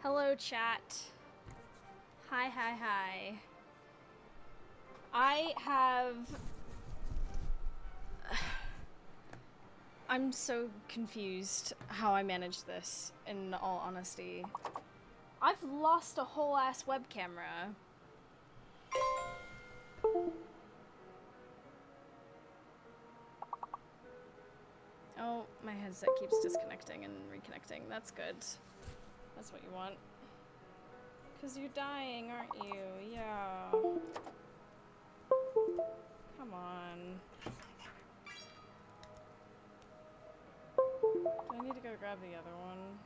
Hello, chat. Hi, hi, hi. I have... I'm so confused how I managed this, in all honesty. I've lost a whole ass web camera. Oh, my headset keeps disconnecting and reconnecting. That's good. That's what you want. 'Cause you're dying, aren't you? Yeah. Come on. Do I need to go grab the other one?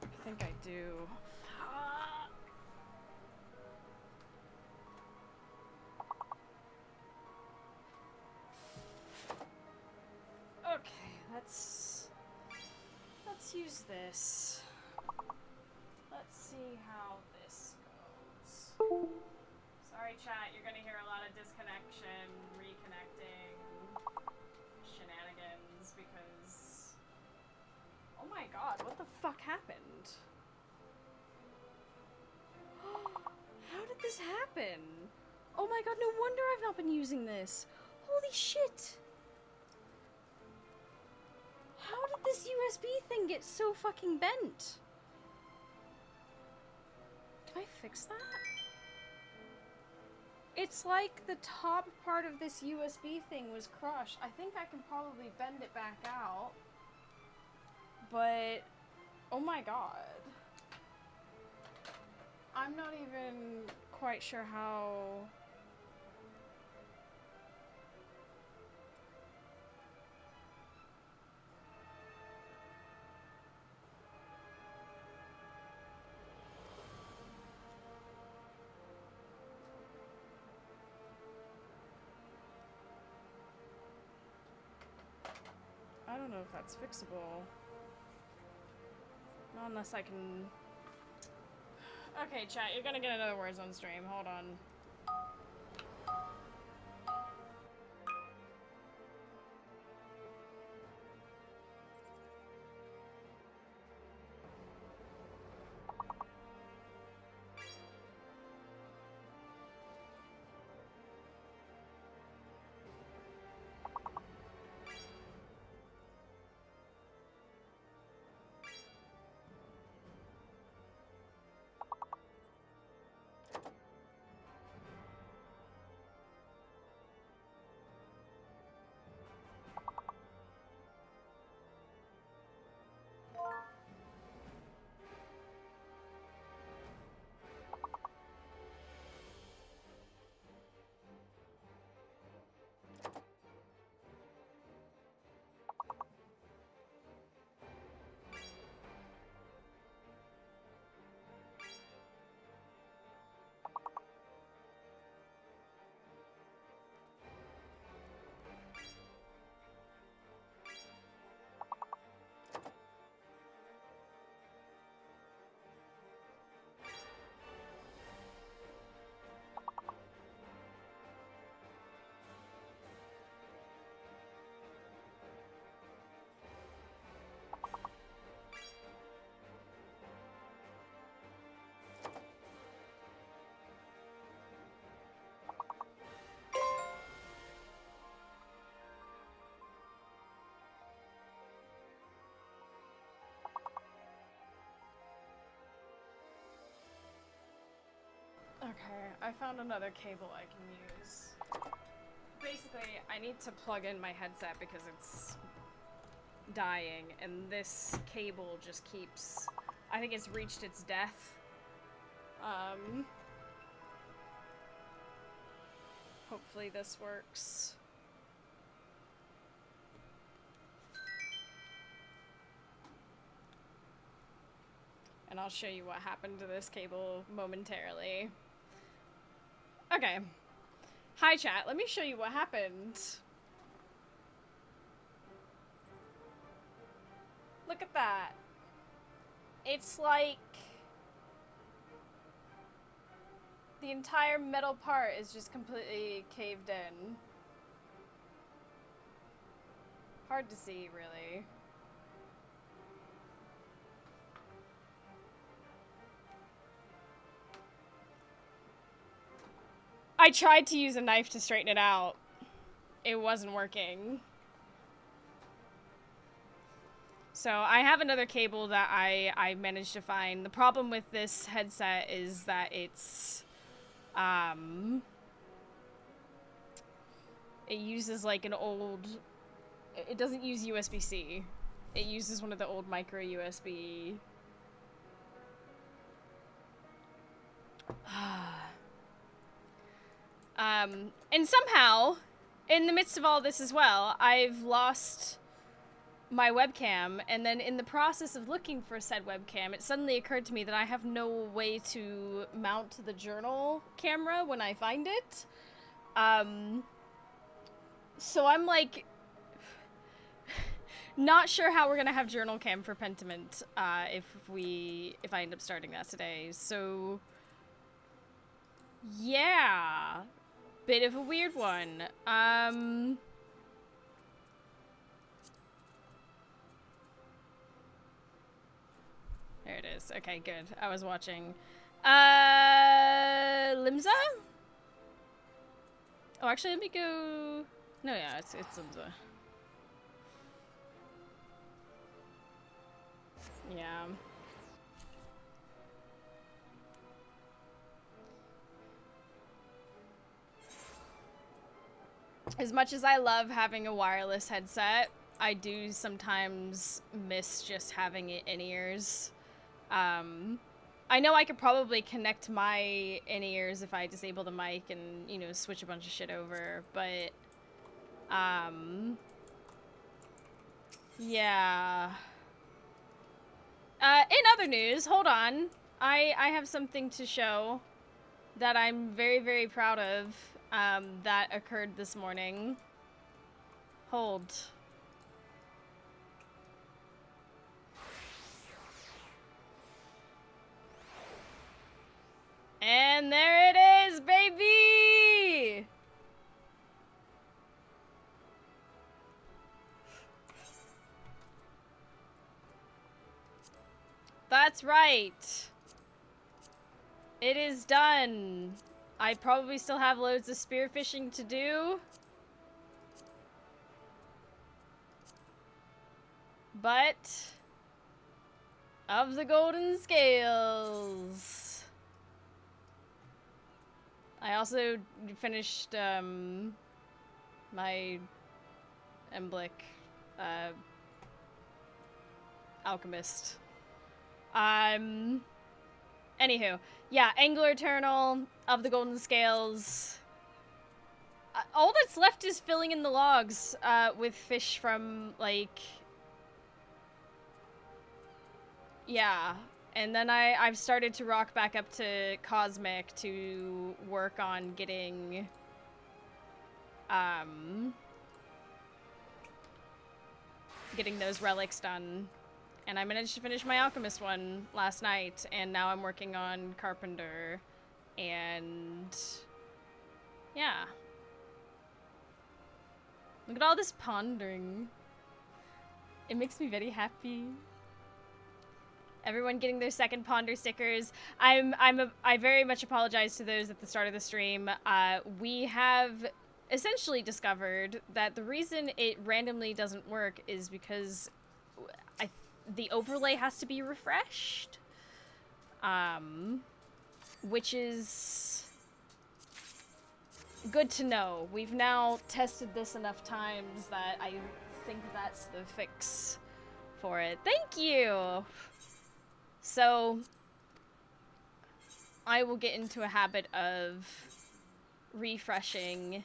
I think I do. Fuck. Okay, let's use this. Let's see how this goes. Sorry, chat, you're gonna hear a lot of disconnection, reconnecting, shenanigans, because... Oh my god, what the fuck happened? How did this happen? Oh my god, no wonder I've not been using this. Holy shit! How did this USB thing get so fucking bent? Can I fix that? It's like the top part of this USB thing was crushed. I think I can probably bend it back out. But, oh my god. I'm not even quite sure how... I don't know if that's fixable. Not unless I can... Okay, chat, you're gonna get another Warzone stream. Hold on. Okay, I found another cable I can use. Basically, I need to plug in my headset because it's dying, and this cable just keeps... I think it's reached its death. Hopefully this works. And I'll show you what happened to this cable momentarily. Okay. Hi, chat. Let me show you what happened. Look at that. It's like... the entire metal part is just completely caved in. Hard to see, really. I tried to use a knife to straighten it out. It wasn't working. So I have another cable that I managed to find. The problem with this headset is that it's, it uses like an old, it doesn't use USB-C. It uses one of the old micro USB. And somehow, in the midst of all this as well, I've lost my webcam, and then in the process of looking for said webcam, it suddenly occurred to me that I have no way to mount the journal camera when I find it. So I'm like, not sure how we're gonna have journal cam for Pentiment, if I end up starting that today. So, yeah, bit of a weird one. There it is. Okay, good. I was watching. Limza? Oh, actually, let me go. No, yeah, it's Limza. Yeah. As much as I love having a wireless headset, I do sometimes miss just having it in ears. I know I could probably connect my in-ears if I disable the mic and, you know, switch a bunch of shit over, but, yeah. In other news, hold on. I have something to show that I'm very, very proud of, that occurred this morning. Hold. And there it is, baby! That's right. It is done. I probably still have loads of spearfishing to do. But of the golden scales. I also finished my Emblick Alchemist. Anywho, yeah, Angler Eternal of the Golden Scales. All that's left is filling in the logs with fish from, like, yeah. And then I've started to rock back up to Cosmic to work on getting, getting those relics done. And I managed to finish my Alchemist one last night, and now I'm working on Carpenter, and yeah. Look at all this pondering. It makes me very happy. Everyone getting their second Ponder stickers. I very much apologize to those at the start of the stream. We have essentially discovered that the reason it randomly doesn't work is because the overlay has to be refreshed. Which is good to know. We've now tested this enough times that I think that's the fix for it. Thank you! So, I will get into a habit of refreshing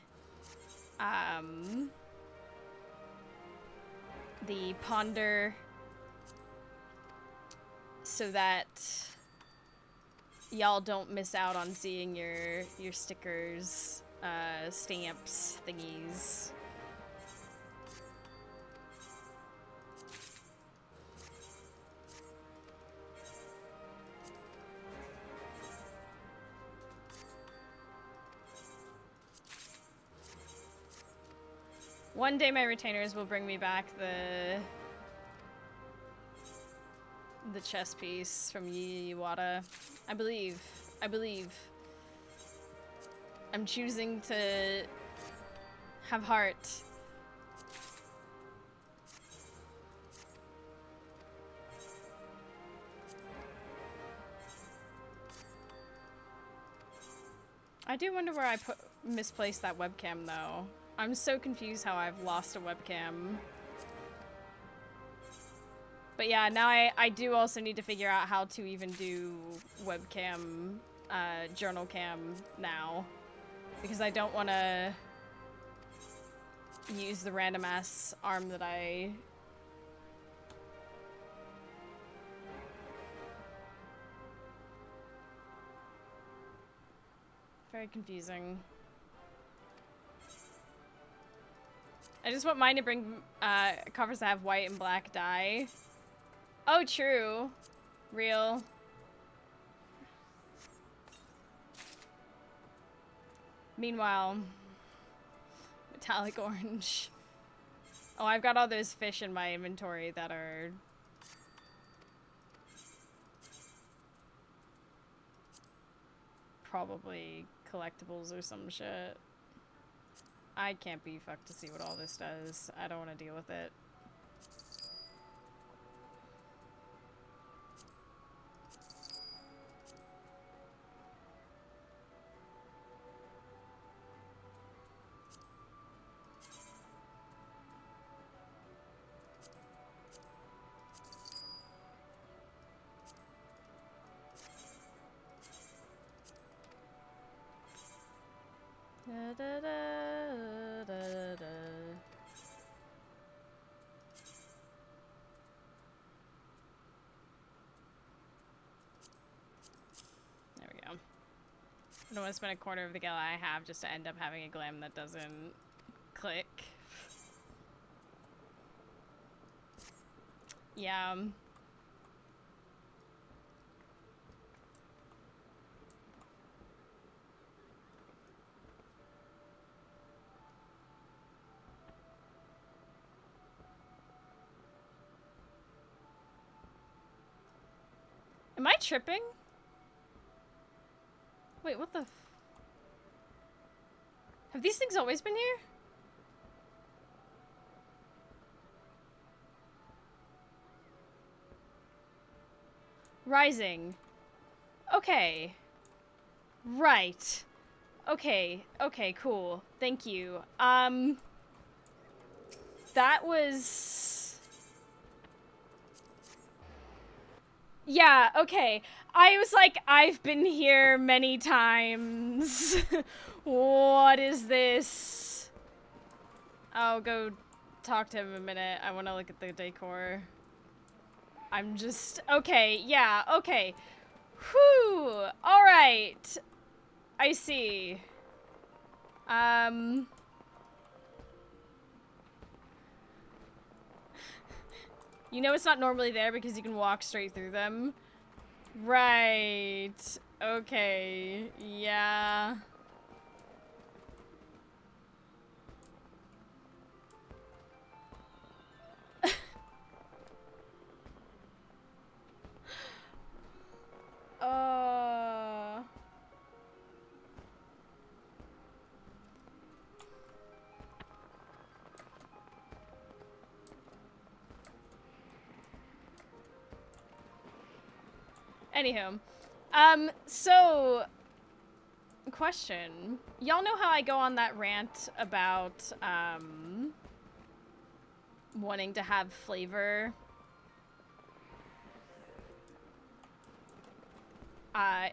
the Ponder so that y'all don't miss out on seeing your stickers, stamps, thingies. One day my retainers will bring me back the chess piece from Yiwata. I believe. I'm choosing to have heart. I do wonder where I misplaced that webcam, though. I'm so confused how I've lost a webcam. But yeah, now I do also need to figure out how to even do webcam, journal cam now. Because I don't want to use the random ass arm that I... Very confusing. I just want mine to bring covers that have white and black dye. Oh, true. Real. Meanwhile, metallic orange. Oh, I've got all those fish in my inventory that are... probably collectibles or some shit. I can't be fucked to see what all this does. I don't want to deal with it. Da, da, da, da, da. There we go. I don't want to spend a quarter of the gala I have just to end up having a glam that doesn't click. Yeah. Am I tripping? Wait, what the f- Have these things always been here? Rising. Okay. Right. Okay. Okay, cool. Thank you. That was... Yeah, okay. I was like, I've been here many times. What is this? I'll go talk to him a minute. I want to look at the decor. I'm just... Okay, yeah, okay. Whew! Alright. I see. You know it's not normally there because you can walk straight through them. Right. Okay. Yeah. Anywho. So... Question. Y'all know how I go on that rant about, wanting to have flavor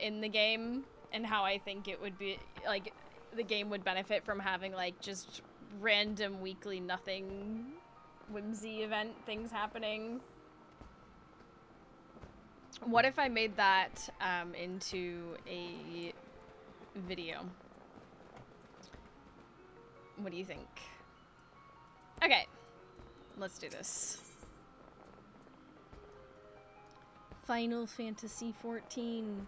in the game, and how I think it would be, like, the game would benefit from having, like, just random weekly nothing whimsy event things happening. What if I made that into a video? What do you think? Okay, let's do this. Final Fantasy XIV.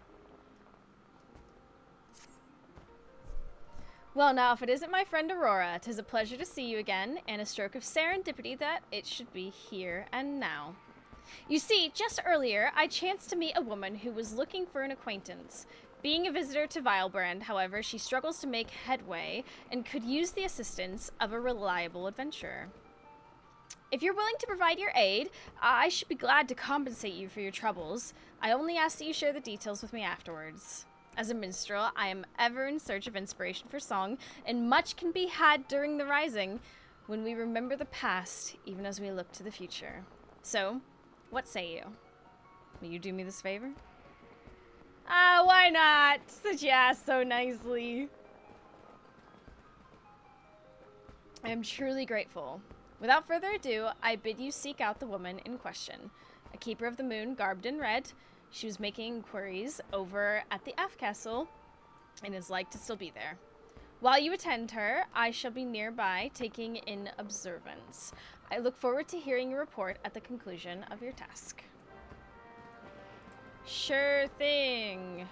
Well, now, if it isn't my friend Aurora, 'tis a pleasure to see you again, and a stroke of serendipity that it should be here and now. You see, just earlier, I chanced to meet a woman who was looking for an acquaintance. Being a visitor to Vilebrand, however, she struggles to make headway and could use the assistance of a reliable adventurer. If you're willing to provide your aid, I should be glad to compensate you for your troubles. I only ask that you share the details with me afterwards. As a minstrel, I am ever in search of inspiration for song, and much can be had during the rising when we remember the past, even as we look to the future. So, what say you? Will you do me this favor? Ah, why not? Since you asked so nicely. I am truly grateful. Without further ado, I bid you seek out the woman in question. A keeper of the moon, garbed in red. She was making inquiries over at the F Castle and is like to still be there. While you attend her, I shall be nearby taking in observance. I look forward to hearing your report at the conclusion of your task. Sure thing.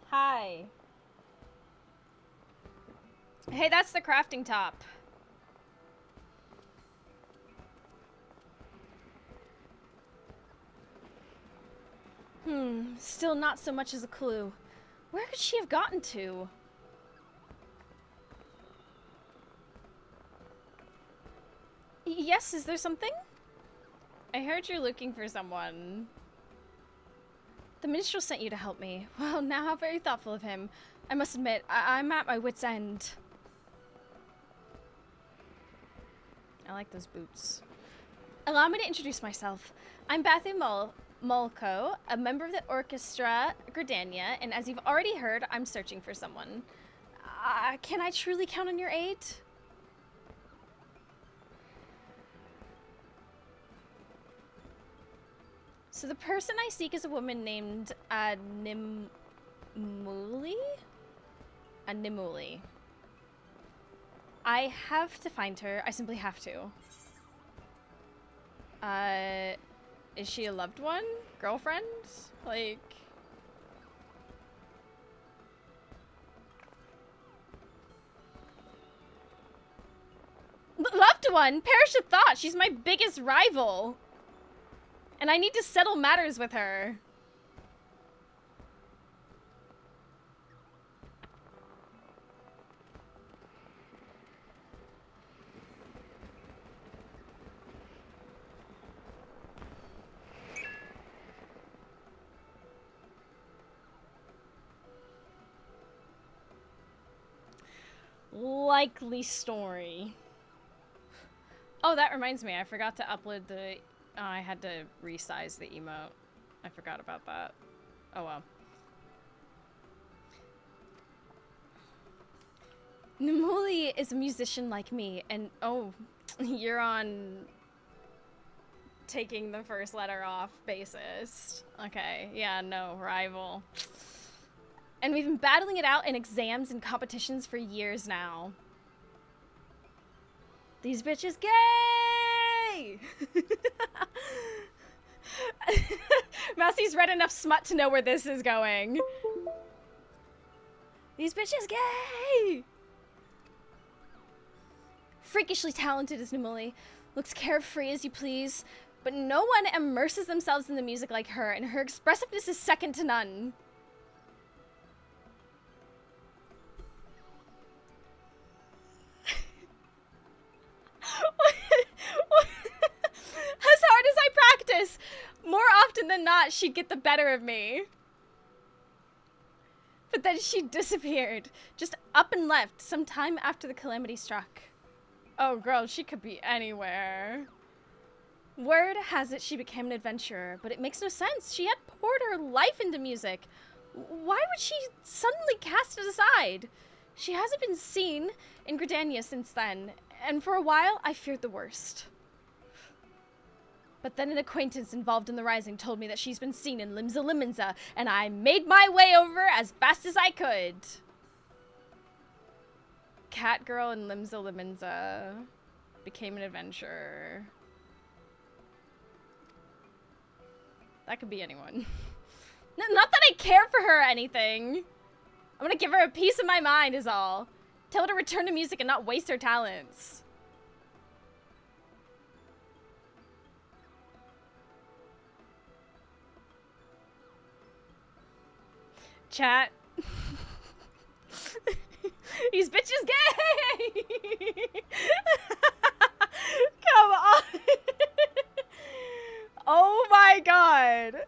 Hi. Hey, that's the crafting top. Still not so much as a clue. Where could she have gotten to? Yes, is there something? I heard you're looking for someone. The minstrel sent you to help me. Well, now how very thoughtful of him. I must admit, I'm at my wit's end. I like those boots. Allow me to introduce myself. I'm Bathu Mulko, a member of the Orchestra Gridania, and as you've already heard, I'm searching for someone. Can I truly count on your aid? So the person I seek is a woman named Nimuli? Nimuli. I have to find her. I simply have to. Is she a loved one? Girlfriend? Like... Loved one? Perish of thought! She's my biggest rival! And I need to settle matters with her. Likely story. Oh, that reminds me. I forgot to upload the... Oh, I had to resize the emote. I forgot about that. Oh well. Nimuli is a musician like me, and oh, you're on taking the first letter off bassist. Okay, yeah, no, rival. And we've been battling it out in exams and competitions for years now. These bitches gay! Mousy's read enough smut to know where this is going. These bitches gay! Freakishly talented is Nimuli. Looks carefree as you please. But no one immerses themselves in the music like her, and her expressiveness is second to none. As hard as I practice, more often than not, she'd get the better of me. But then she disappeared, just up and left, some time after the calamity struck. Oh, girl, she could be anywhere. Word has it she became an adventurer, but it makes no sense. She had poured her life into music. Why would she suddenly cast it aside? She hasn't been seen in Gridania since then, and for a while, I feared the worst. But then an acquaintance involved in the rising told me that she's been seen in Limsa Limenza, and I made my way over as fast as I could. Catgirl in Limsa Limenza became an adventurer. That could be anyone. Not that I care for her or anything. I'm gonna give her a piece of my mind is all. Tell her to return to music and not waste her talents. Chat. These bitches gay! Come on. Oh my god.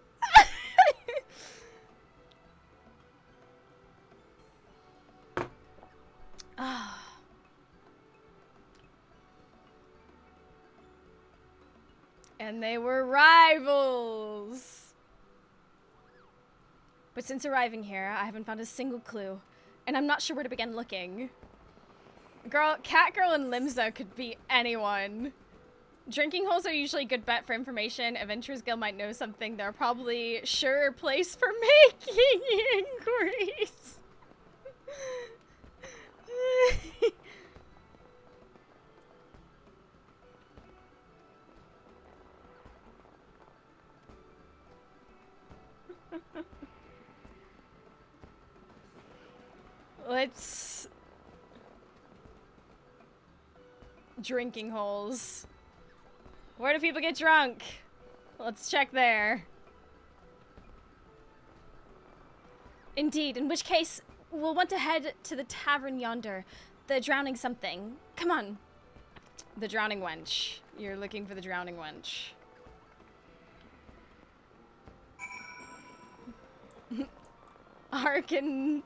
And they were rivals. But since arriving here, I haven't found a single clue, and I'm not sure where to begin looking. Catgirl and Limsa could be anyone. Drinking holes are usually a good bet for information. Adventurers Guild might know something. They're probably sure place for making inquiries. Let's... Drinking holes. Where do people get drunk? Let's check there. Indeed, in which case, we'll want to head to the tavern yonder. The drowning something. Come on. The drowning wench. You're looking for the drowning wench. Harkin...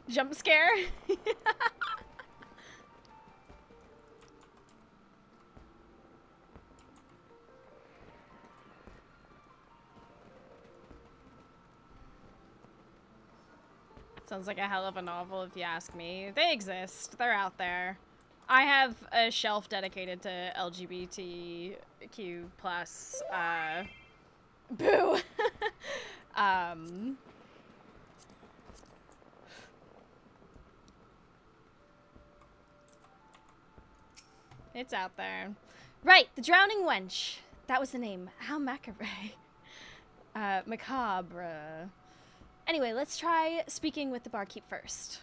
Jump scare? Sounds like a hell of a novel if you ask me. They exist. They're out there. I have a shelf dedicated to LGBTQ+, boo! It's out there. Right, the drowning wench. That was the name. How macabre. Macabre. Anyway, let's try speaking with the barkeep first.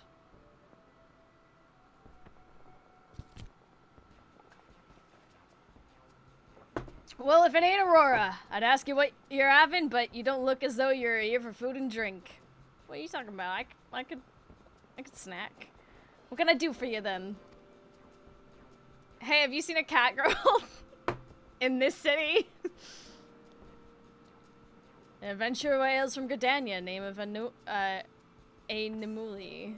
Well, if it ain't Aurora, I'd ask you what you're having, but you don't look as though you're here for food and drink. What are you talking about? I could snack. What can I do for you then? Hey, have you seen a cat girl in this city? An adventurer hails from Gridania, name of a Nemuli.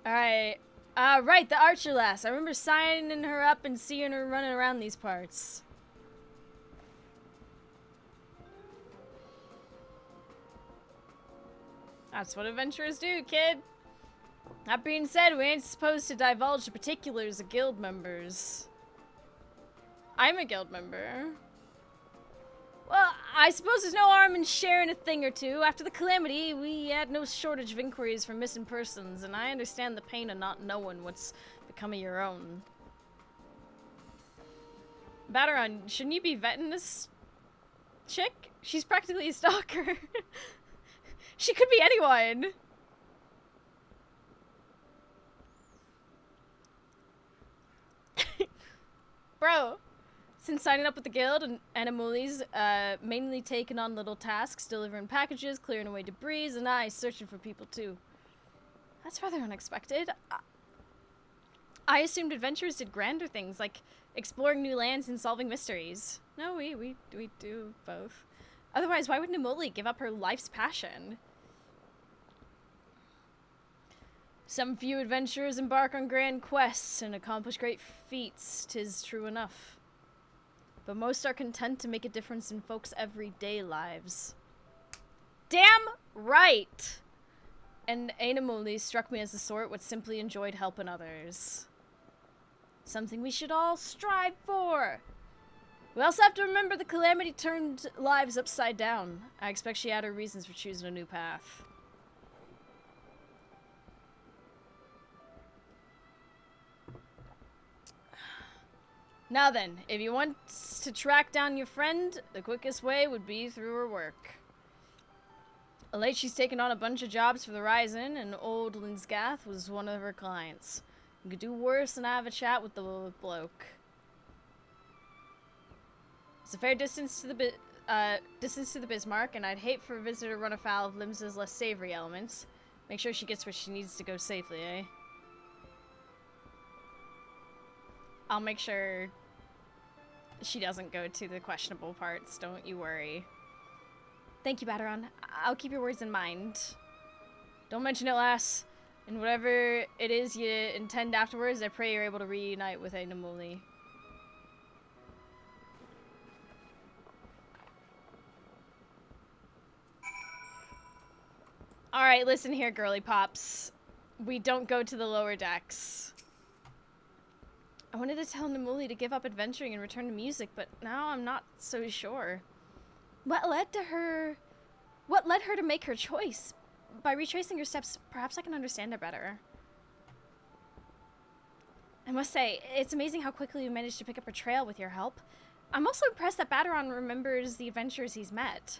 Alright. Right, the archer lass. I remember signing her up and seeing her running around these parts. That's what adventurers do, kid. That being said, we ain't supposed to divulge the particulars of guild members. I'm a guild member. Well, I suppose there's no harm in sharing a thing or two. After the calamity, we had no shortage of inquiries for missing persons, and I understand the pain of not knowing what's become of your own. Battaron, shouldn't you be vetting this chick? She's practically a stalker. She could be anyone. Bro. Since signing up with the guild, and Animuli's mainly taken on little tasks, delivering packages, clearing away debris, and I searching for people too. That's rather unexpected. I assumed adventurers did grander things, like exploring new lands and solving mysteries. No, we do both. Otherwise, why would Nimuli give up her life's passion? Some few adventurers embark on grand quests and accomplish great feats, 'tis true enough. But most are content to make a difference in folks' everyday lives. Damn right! And Ainamuli struck me as the sort which simply enjoyed helping others. Something we should all strive for. We also have to remember the calamity turned lives upside down. I expect she had her reasons for choosing a new path. Now then, if you want to track down your friend, the quickest way would be through her work. Late, she's taken on a bunch of jobs for the Ryzen, and old Linsgath was one of her clients. You could do worse than have a chat with the bloke. It's a fair distance to the Bismarck, and I'd hate for a visitor to run afoul of Limsa's less savory elements. Make sure she gets where she needs to go safely, eh? I'll make sure she doesn't go to the questionable parts, don't you worry. Thank you, Baderon. I'll keep your words in mind. Don't mention it, lass. And whatever it is you intend afterwards, I pray you're able to reunite with Namuli. Alright, listen here, girly pops. We don't go to the lower decks. I wanted to tell Namuli to give up adventuring and return to music, but now I'm not so sure. What led her to make her choice? By retracing her steps, perhaps I can understand her better. I must say, it's amazing how quickly you managed to pick up her trail with your help. I'm also impressed that Baderon remembers the adventures he's met.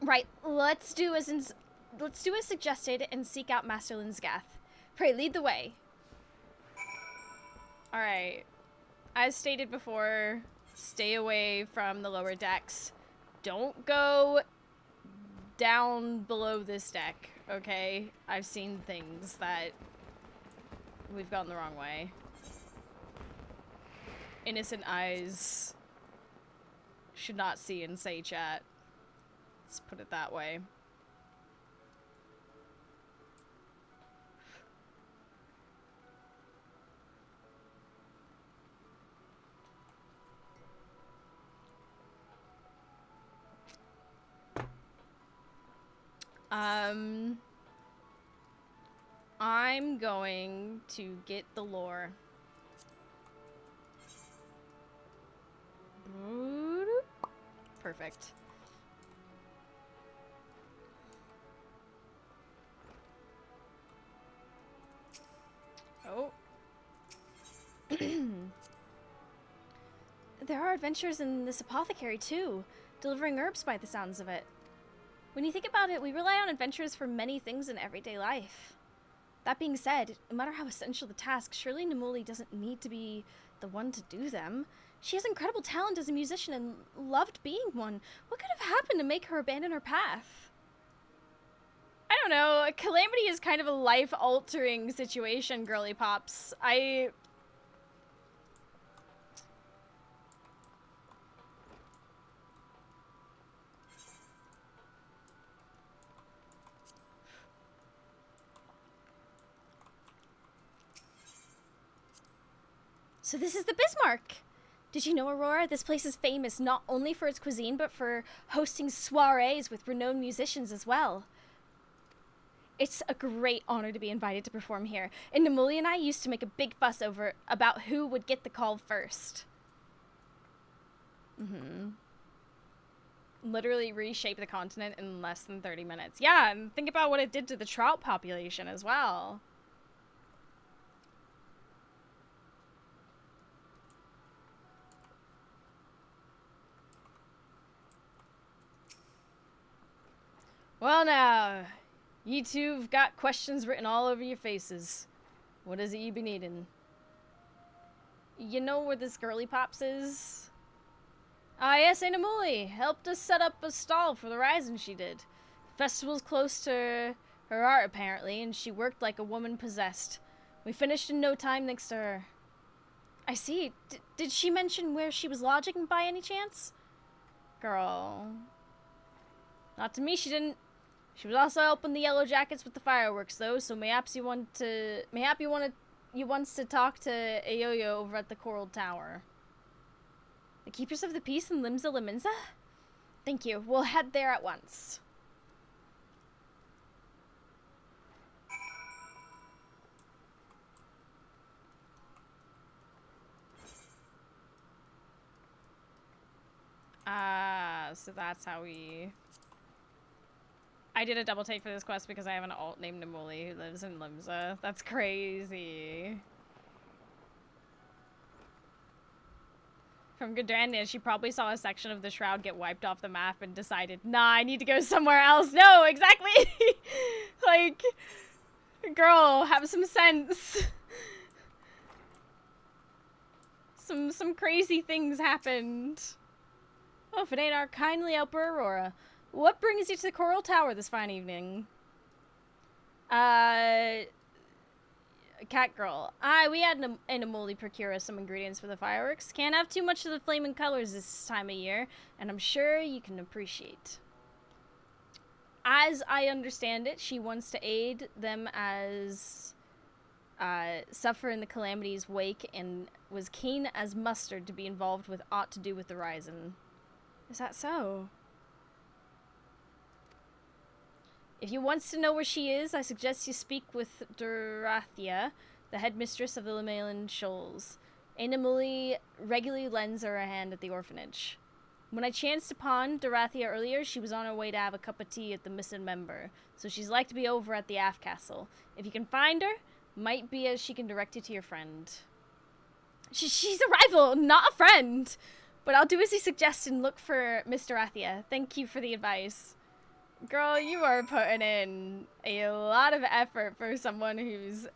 Right, let's do as suggested and seek out Master Linsgath. Pray, lead the way. Alright. As stated before, stay away from the lower decks. Don't go down below this deck, okay? I've seen things that we've gone the wrong way. Innocent eyes should not see and say, chat. Let's put it that way. I'm going to get the lore. Perfect. Oh. There are adventures in this apothecary too, delivering herbs by the sounds of it. When you think about it, we rely on adventurers for many things in everyday life. That being said, no matter how essential the task, surely Namuli doesn't need to be the one to do them. She has incredible talent as a musician and loved being one. What could have happened to make her abandon her path? I don't know. Calamity is kind of a life-altering situation, girly pops. So this is the Bismarck! Did you know, Aurora, this place is famous not only for its cuisine, but for hosting soirees with renowned musicians as well. It's a great honor to be invited to perform here, and Namuli and I used to make a big fuss about who would get the call first. Literally reshape the continent in less than 30 minutes. Yeah, and think about what it did to the trout population as well. Well now, you two've got questions written all over your faces. What is it you be needing? You know where this girly pops is? Ah yes, Aunt Namuli helped us set up a stall for the Ryzen she did. Festival's close to her art apparently, and she worked like a woman possessed. We finished in no time thanks to her. I see. Did she mention where she was lodging by any chance? Girl. Not to me, she didn't. She was also helping the Yellow Jackets with the fireworks, though, so mayhaps you wants to talk to Ayoyo over at the Coral Tower. The Keepers of the Peace in Limsa Liminza? Thank you. We'll head there at once. So that's how we... I did a double take for this quest because I have an alt named Namuli who lives in Limsa. That's crazy. From Gudrania, she probably saw a section of the shroud get wiped off the map and decided, nah, I need to go somewhere else. No, exactly. Like, girl, have some sense. Some crazy things happened. Oh, if it ain't our kindly helper, Aurora. What brings you to the Coral Tower this fine evening? Cat girl. We had Animoli procure us some ingredients for the fireworks. Can't have too much of the flaming colors this time of year, and I'm sure you can appreciate. As I understand it, she wants to aid them as suffer in the calamity's wake, and was keen as mustard to be involved with aught to do with the Horizon. Is that so? If you wants to know where she is, I suggest you speak with Dorathia, the headmistress of the Lemalan Shoals. Animuli regularly lends her a hand at the orphanage. When I chanced upon Dorathia earlier, she was on her way to have a cup of tea at the missing member, so she's like to be over at the Aft Castle. If you can find her, might be as she can direct you to your friend. She's a rival, not a friend! But I'll do as you suggest and look for Miss Dorathia. Thank you for the advice. Girl, you are putting in a lot of effort for someone who's...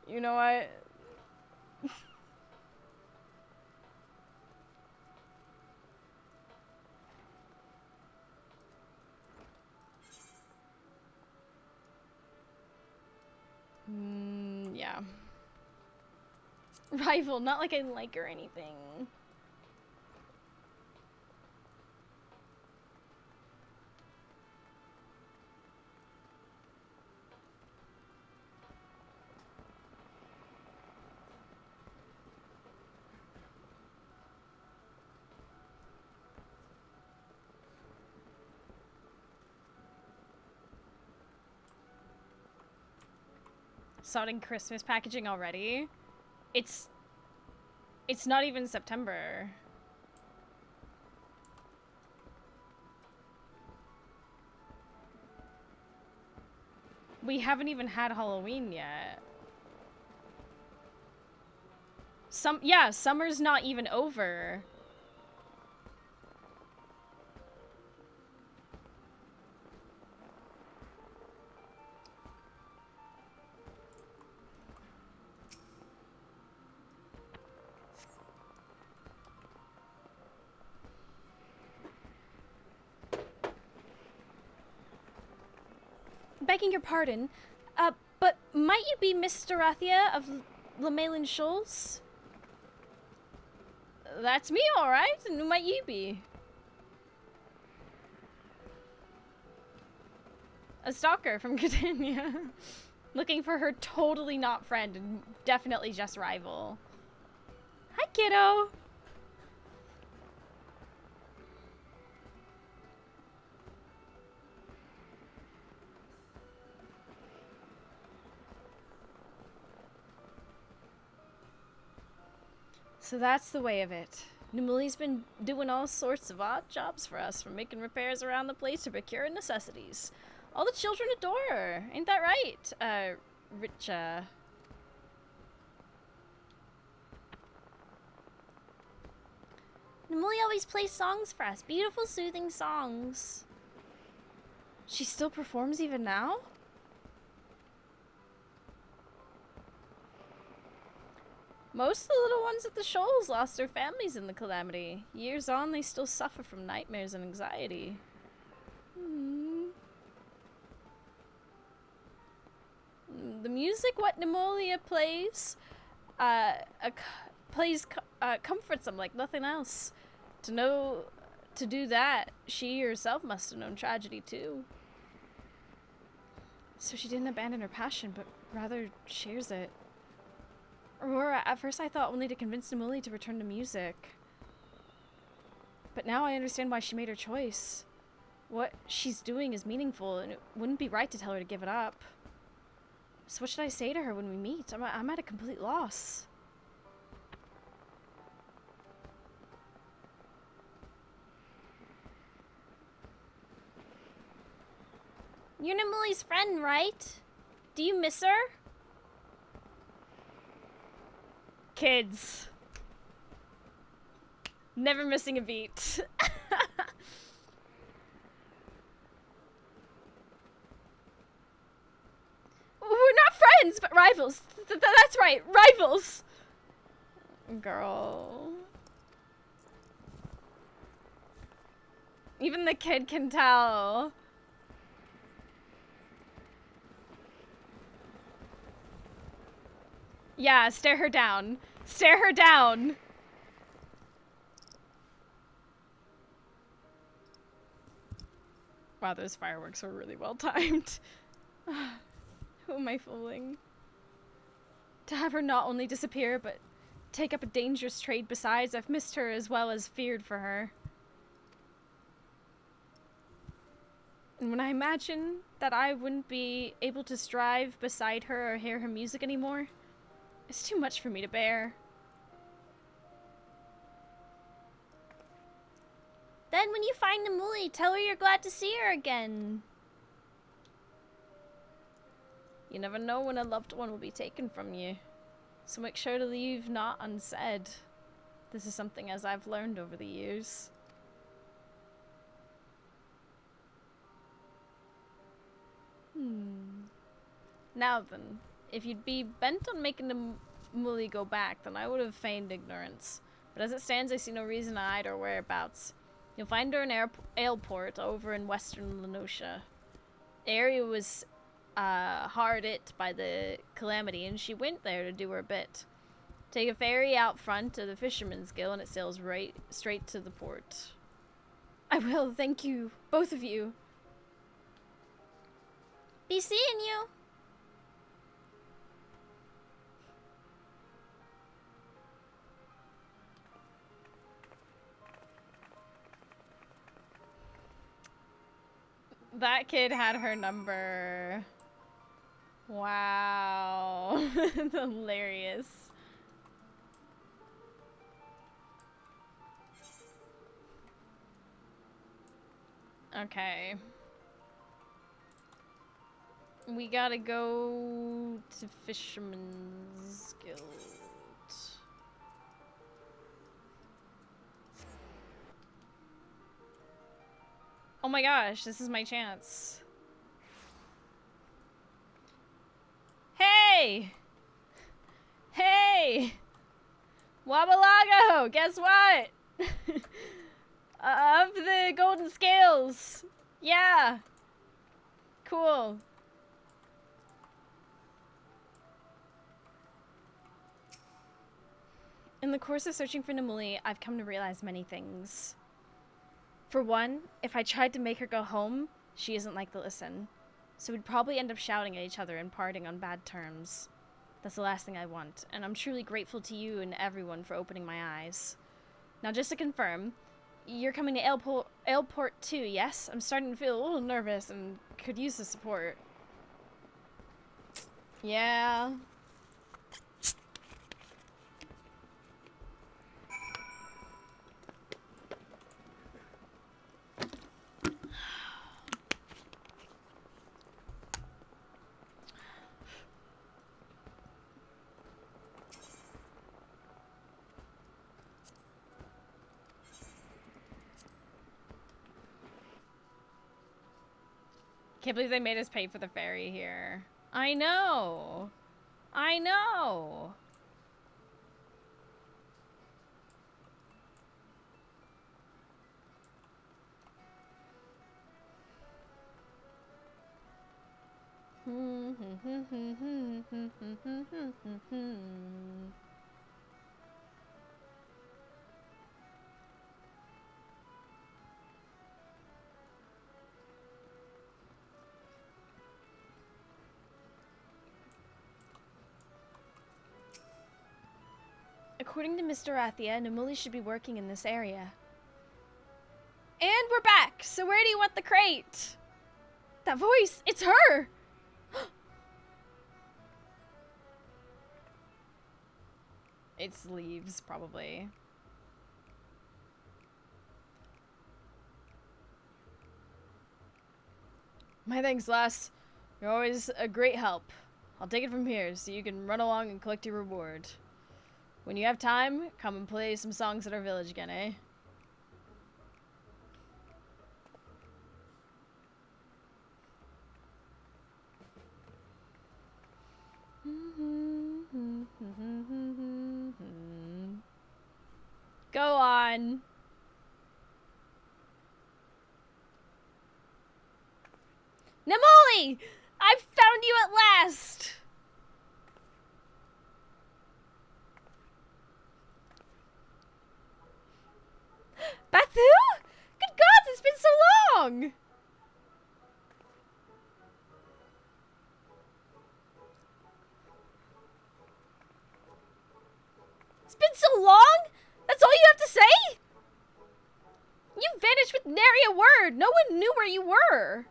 You know what? Yeah. Rival, not like I like her or anything. Starting Christmas packaging already? It's not even September. We haven't even had Halloween yet. Yeah, summer's not even over. Begging your pardon, but might you be Miss Dorathia of Lemalan Shoals? That's me, alright. And who might you be? A stalker from Catania. Looking for her totally not friend and definitely just rival. Hi, kiddo. So that's the way of it. Numuli's been doing all sorts of odd jobs for us, from making repairs around the place to procuring necessities. All the children adore her. Ain't that right, Richa? Numuli always plays songs for us. Beautiful, soothing songs. She still performs even now? Most of the little ones at the shoals lost their families in the calamity. Years on, they still suffer from nightmares and anxiety. The music what Nemolia plays, comforts them like nothing else. To do that, she herself must have known tragedy too. So she didn't abandon her passion, but rather shares it. Aurora, at first I thought only to convince Nemuli to return to music. But now I understand why she made her choice. What she's doing is meaningful, and it wouldn't be right to tell her to give it up. So what should I say to her when we meet? I'm at a complete loss. You're Nemuli's friend, right? Do you miss her? Kids. Never missing a beat. We're not friends, but rivals. That's right, rivals. Girl. Even the kid can tell. Yeah, stare her down. Stare her down. Wow, those fireworks were really well timed. Who am I fooling? To have her not only disappear, but take up a dangerous trade besides, I've missed her as well as feared for her. And when I imagine that I wouldn't be able to strive beside her or hear her music anymore, it's too much for me to bear. Then when you find the Muli, tell her you're glad to see her again. You never know when a loved one will be taken from you. So make sure to leave naught unsaid. This is something as I've learned over the years. Now then, if you'd be bent on making the Muli go back, then I would have feigned ignorance. But as it stands, I see no reason to hide her whereabouts. You'll find her in Ailport over in western Lenosha. The area was hard hit by the calamity, and she went there to do her bit. Take a ferry out front to the Fisherman's Guild, and it sails right straight to the port. I will, thank you, both of you. Be seeing you. That kid had her number. Wow. Hilarious. Okay. We gotta go to Fisherman's Guild. Oh my gosh, this is my chance. Hey! Hey! Wabalago! Guess what? Of the golden scales! Yeah! Cool. In the course of searching for Namuli, I've come to realize many things. For one, if I tried to make her go home, she isn't like to listen. So we'd probably end up shouting at each other and parting on bad terms. That's the last thing I want, and I'm truly grateful to you and everyone for opening my eyes. Now just to confirm, you're coming to Ailport too, yes? I'm starting to feel a little nervous and could use the support. Yeah. Can't believe they made us pay for the ferry here. I know. I know. According to Mr. Rathia, Namuli should be working in this area. And we're back! So where do you want the crate? That voice! It's her! It's leaves, probably. My thanks, lass. You're always a great help. I'll take it from here so you can run along and collect your reward. When you have time, come and play some songs at our village again, eh? Go on. Namoli! I've found you at last! Bathu? Good God, it's been so long! It's been so long? That's all you have to say? You vanished with nary a word. No one knew where you were.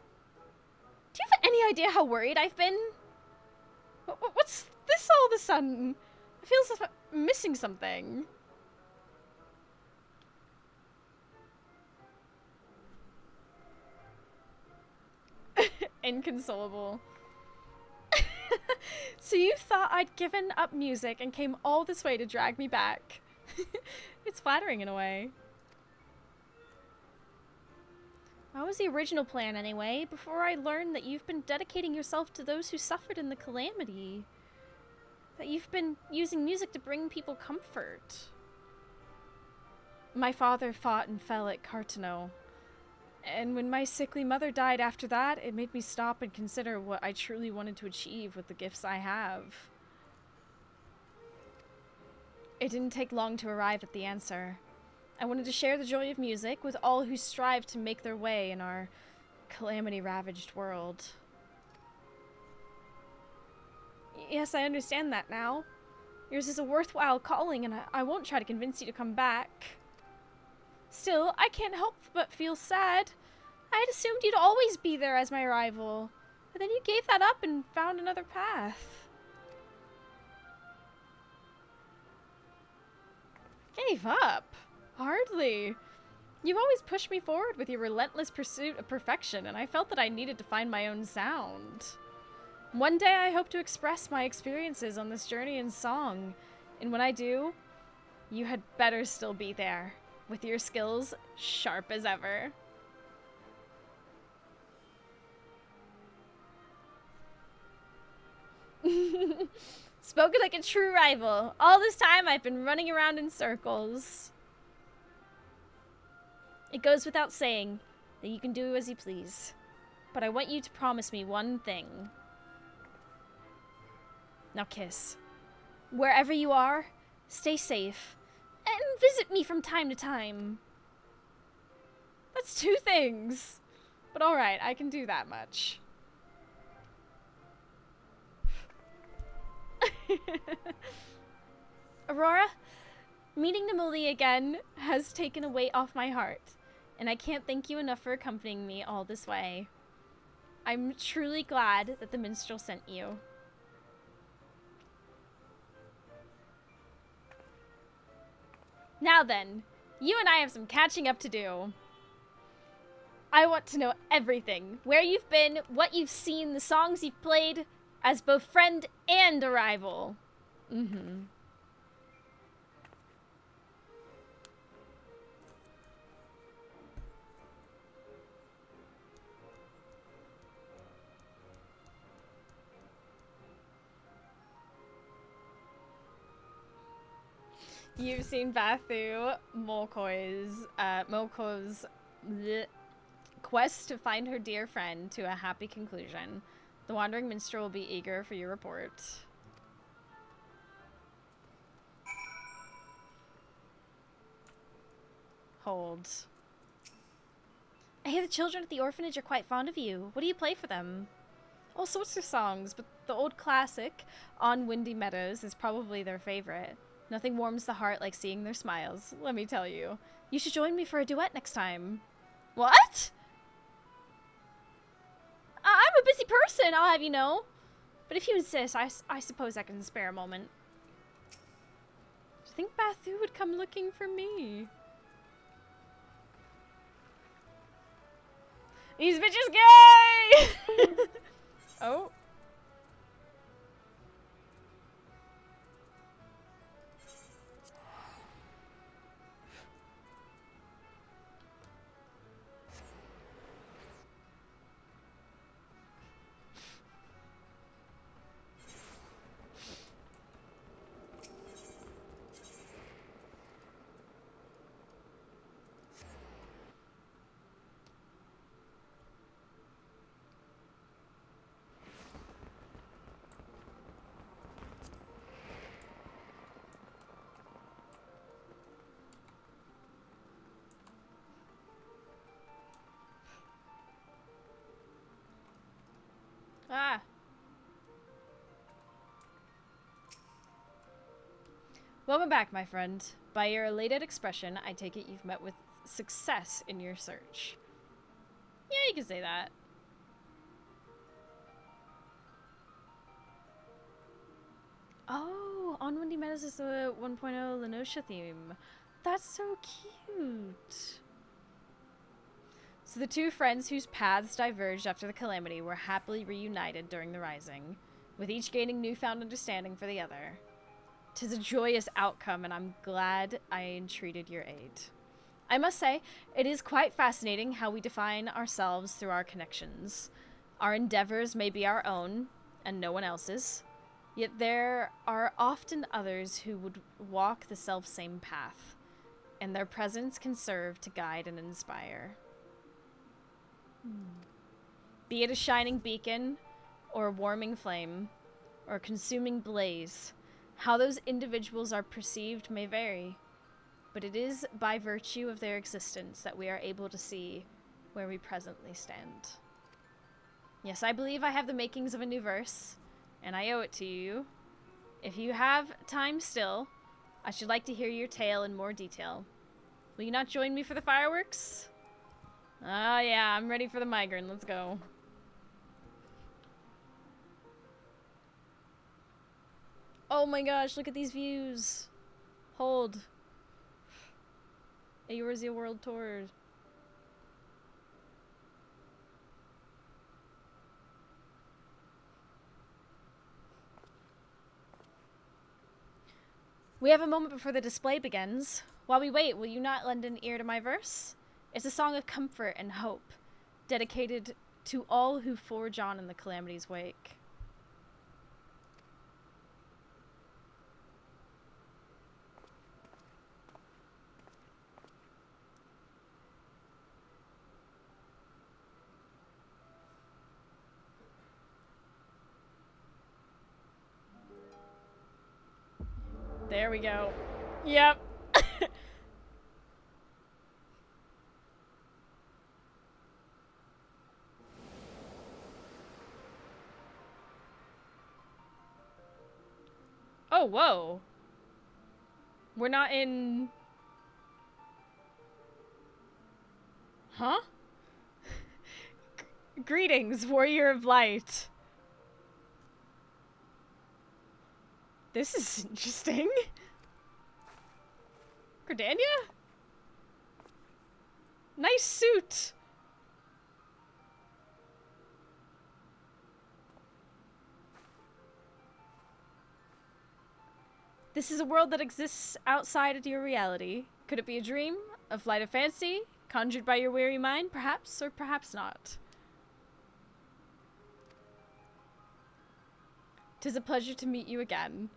Do you have any idea how worried I've been? What's this all of a sudden? I feel as if I'm missing something. Inconsolable. So you thought I'd given up music and came all this way to drag me back. It's flattering in a way. What was the original plan anyway, before I learned that you've been dedicating yourself to those who suffered in the calamity? That you've been using music to bring people comfort? My father fought and fell at Cartano. And when my sickly mother died after that, it made me stop and consider what I truly wanted to achieve with the gifts I have. It didn't take long to arrive at the answer. I wanted to share the joy of music with all who strive to make their way in our calamity-ravaged world. Yes, I understand that now. Yours is a worthwhile calling, and I won't try to convince you to come back. Still, I can't help but feel sad. I had assumed you'd always be there as my rival, but then you gave that up and found another path. Gave up? Hardly. You've always pushed me forward with your relentless pursuit of perfection, and I felt that I needed to find my own sound. One day I hope to express my experiences on this journey in song, and when I do, you had better still be there, with your skills sharp as ever. Spoken like a true rival. All this time I've been running around in circles. It goes without saying that you can do as you please, but I want you to promise me one thing. Now kiss. Wherever you are, stay safe, and visit me from time to time. That's 2 things. But alright, I can do that much. Aurora, meeting Namuli again has taken a weight off my heart, and I can't thank you enough for accompanying me all this way. I'm truly glad that the minstrel sent you. Now then, you and I have some catching up to do. I want to know everything. Where you've been, what you've seen, the songs you've played, as both friend and a rival. You've seen Bathu, Molko's quest to find her dear friend to a happy conclusion. The Wandering Minstrel will be eager for your report. Hold. I hear the children at the orphanage are quite fond of you. What do you play for them? All sorts of songs, but the old classic, On Windy Meadows, is probably their favorite. Nothing warms the heart like seeing their smiles, let me tell you. You should join me for a duet next time. What? I'm a busy person, I'll have you know. But if you insist, I suppose I can spare a moment. Do you think Bathu would come looking for me? These bitches gay! Oh. Welcome back, my friend. By your elated expression, I take it you've met with success in your search. Yeah, you can say that. Oh, On Windy Meadows is the 1.0 Lenosha theme. That's so cute. So the two friends whose paths diverged after the calamity were happily reunited during the Rising, with each gaining newfound understanding for the other. 'Tis a joyous outcome, and I'm glad I entreated your aid. I must say, it is quite fascinating how we define ourselves through our connections. Our endeavors may be our own, and no one else's, yet there are often others who would walk the self-same path, and their presence can serve to guide and inspire. Be it a shining beacon, or a warming flame, or a consuming blaze, how those individuals are perceived may vary, but it is by virtue of their existence that we are able to see where we presently stand. Yes, I believe I have the makings of a new verse, and I owe it to you. If you have time still, I should like to hear your tale in more detail. Will you not join me for the fireworks? Oh yeah, I'm ready for the migraine. Let's go. Oh my gosh, look at these views. Hold. Eorzea World Tour. We have a moment before the display begins. While we wait, will you not lend an ear to my verse? It's a song of comfort and hope, dedicated to all who forge on in the calamity's wake. There we go. Yep. Oh, whoa. We're not in... Huh? Greetings, Warrior of Light. This is interesting. Gridania? Nice suit. This is a world that exists outside of your reality. Could it be a dream? A flight of fancy? Conjured by your weary mind? Perhaps, or perhaps not. 'Tis a pleasure to meet you again.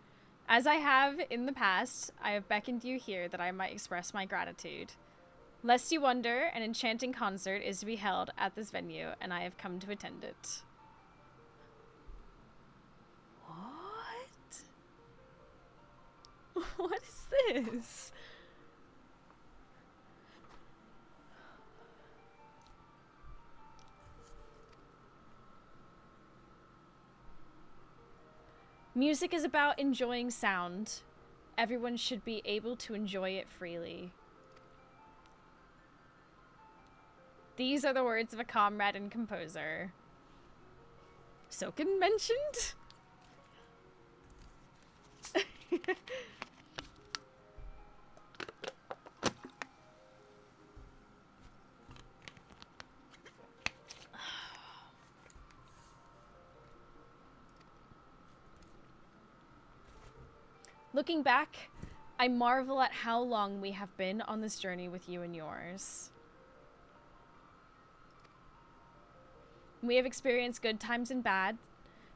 As I have in the past, I have beckoned you here that I might express my gratitude. Lest you wonder, an enchanting concert is to be held at this venue, and I have come to attend it. What? What is this? Music is about enjoying sound. Everyone should be able to enjoy it freely. These are the words of a comrade and composer. Soken mentioned? Looking back, I marvel at how long we have been on this journey with you and yours. We have experienced good times and bad,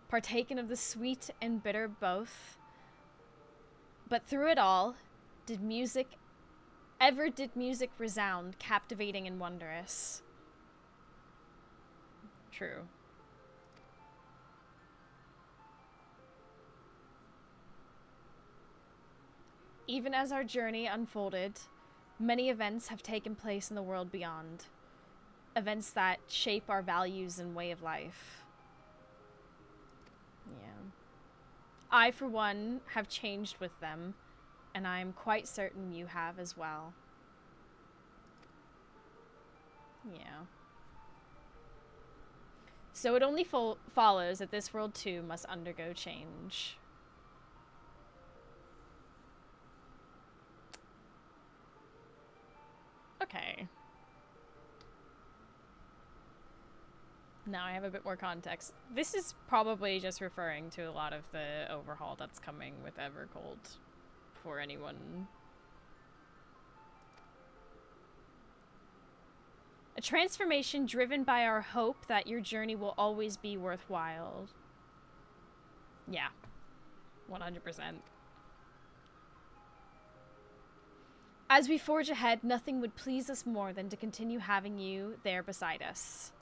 partaken of the sweet and bitter both. But through it all, did music resound, captivating and wondrous? True. Even as our journey unfolded, many events have taken place in the world beyond. Events that shape our values and way of life. Yeah. I, for one, have changed with them, and I'm quite certain you have as well. Yeah. So it only follows that this world too must undergo change. Okay. Now I have a bit more context. This is probably just referring to a lot of the overhaul that's coming with Evercold for anyone. A transformation driven by our hope that your journey will always be worthwhile. Yeah. 100%. As we forge ahead, nothing would please us more than to continue having you there beside us.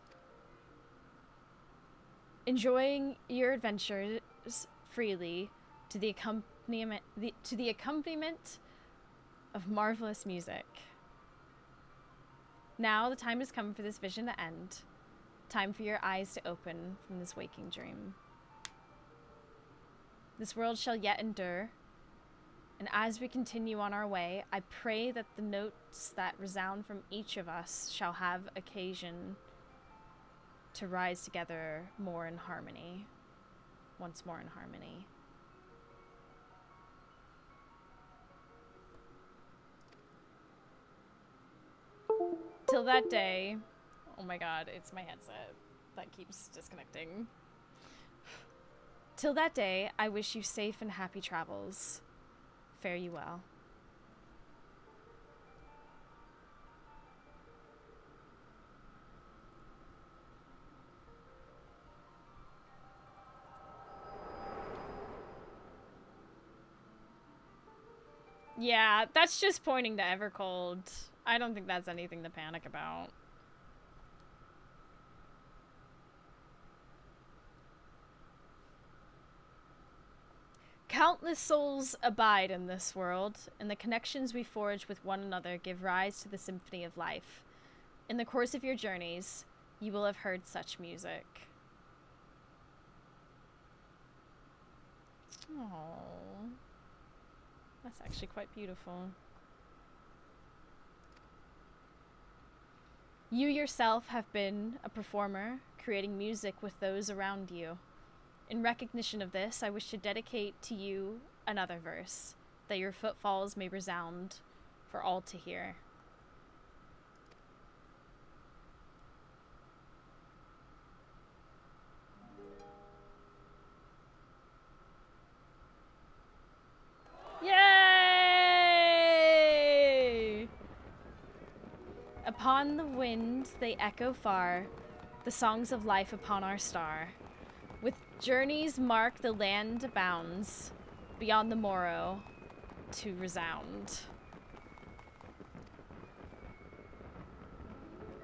Enjoying your adventures freely to the accompaniment of marvelous music. Now the time has come for this vision to end. Time for your eyes to open from this waking dream. This world shall yet endure, and as we continue on our way, I pray that the notes that resound from each of us shall have occasion to rise together more in harmony, once more in harmony. Till that day, oh my god, it's my headset that keeps disconnecting. Till that day, I wish you safe and happy travels. Fare you well. Yeah, that's just pointing to Evercold. I don't think that's anything to panic about. Countless souls abide in this world, and the connections we forge with one another give rise to the symphony of life. In the course of your journeys, you will have heard such music. Aww. That's actually quite beautiful. You yourself have been a performer, creating music with those around you. In recognition of this, I wish to dedicate to you another verse, that your footfalls may resound for all to hear. Yay! Upon the wind they echo far, the songs of life upon our star. With journeys mark the land bounds, beyond the morrow to resound.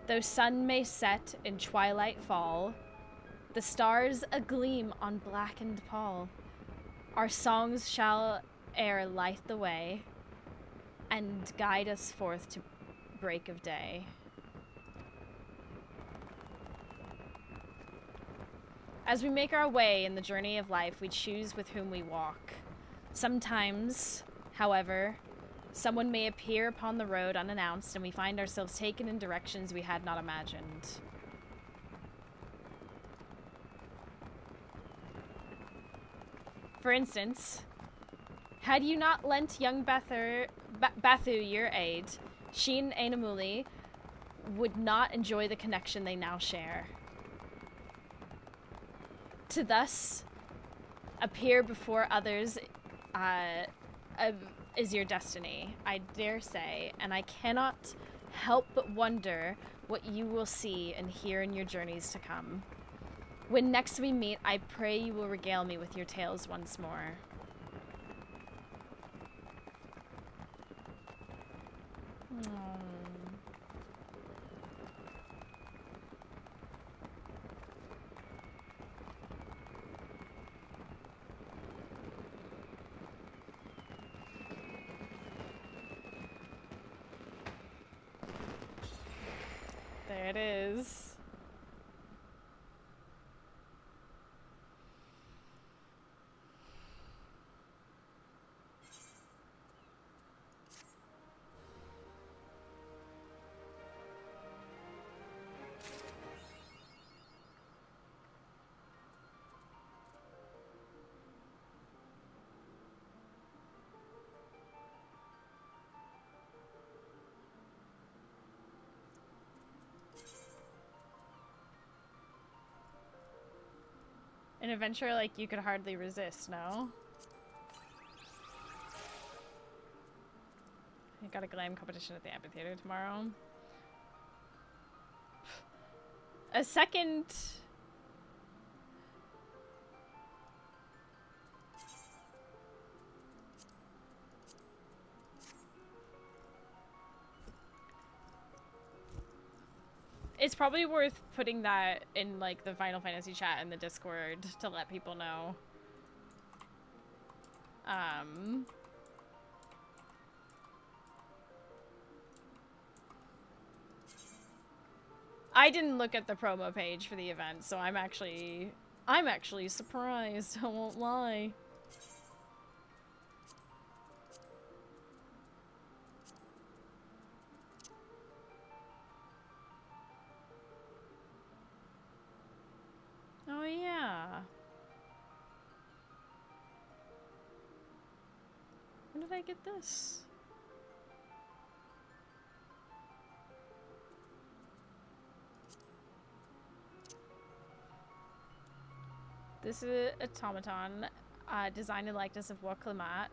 Though sun may set and twilight fall, the stars agleam on blackened pall, our songs shall e'er light the way and guide us forth to break of day. As we make our way in the journey of life, we choose with whom we walk. Sometimes, however, someone may appear upon the road unannounced, and we find ourselves taken in directions we had not imagined. For instance, had you not lent young Bathu your aid, she and Ainamuli would not enjoy the connection they now share. To thus appear before others is your destiny, I dare say, and I cannot help but wonder what you will see and hear in your journeys to come. When next we meet, I pray you will regale me with your tales once more. There it is. An adventure like you could hardly resist, no? I got a glam competition at the amphitheater tomorrow. A second... It's probably worth putting that in, like, the Final Fantasy chat in the Discord to let people know. I didn't look at the promo page for the event, so I'm actually surprised, I won't lie. Oh yeah. When did I get this? This is an automaton, designed in likeness of Roi Clément.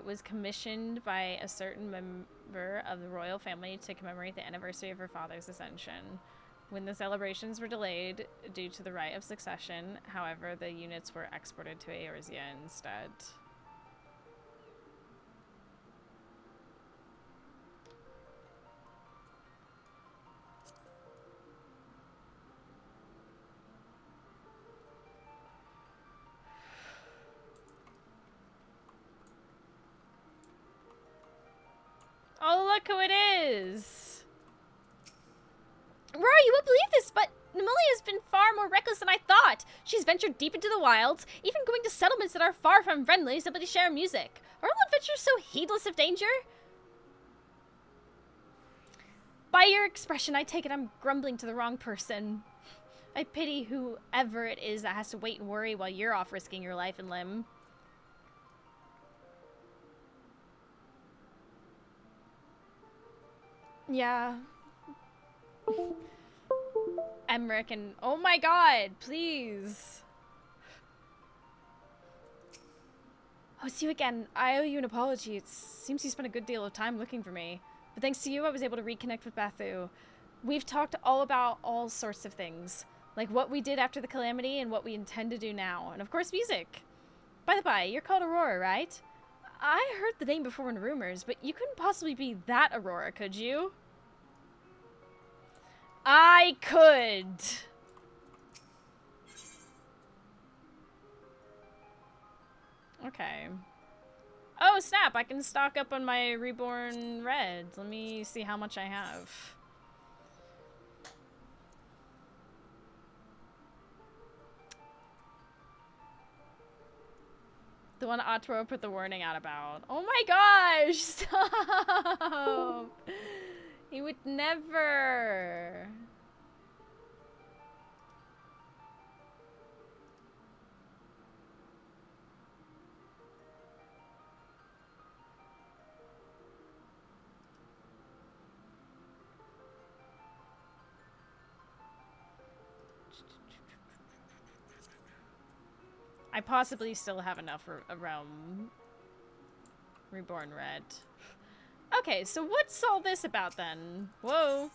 Was commissioned by a certain member of the royal family to commemorate the anniversary of her father's ascension. When the celebrations were delayed due to the right of succession, however, the units were exported to Eorzea instead. Oh, look who it is! Rory, you won't believe this, but Nemelia's been far more reckless than I thought. She's ventured deep into the wilds, even going to settlements that are far from friendly simply to share music. Are all adventures so heedless of danger? By your expression, I take it I'm grumbling to the wrong person. I pity whoever it is that has to wait and worry while you're off risking your life and limb. Yeah. Emmerich and... Oh my god, please. Oh, it's you again. I owe you an apology. It seems you spent a good deal of time looking for me. But thanks to you, I was able to reconnect with Bathu. We've talked all about all sorts of things. Like what we did after the calamity and what we intend to do now. And of course, music. By the by, you're called Aurora, right? I heard the name before in rumors, but you couldn't possibly be that Aurora, could you? I could. Okay. Oh, snap! I can stock up on my Reborn Red. Let me see how much I have. The one Atro put the warning out about. Oh my gosh! Stop! He would never. I possibly still have enough around Reborn Red. Okay, so what's all this about then? Whoa.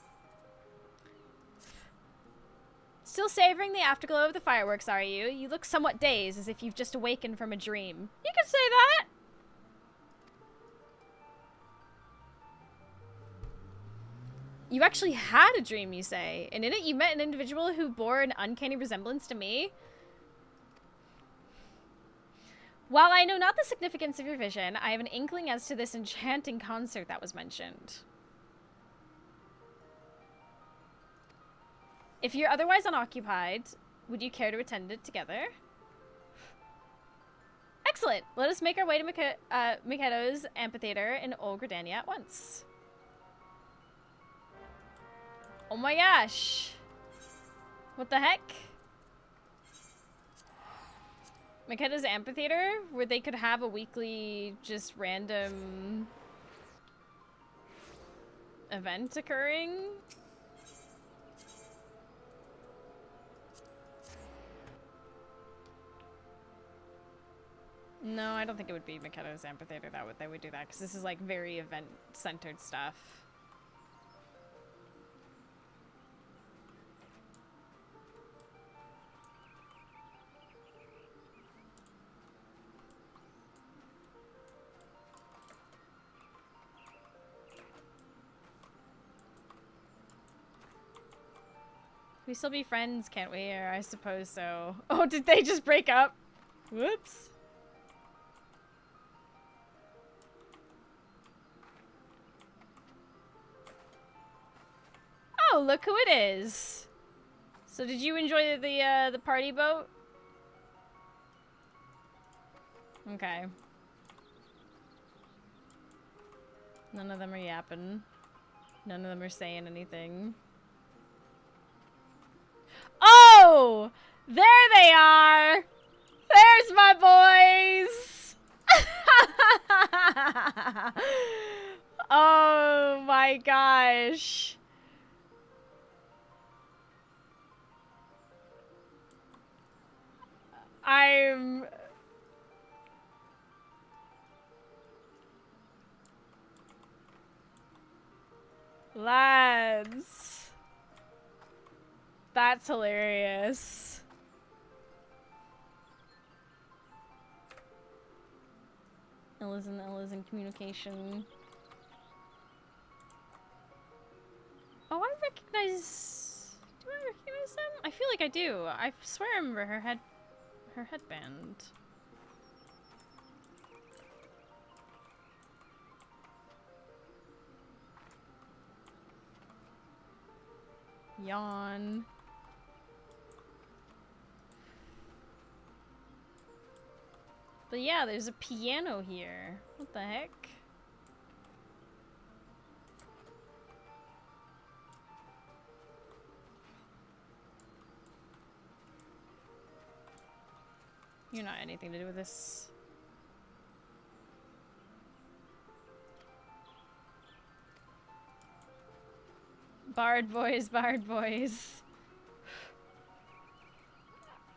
Still savoring the afterglow of the fireworks, are you? You look somewhat dazed, as if you've just awakened from a dream. You could say that! You actually had a dream, you say, and in it you met an individual who bore an uncanny resemblance to me? While I know not the significance of your vision, I have an inkling as to this enchanting concert that was mentioned. If you're otherwise unoccupied, would you care to attend it together? Excellent! Let us make our way to Mikado's amphitheater in Old Gridania at once. Oh my gosh! What the heck? Mikado's amphitheater, where they could have a weekly, just random event occurring. No, I don't think it would be Miketta's amphitheater that would do that, because this is like very event-centered stuff. We still be friends, can't we? Or I suppose so. Oh, did they just break up? Whoops. Oh, look who it is. So did you enjoy the party boat? Okay. None of them are yapping. None of them are saying anything. Oh! There they are! There's my boys! Oh my gosh. I'm... Lads. That's hilarious. Ella's in communication. Oh, I recognize... Do I recognize them? I feel like I do. I swear I remember her headband. Yawn. But yeah, there's a piano here. What the heck? You're not anything to do with this. Bard boys, bard boys.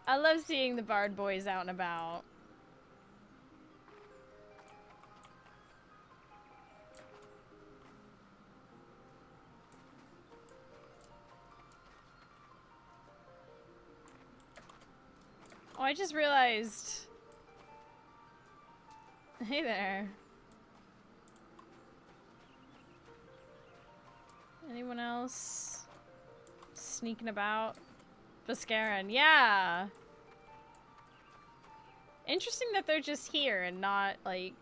I love seeing the bard boys out and about. Oh, I just realized. Hey there. Anyone else sneaking about? Bascarin, yeah. Interesting that they're just here and not like.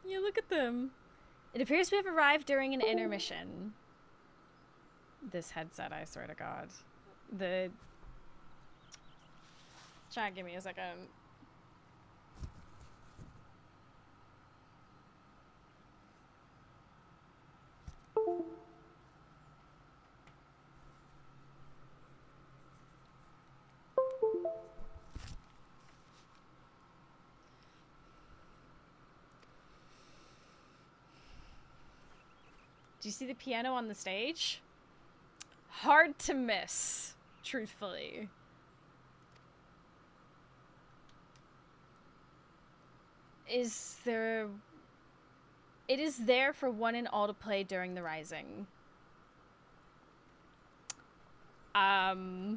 Yeah, look at them. It appears we have arrived during an intermission. This headset, I swear to God. The... Chat, give me a second. Do you see the piano on the stage? Hard to miss, truthfully. Is there... It is there for one and all to play during the Rising. As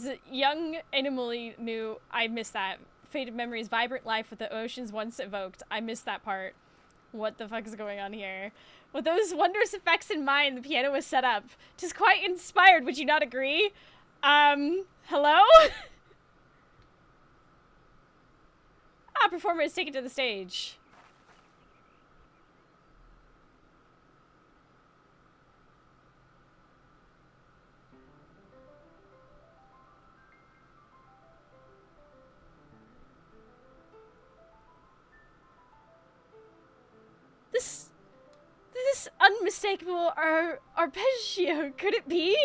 a young Animally knew, I missed that. Faded memories, vibrant life with the oceans once evoked. I missed that part. What the fuck is going on here? With those wondrous effects in mind, the piano was set up. 'Tis quite inspired, would you not agree? Hello? Ah, performer is taken to the stage. This unmistakable arpeggio, could it be?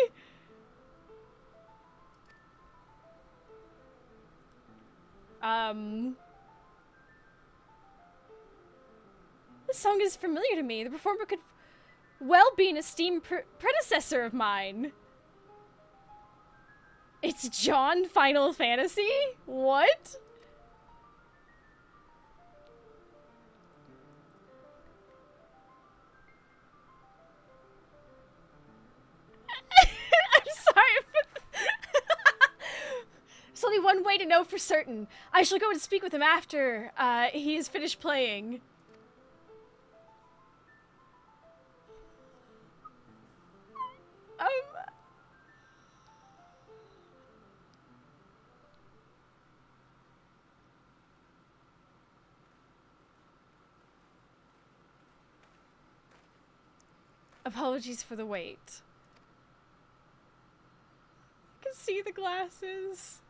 This song is familiar to me. The performer could well be an esteemed predecessor of mine. It's John Final Fantasy? What? I'm sorry, but there's only one way to know for certain. I shall go and speak with him after he is finished playing. Apologies for the wait. I can see the glasses.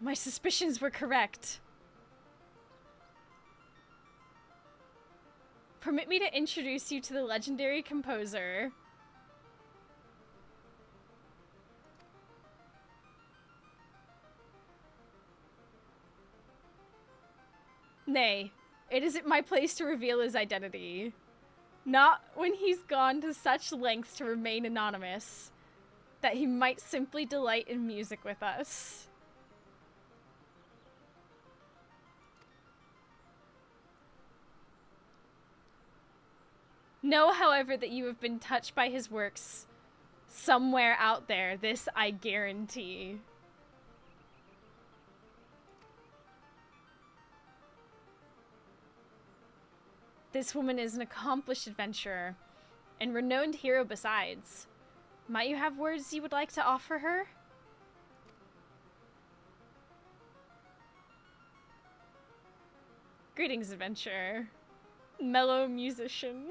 My suspicions were correct. Permit me to introduce you to the legendary composer. Nay, it isn't my place to reveal his identity. Not when he's gone to such lengths to remain anonymous, that he might simply delight in music with us. Know, however, that you have been touched by his works somewhere out there, this I guarantee. This woman is an accomplished adventurer, and renowned hero besides. Might you have words you would like to offer her? Greetings, adventurer. Mellow musician.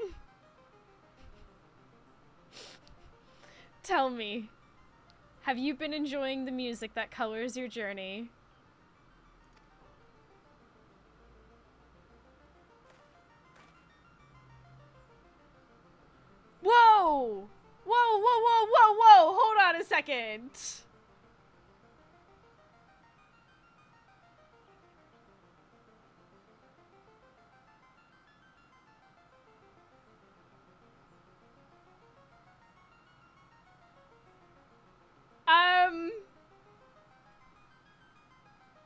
Tell me, have you been enjoying the music that colors your journey? Whoa! Whoa, whoa, whoa, whoa, whoa! Hold on a second.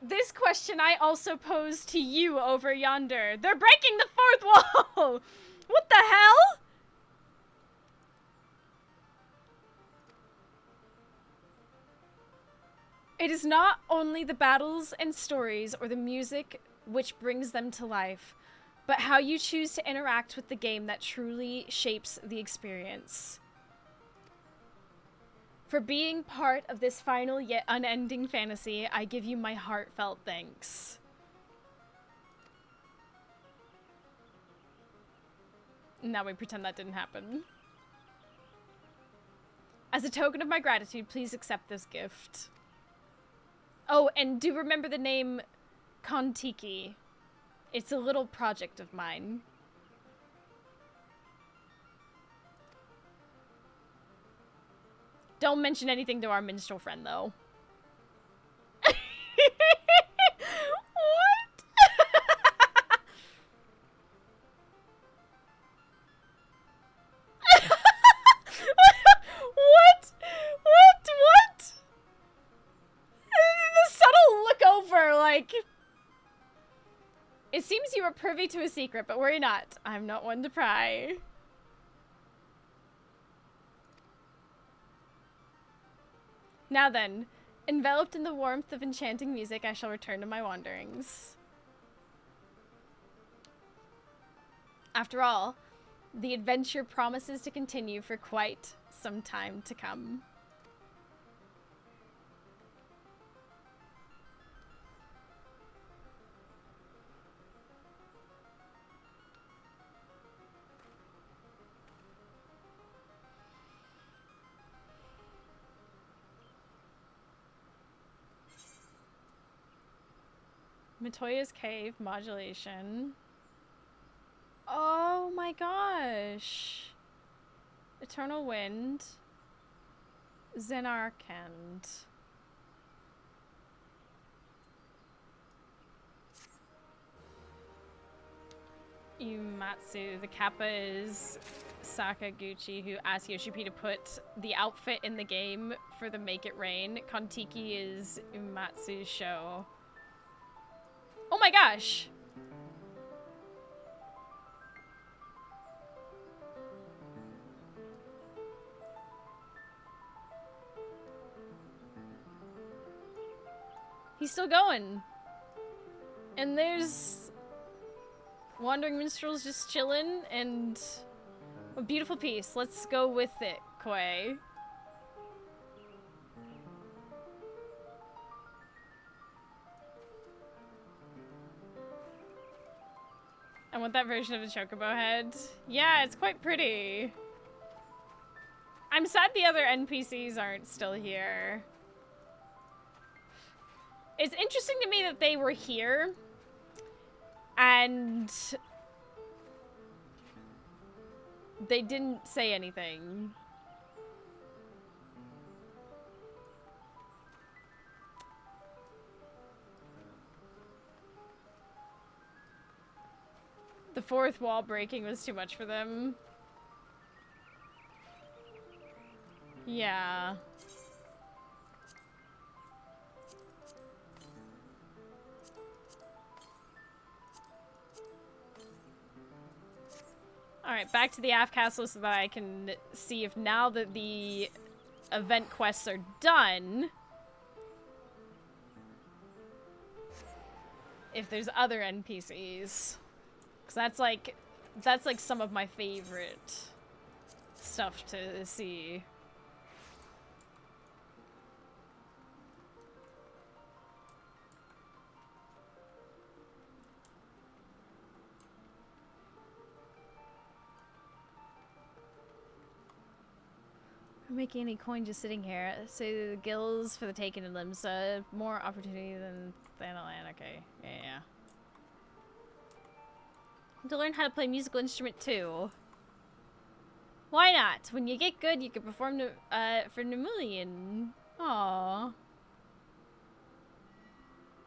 This question I also pose to you over yonder. They're breaking the fourth wall! What the hell? It is not only the battles and stories or the music which brings them to life, but how you choose to interact with the game that truly shapes the experience. For being part of this final yet unending fantasy, I give you my heartfelt thanks. Now we pretend that didn't happen. As a token of my gratitude, please accept this gift. Oh, and do remember the name Kontiki. It's a little project of mine. Don't mention anything to our minstrel friend, though. What? What? What? The subtle look over, like... It seems you are privy to a secret, but worry not. I'm not one to pry. Now then, enveloped in the warmth of enchanting music, I shall return to my wanderings. After all, the adventure promises to continue for quite some time to come. Matoya's Cave, modulation. Oh my gosh. Eternal Wind. Zenarkand. Umatsu. The kappa is Sakaguchi, who asked Yoshipi to put the outfit in the game for the Make It Rain. Kontiki is Umatsu's show. Oh my gosh! He's still going. And there's Wandering Minstrels just chilling, and a beautiful piece. Let's go with it, Koi. I want that version of the Chocobo head. Yeah, it's quite pretty. I'm sad the other NPCs aren't still here. It's interesting to me that they were here and they didn't say anything. The fourth wall breaking was too much for them. Yeah. Alright, back to the Aft Castle so that I can see if now that the event quests are done, if there's other NPCs. Because that's like some of my favorite stuff to see. We're making any coin just sitting here. So the gills for the taken in Limsa, more opportunity than Thanalan. Okay, yeah. To learn how to play a musical instrument too. Why not? When you get good, you can perform for Nemulian. Aww.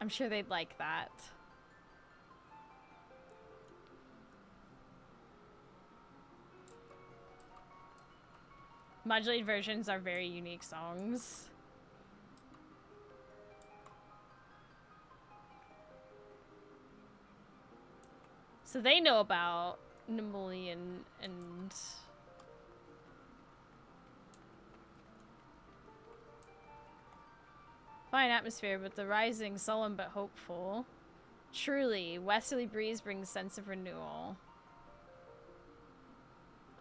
I'm sure they'd like that. Modulated versions are very unique songs. So they know about Nemulian and... Fine atmosphere, but the rising sullen but hopeful. Truly, westerly breeze brings sense of renewal.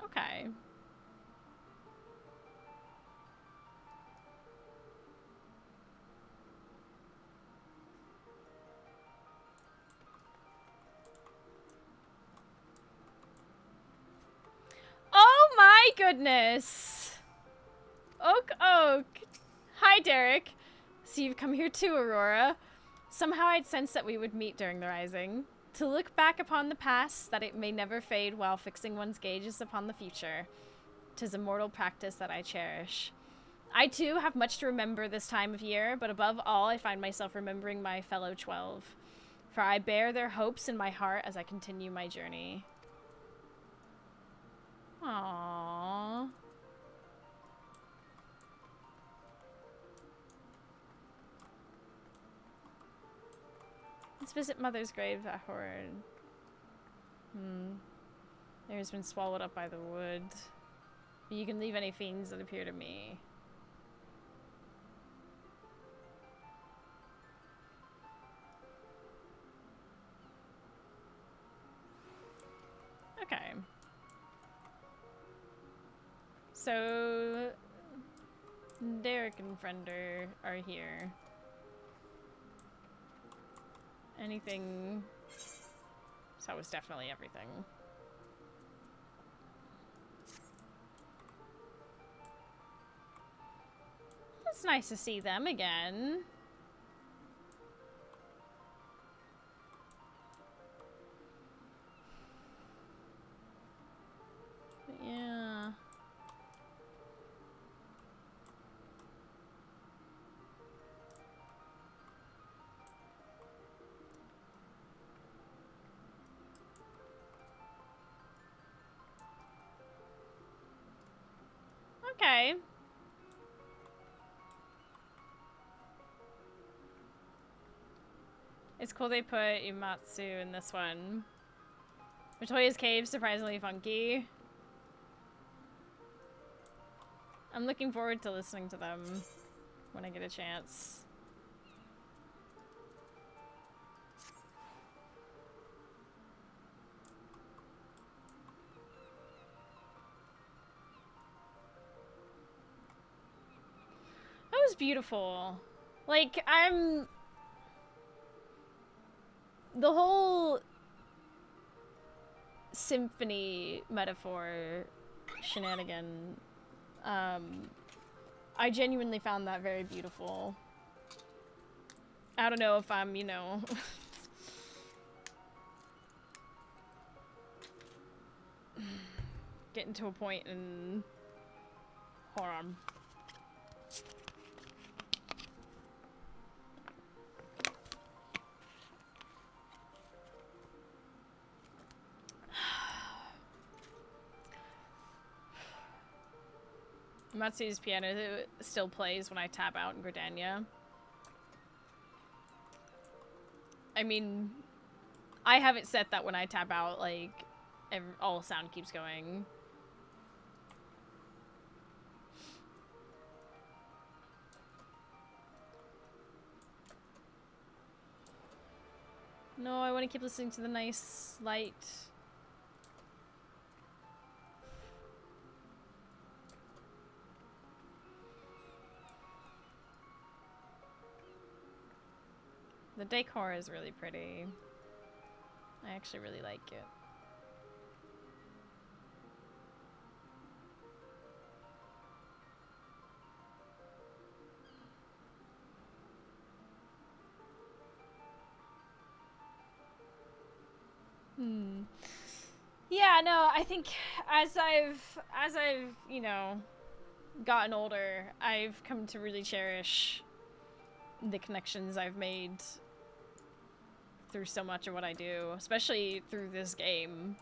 Okay. Oh my goodness! Oak Oak! Hi, Derek. So you've come here too, Aurora. Somehow I'd sensed that we would meet during the rising. To look back upon the past, that it may never fade while fixing one's gauges upon the future. 'Tis a mortal practice that I cherish. I too have much to remember this time of year, but above all I find myself remembering my fellow 12. For I bear their hopes in my heart as I continue my journey. Aww. Let's visit Mother's grave at Horde. There has been swallowed up by the wood. But you can leave any fiends that appear to me. Okay. So Derek and Friender are here. Anything? So it's definitely everything. It's nice to see them again. But yeah. Okay. It's cool they put Umatsu in this one. Matoya's Cave, surprisingly funky. I'm looking forward to listening to them when I get a chance. That was beautiful. Like, the whole symphony metaphor shenanigan, I genuinely found that very beautiful. I don't know if I'm, you know, getting to a point in... Hold on. Matsu's piano still plays when I tap out in Gridania. I mean, I have it set that when I tap out, like, all sound keeps going. No, I want to keep listening to the nice light. The decor is really pretty. I actually really like it. Yeah, no, I think as I've, you know, gotten older, I've come to really cherish the connections I've made through so much of what I do, especially through this game.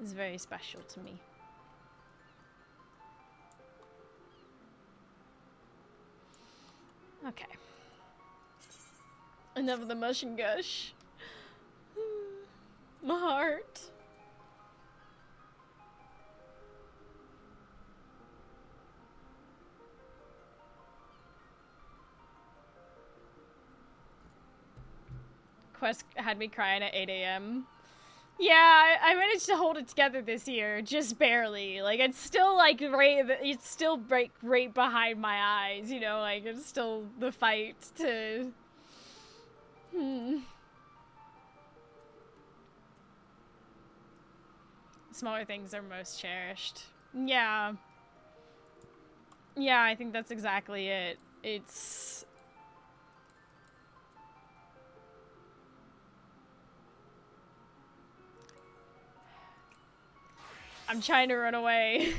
It's very special to me. Okay. Enough of the mush and gush. My heart. Quest had me crying at 8 a.m. Yeah, I managed to hold it together this year, just barely. Like, it's still, like, it's still right behind my eyes, you know? Like, it's still the fight to... Smaller things are most cherished. Yeah. Yeah, I think that's exactly it. It's... I'm trying to run away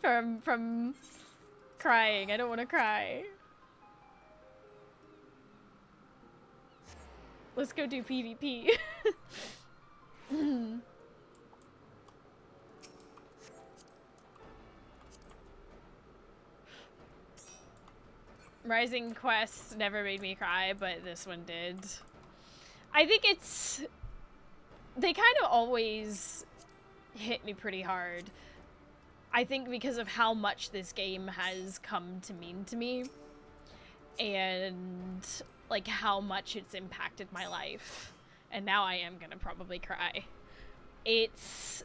from crying. I don't want to cry. Let's go do PvP. Rising quests never made me cry, but this one did. I think it's... They kind of always hit me pretty hard. I think because of how much this game has come to mean to me. And, like, how much it's impacted my life. And now I am gonna probably cry. It's...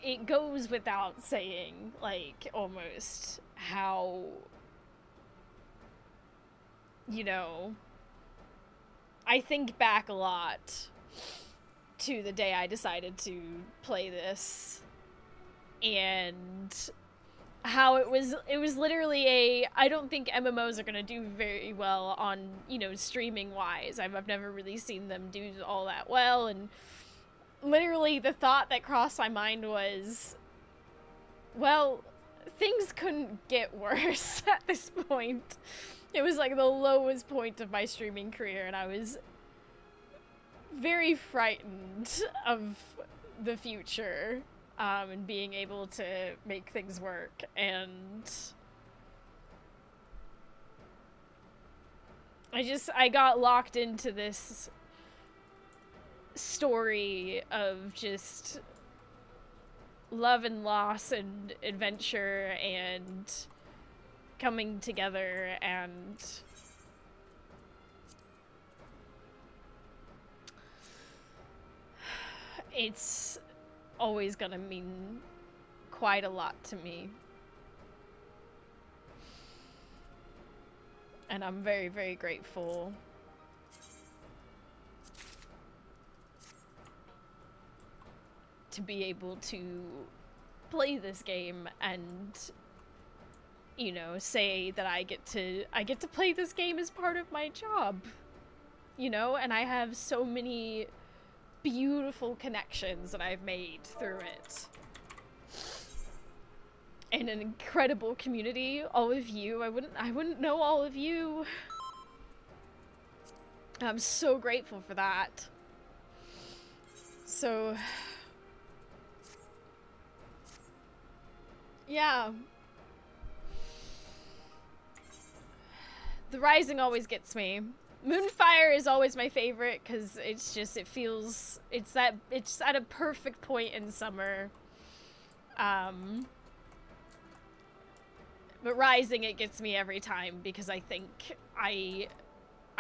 It goes without saying, like, almost how, you know, I think back a lot to the day I decided to play this and how it was literally I don't think MMOs are gonna do very well on, you know, streaming wise. I've never really seen them do all that well, and literally the thought that crossed my mind was, well, things couldn't get worse at this point. It was like the lowest point of my streaming career, and I was very frightened of the future, and being able to make things work, and I got locked into this story of just love and loss and adventure and coming together, and it's always gonna mean quite a lot to me. And I'm very, very grateful to be able to play this game and, you know, say that I get to play this game as part of my job. You know, and I have so many beautiful connections that I've made through it. And an incredible community, all of you. I wouldn't know all of you. I'm so grateful for that. So yeah. The Rising always gets me. Moonfire is always my favorite because it's just, it's at a perfect point in summer. But Rising, it gets me every time because I think I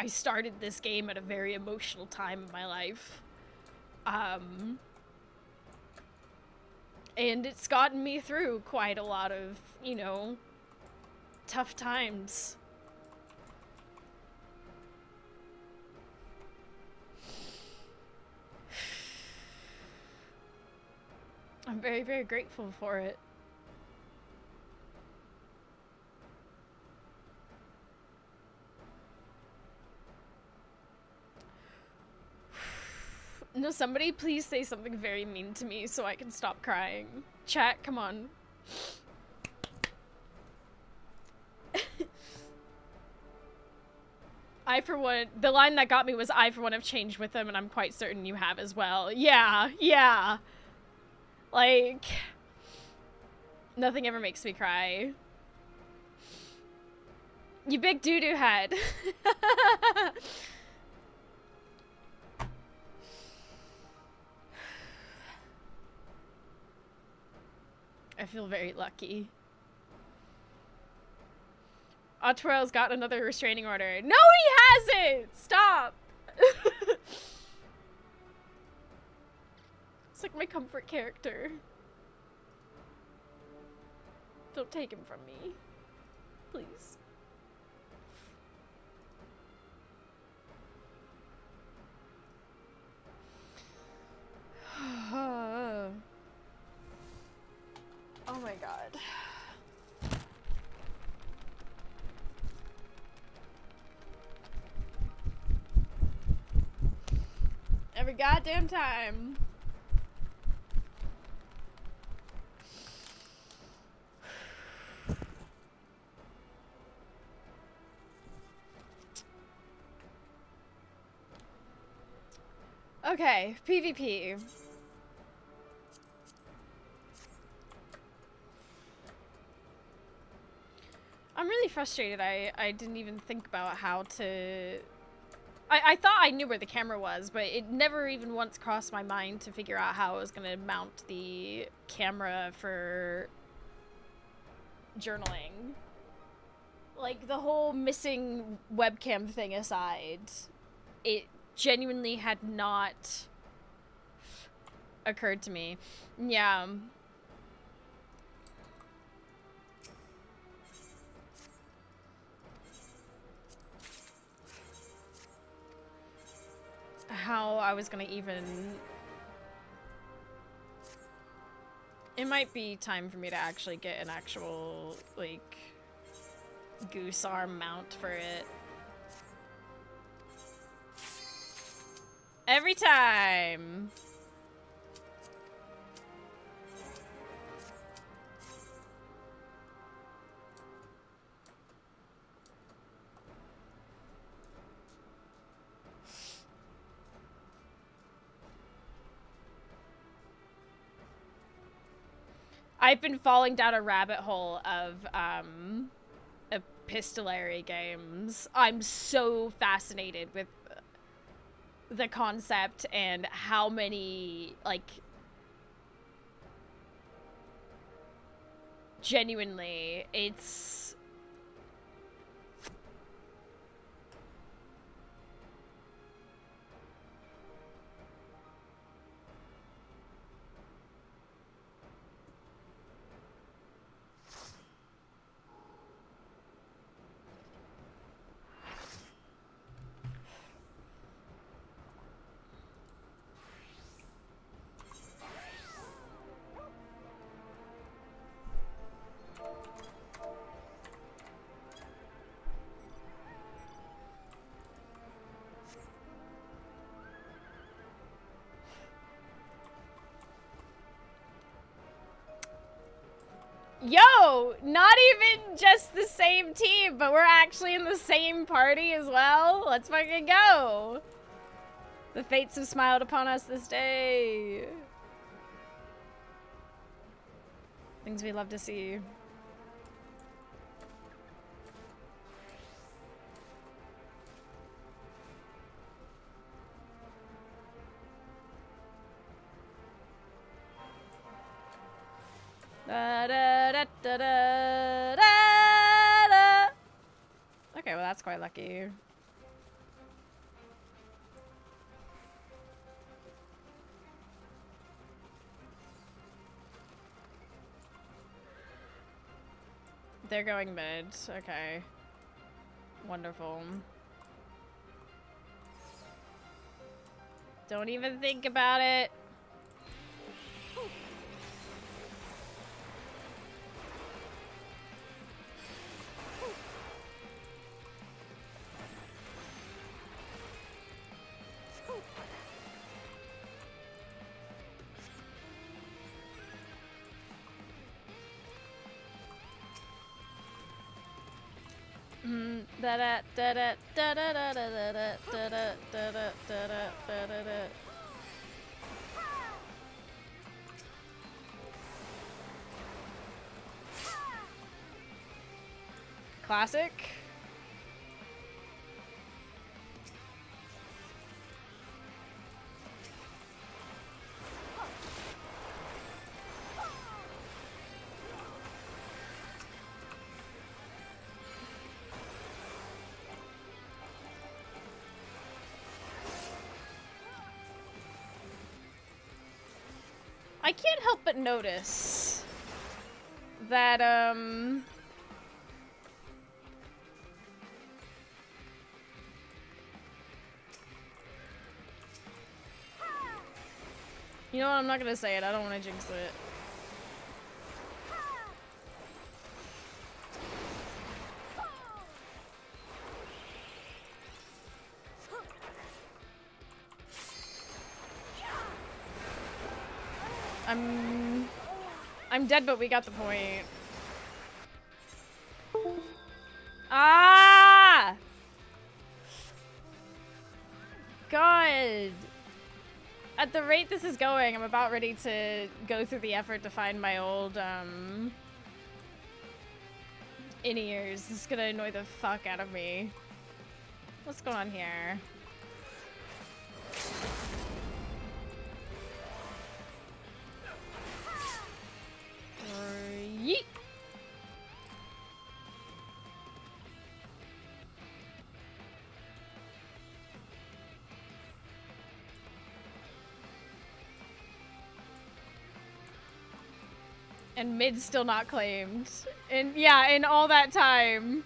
started this game at a very emotional time in my life. And it's gotten me through quite a lot of, you know, tough times. I'm very, very grateful for it. No, somebody please say something very mean to me so I can stop crying. Chat, come on. I, for one, the line that got me was, I, for one, have changed with them, and I'm quite certain you have as well. Yeah, yeah. Like, nothing ever makes me cry. You big doo-doo head. I feel very lucky. Otwell's got another restraining order. No, he hasn't! Stop! It's like my comfort character. Don't take him from me. Please. Oh my god. Every goddamn time. Okay, PvP. I'm really frustrated. I didn't even think about how to... I thought I knew where the camera was, but it never even once crossed my mind to figure out how I was going to mount the camera for journaling. Like, the whole missing webcam thing aside, it genuinely had not occurred to me. Yeah. How I was gonna even... It might be time for me to actually get an actual, like, goose arm mount for it. Every time! I've been falling down a rabbit hole of epistolary games. I'm so fascinated with the concept and how many, like, genuinely, it's... Yo, not even just the same team, but we're actually in the same party as well. Let's fucking go. The fates have smiled upon us this day. Things we love to see. Da, da, da, da, da, da, da. Okay, well that's quite lucky. They're going mid. Okay. Wonderful. Don't even think about it. Da da da da da da da da da da da da da da da. Classic. I can't help but notice that, you know what, I'm not gonna say it, I don't want to jinx it. I'm dead, but we got the point. Ah! God. At the rate this is going, I'm about ready to go through the effort to find my old, in-ears. This is gonna annoy the fuck out of me. What's going on here? Yeet! And mid's still not claimed. And yeah, in all that time.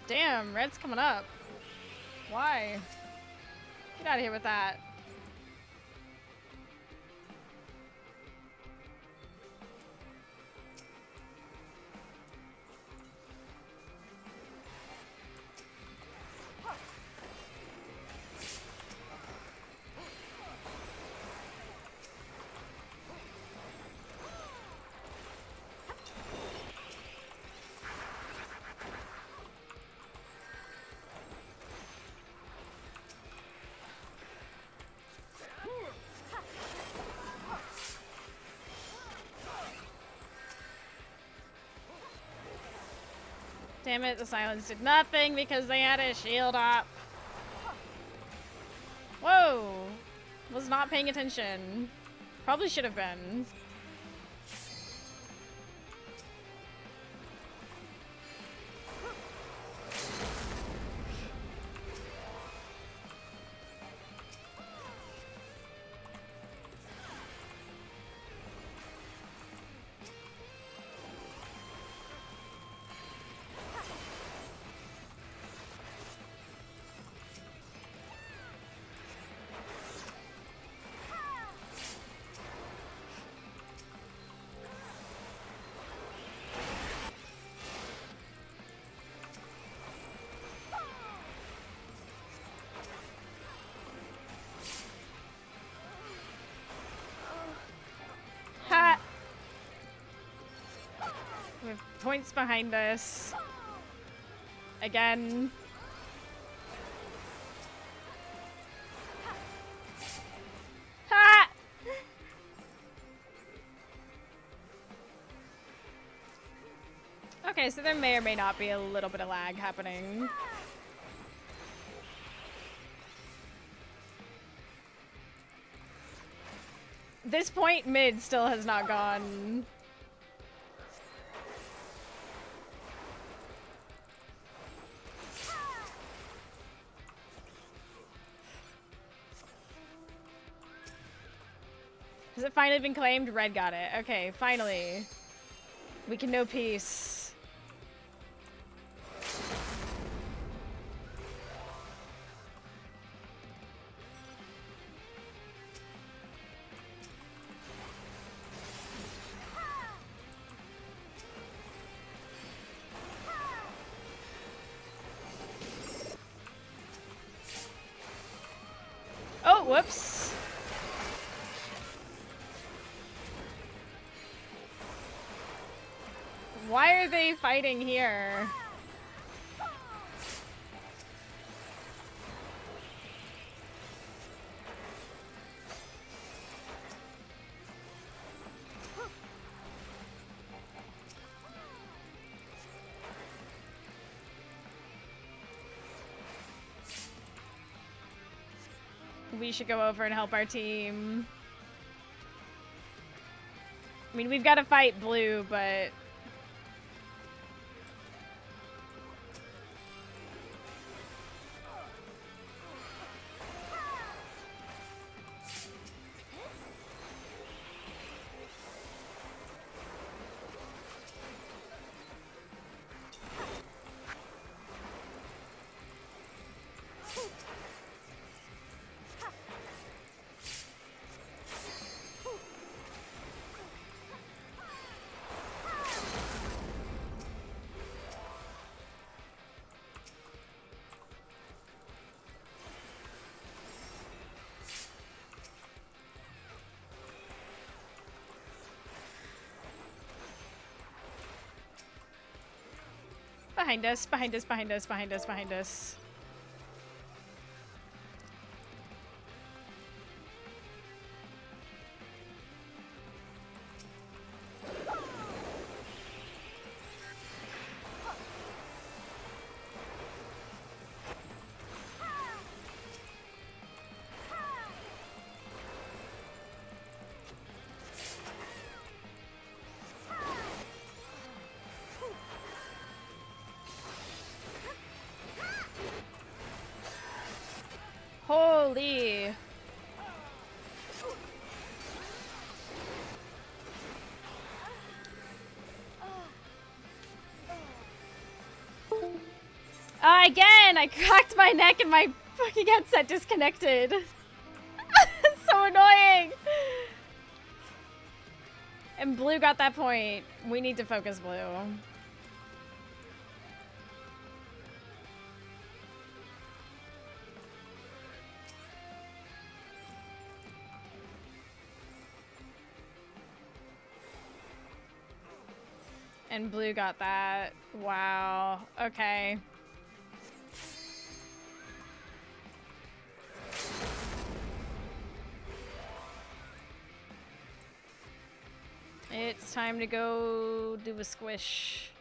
Damn, red's coming up. Why? Get out of here with that. Damn it, the silence did nothing because they had a shield up. Whoa! Was not paying attention. Probably should have been. Ha! We have points behind us. Again. Ha! Okay, so there may or may not be a little bit of lag happening. This point mid still has not gone. Has it finally been claimed? Red got it. Okay, finally. We can know peace. Oh, whoops. Why are they fighting here? We should go over and help our team. I mean, we've got to fight blue, but... Behind us, behind us, behind us, behind us, behind us. Holy. Again, I cracked my neck and my fucking headset disconnected. It's so annoying. And blue got that point. We need to focus blue. And blue got that. Wow. Okay. It's time to go do a squish.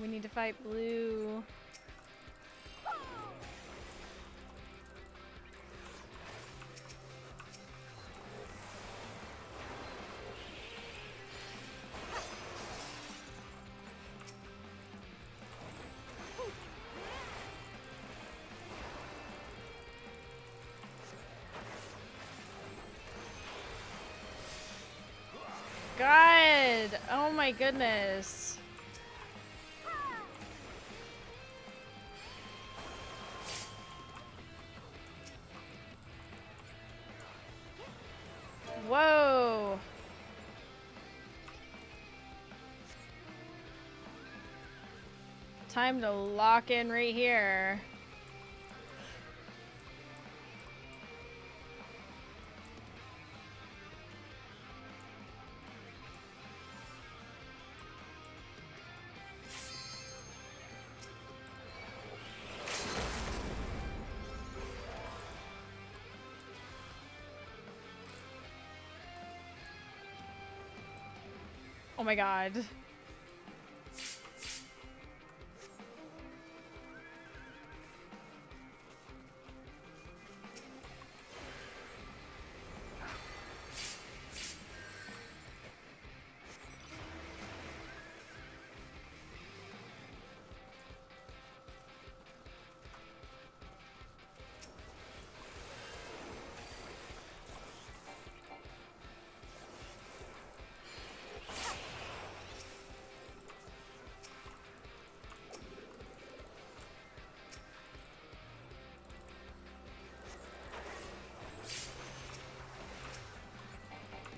We need to fight blue. God! Oh my goodness. Whoa! Time to lock in right here. Oh my god.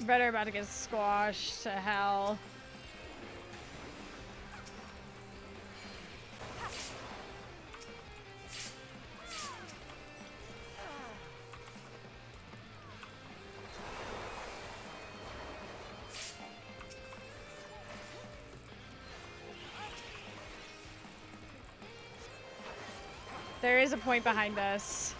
Red are about to get squashed to hell. There is a point behind us.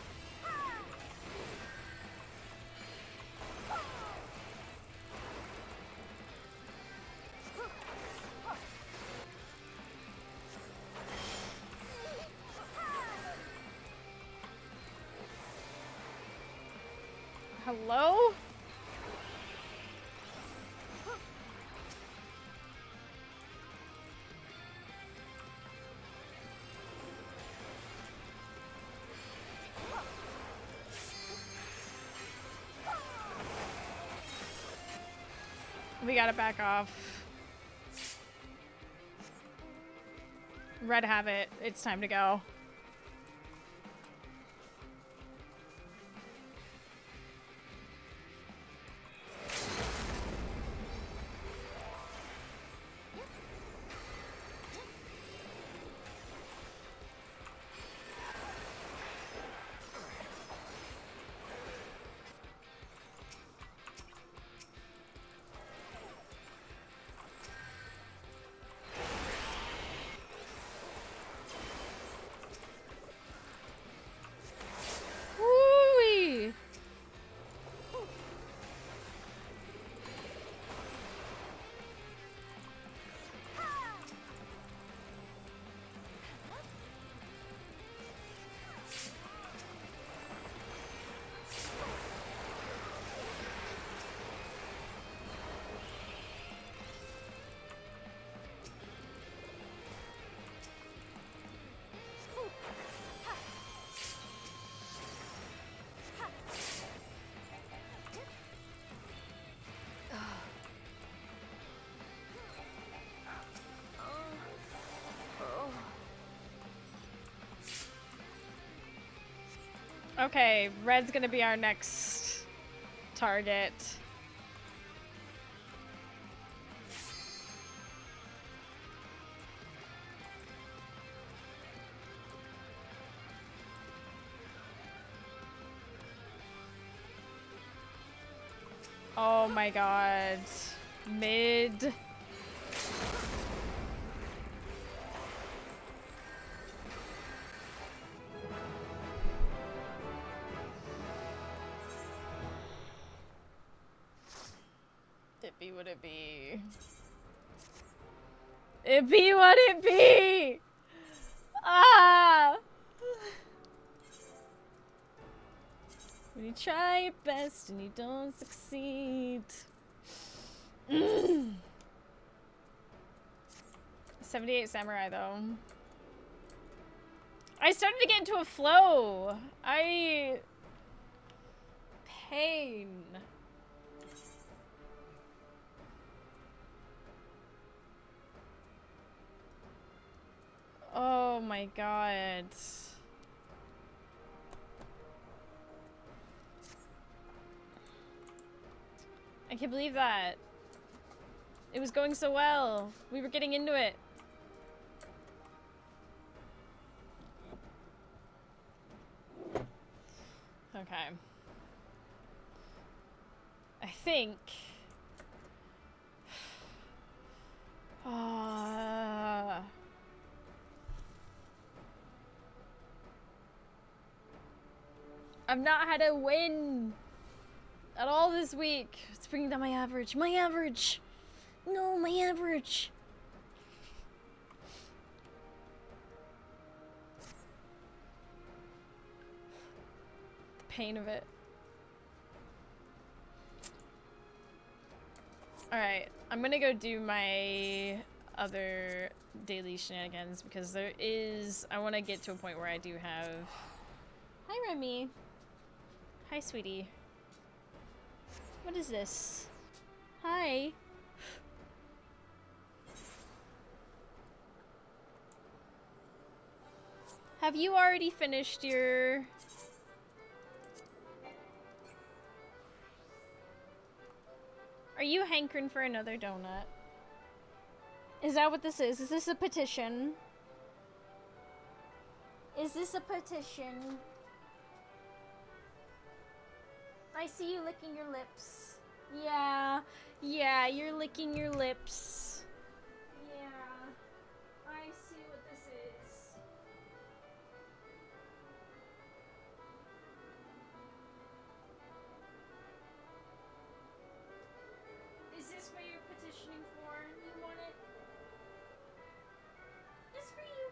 Hello? We gotta back off. Red have it. It's time to go. Woo-wee. Okay, red's gonna be our next target. Oh my god. Mid. It be what it be. It be what it be! Ah! When you try your best and you don't succeed. 78 Samurai, though. I started to get into a flow. Pain. Oh my god. I can't believe that. It was going so well. We were getting into it. Okay. I think... I've not had a win at all this week. It's bringing down my average. My average! No, my average! The pain of it. Alright, I'm gonna go do my other daily shenanigans because there is... I want to get to a point where I do have... Hi, Remy. Hi, sweetie. What is this? Hi. Have you already finished your... Are you hankering for another donut? Is that what this is? Is this a petition? Is this a petition? I see you licking your lips. Yeah. Yeah, you're licking your lips. Yeah. I see what this is. Is this what you're petitioning for? You want it? Just for you.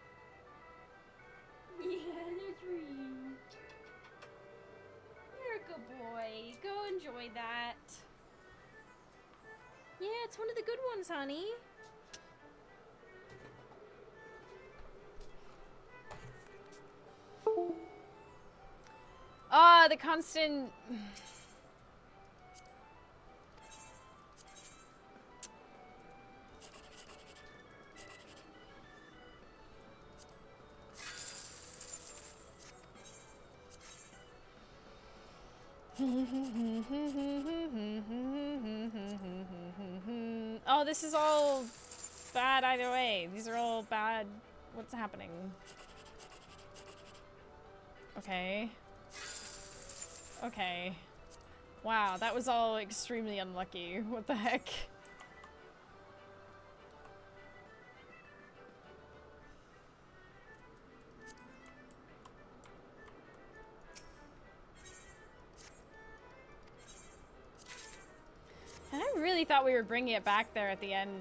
Yeah, that's for you. You're a good boy. Go enjoy that. Yeah, it's one of the good ones, honey. Ah, the constant... Oh, this is all bad either way. These are all bad. What's happening? Okay. Okay. Wow, that was all extremely unlucky. What the heck? And I really thought we were bringing it back there at the end.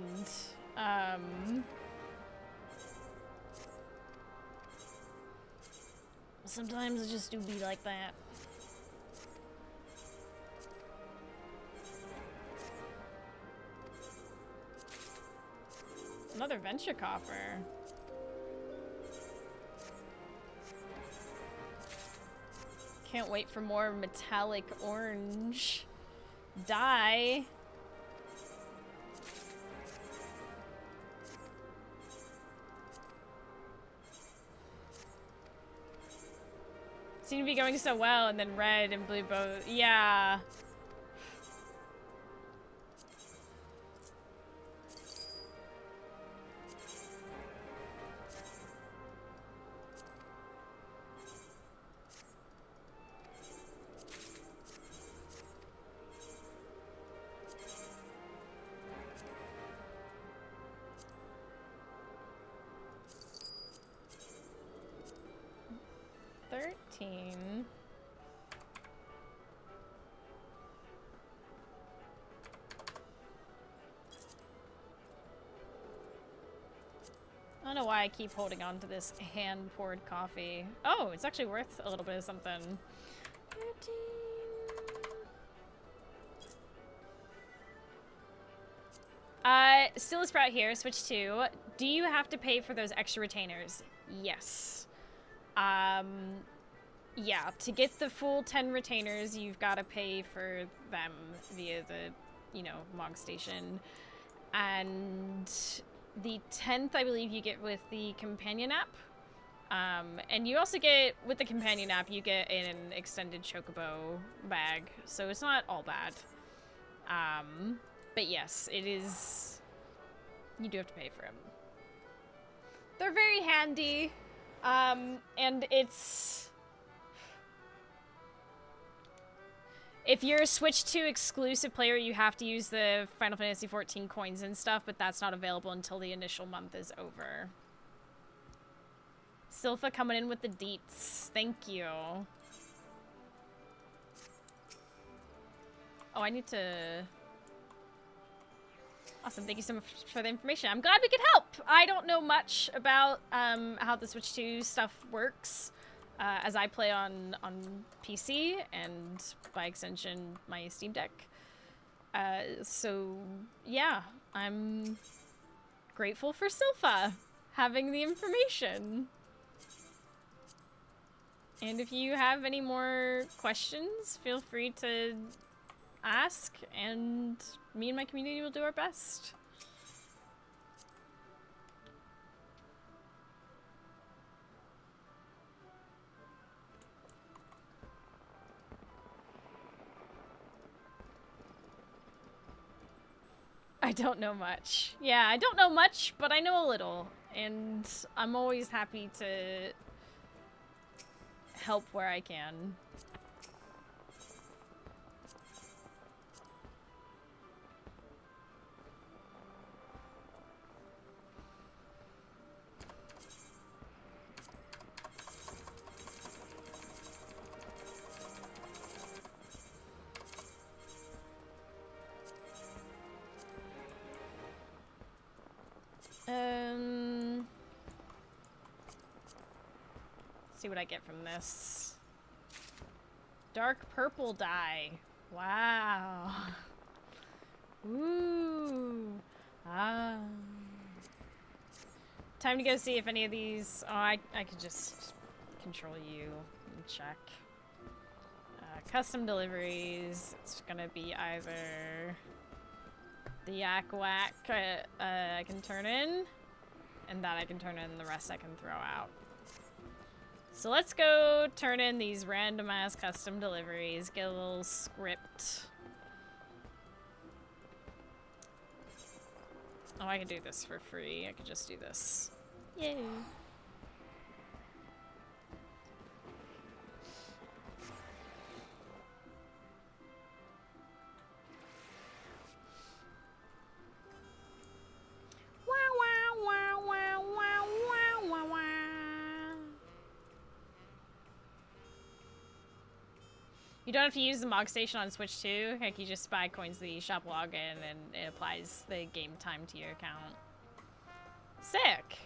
Sometimes it just do be like that. Another venture coffer. Can't wait for more metallic orange dye. Seem to be going so well, and then red and blue both. Yeah. don't know why I keep holding on to this hand-poured coffee. Oh, it's actually worth a little bit of something. 13. Still a Sprout here, switch 2. Do you have to pay for those extra retainers? Yes. Yeah, to get the full 10 retainers, you've got to pay for them via the, you know, Mog Station. And the 10th, I believe, you get with the Companion app. And you also get, with the Companion app, you get an extended Chocobo bag. So it's not all bad. But yes, it is... You do have to pay for them. They're very handy. And it's... If you're a Switch 2 exclusive player, you have to use the Final Fantasy XIV coins and stuff, but that's not available until the initial month is over. Silpha coming in with the deets. Thank you. Oh, I need to... Awesome, thank you so much for the information. I'm glad we could help! I don't know much about how the Switch 2 stuff works, as I play on PC, and by extension, my Steam Deck. So, yeah, I'm grateful for Silpha having the information. And if you have any more questions, feel free to ask, and me and my community will do our best. I don't know much. Yeah, I don't know much, but I know a little, and I'm always happy to help where I can. Let's see what I get from this. Dark purple dye. Wow. Ooh. Ah. Time to go see if any of these... Oh, I could just control you and check. Custom deliveries. It's gonna be either... The Yak Whack I can turn in, and that I can turn in, and the rest I can throw out. So let's go turn in these random ass custom deliveries, get a little script. Oh, I can do this for free. I could just do this. Yay. You don't have to use the Mog Station on Switch 2. Like, you just buy coins the eShop login and it applies the game time to your account. Sick!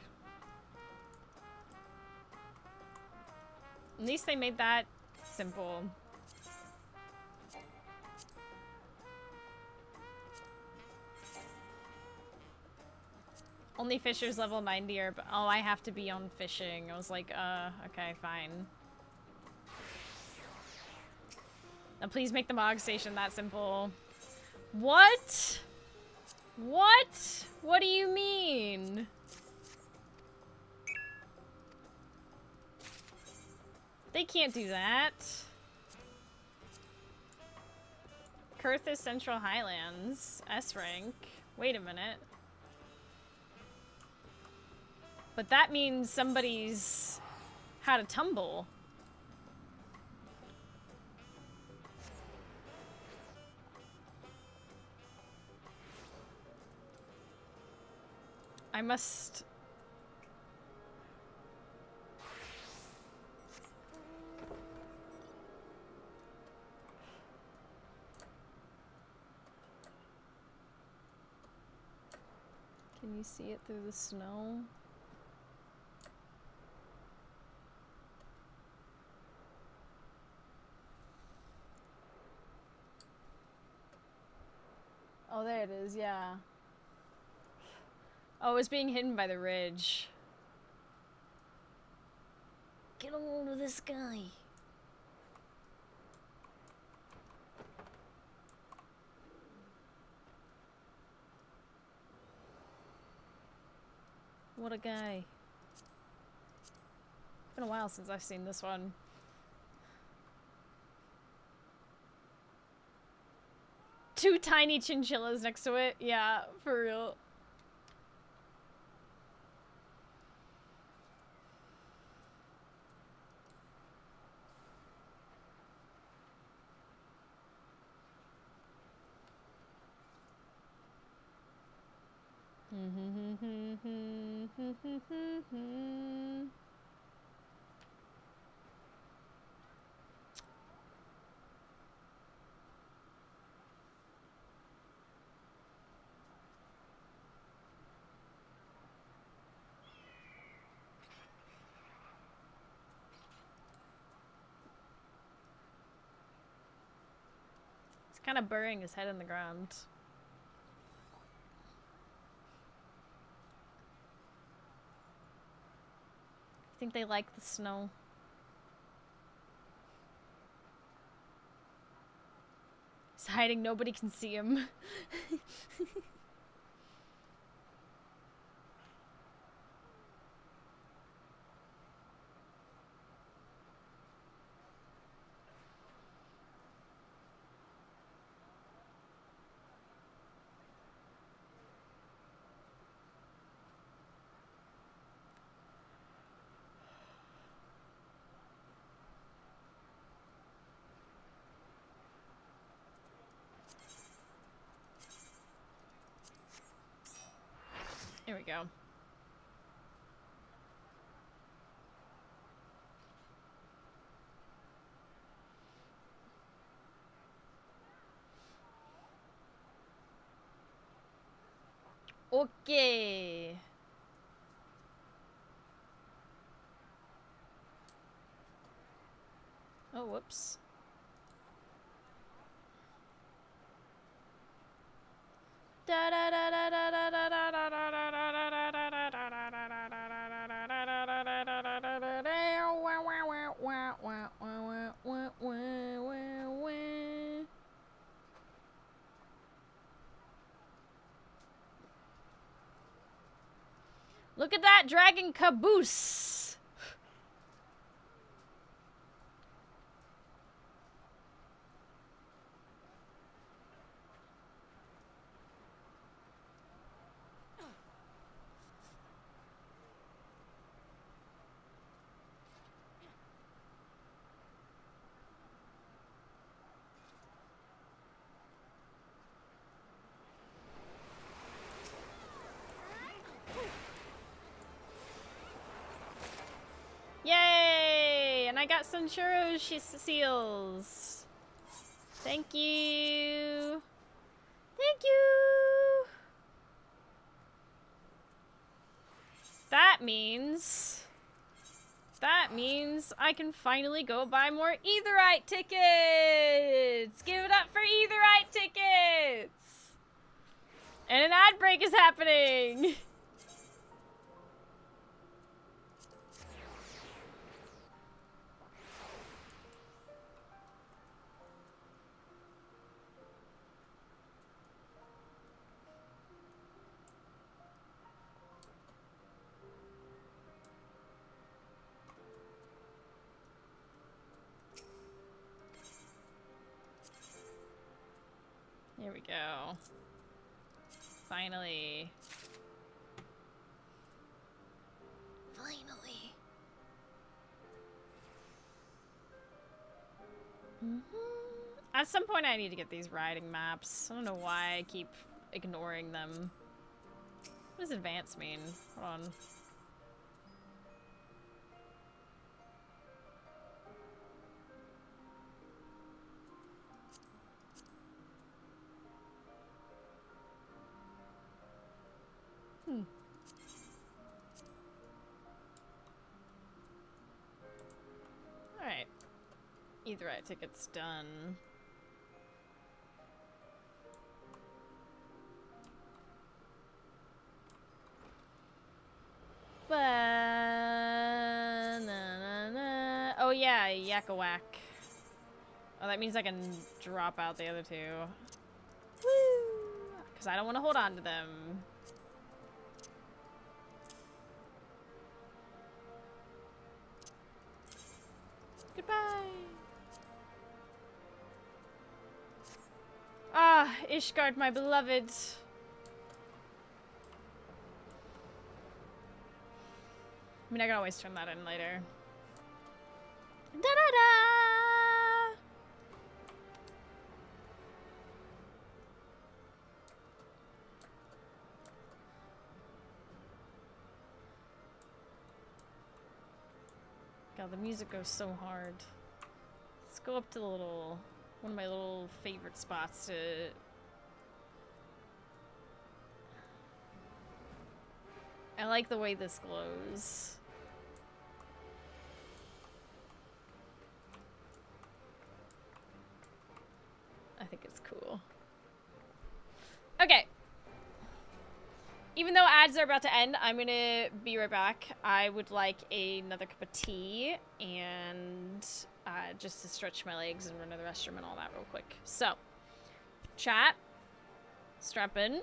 At least they made that simple. Only fishers level 90 are... Oh, I have to be on fishing. I was like, okay, fine. Now please make the Mog Station that simple. What? What? What do you mean? They can't do that. Kurthis Central Highlands. S rank. Wait a minute. But that means somebody's had a tumble. I must... Can you see it through the snow? Oh, there it is, yeah. Oh, it's being hidden by the ridge. Get a hold of this guy. What a guy. It's been a while since I've seen this one. Two tiny chinchillas next to it. Yeah, for real. He's kind of burying his head in the ground. I think they like the snow. He's hiding, nobody can see him. Here we go. Okay. Oh, whoops. Look at that dragon caboose! Yay! And I got some churro seals. Thank you. Thank you. That means I can finally go buy more Aetherite tickets. Give it up for Aetherite tickets. And an ad break is happening. Here we go. Finally. Finally. At some point I need to get these riding maps. I don't know why I keep ignoring them. What does advance mean? Hold on. Alright. Aetherite tickets done. Oh yeah, Yak-a-whack. Oh, that means I can drop out the other two. Woo! Because I don't want to hold on to them. Goodbye. Ah, Ishgard, my beloved. I mean, I can always turn that in later. Da-da-da! God, the music goes so hard. Let's go up to the little... one of my little favorite spots to... I like the way this glows. I think it's cool. Okay. Even though ads are about to end, I'm gonna be right back. I would like another cup of tea and just to stretch my legs and run to the restroom and all that real quick. So, chat, strap in.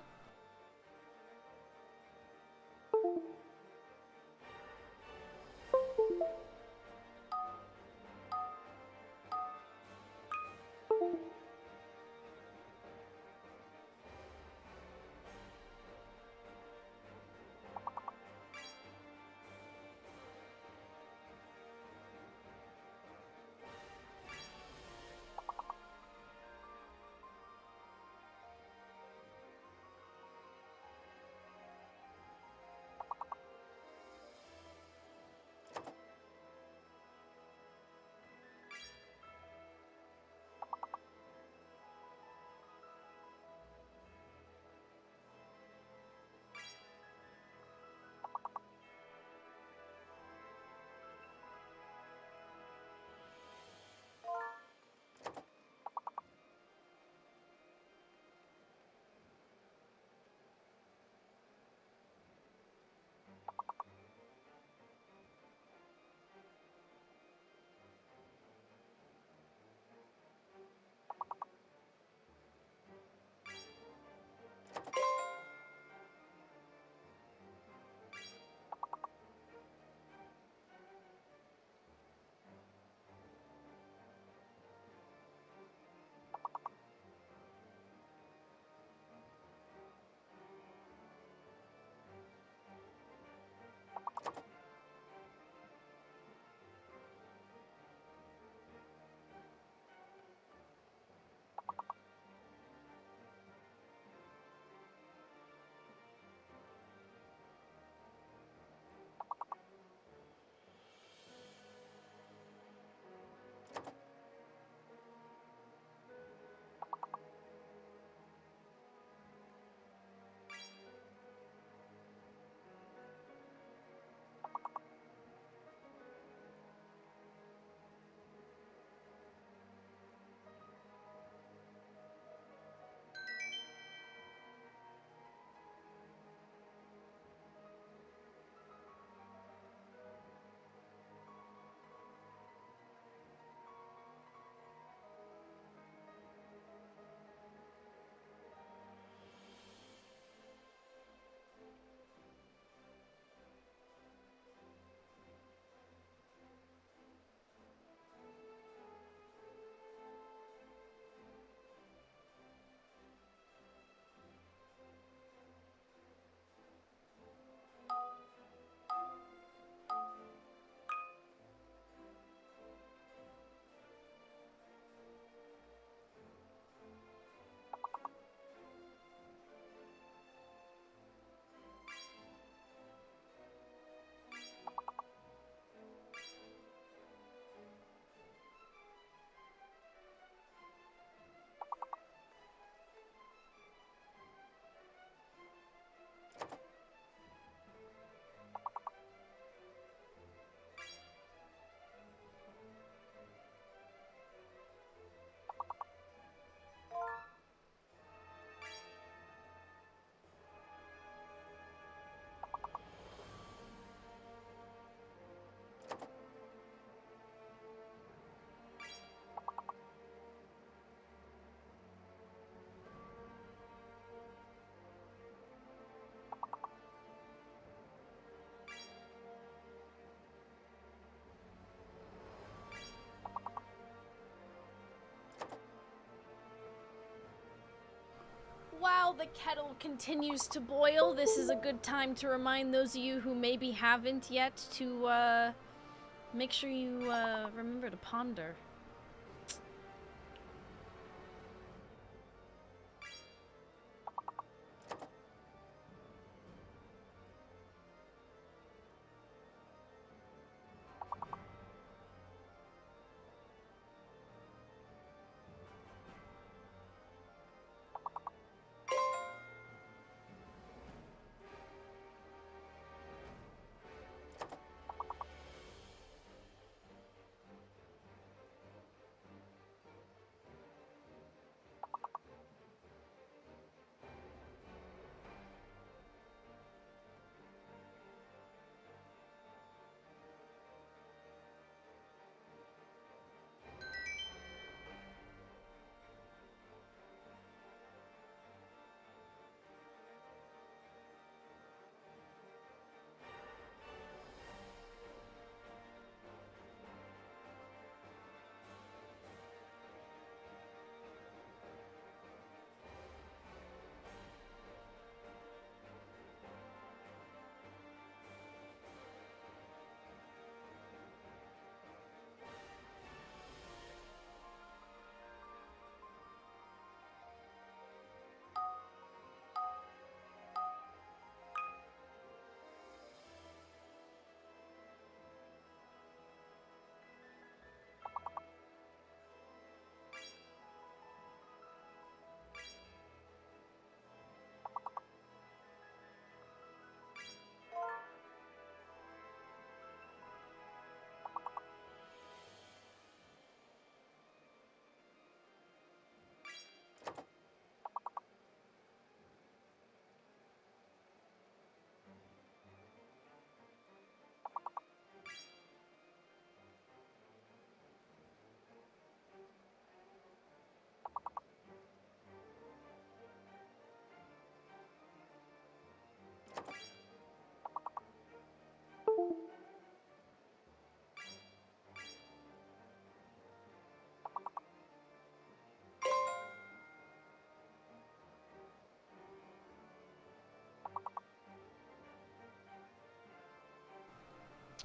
While the kettle continues to boil, this is a good time to remind those of you who maybe haven't yet to, make sure you, remember to ponder.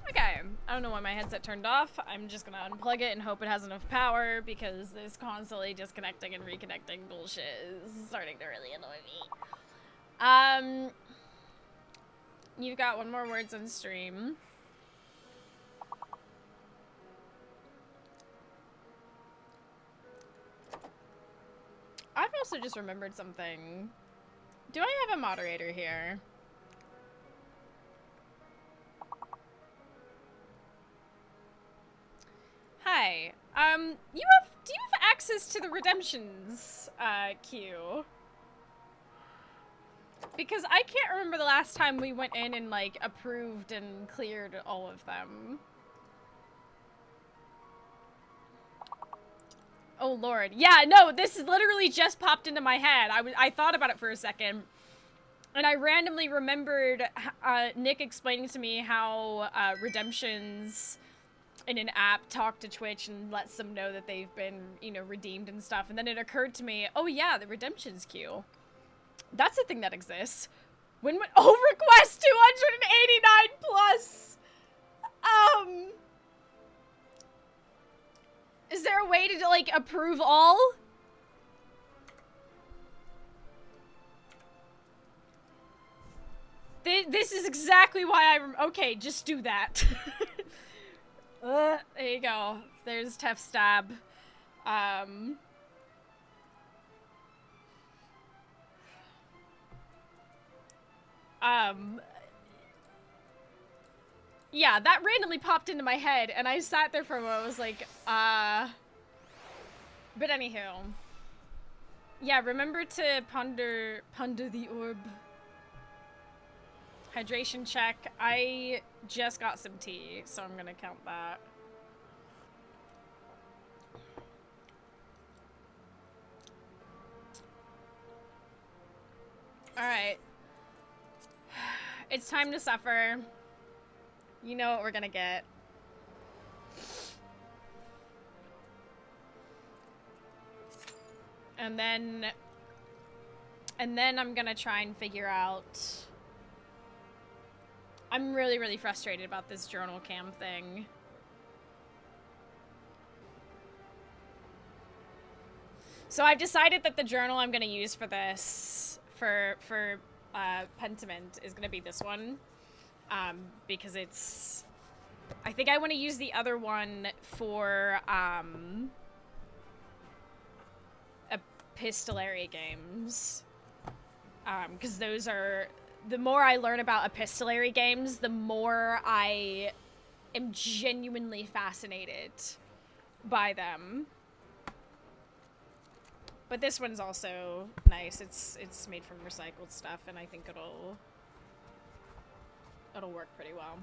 Okay, I don't know why my headset turned off. I'm just gonna unplug it and hope it has enough power because this constantly disconnecting and reconnecting bullshit is starting to really annoy me. You've got one more words on stream. I've also just remembered something. Do I have a moderator here? Hi. Do you have access to the redemptions, queue? Because I can't remember the last time we went in and, like, approved and cleared all of them. Oh, Lord. Yeah, no, this literally just popped into my head. I thought about it for a second. And I randomly remembered Nick explaining to me how redemptions in an app talk to Twitch and lets them know that they've been, you know, redeemed and stuff. And then it occurred to me, oh yeah, the redemptions queue. That's a thing that exists. Oh, request 289 plus! Is there a way to, like, approve all? This is exactly why okay, just do that. There you go. There's Tef Stab. Yeah, that randomly popped into my head, and I sat there for a moment, I was like, But anywho. Yeah, remember to ponder the orb. Hydration check. I just got some tea, so I'm gonna count that. Alright. It's time to suffer. You know what we're gonna get. And then And then I'm gonna try and figure out... I'm really, really frustrated about this journal cam thing. So I've decided that the journal I'm gonna use for this, for Pentiment, is gonna be this one. Because it's... I think I want to use the other one for, epistolary games. Because those are... The more I learn about epistolary games, the more I am genuinely fascinated by them. But this one's also nice. It's made from recycled stuff, and I think it'll work pretty well.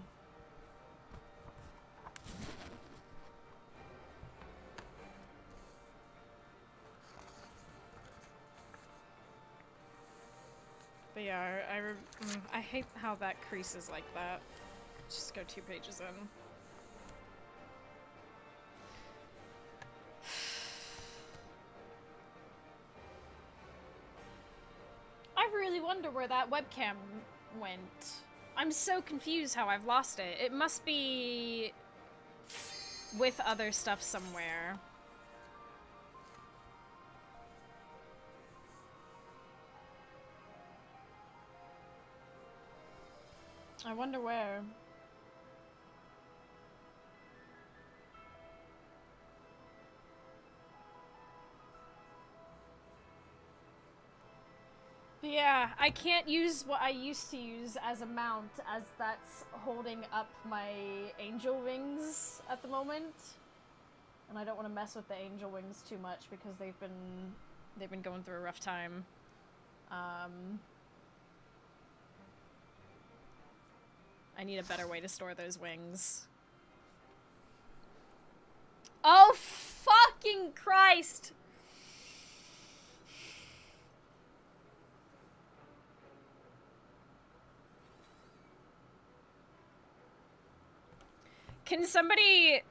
But yeah, I hate how that creases like that. Just go 2 pages in. I really wonder where that webcam went. I'm so confused how I've lost it. It must be with other stuff somewhere. I wonder where. But yeah, I can't use what I used to use as a mount, as that's holding up my angel wings at the moment. And I don't want to mess with the angel wings too much because they've been going through a rough time. I need a better way to store those wings. Oh, fucking Christ! Can somebody...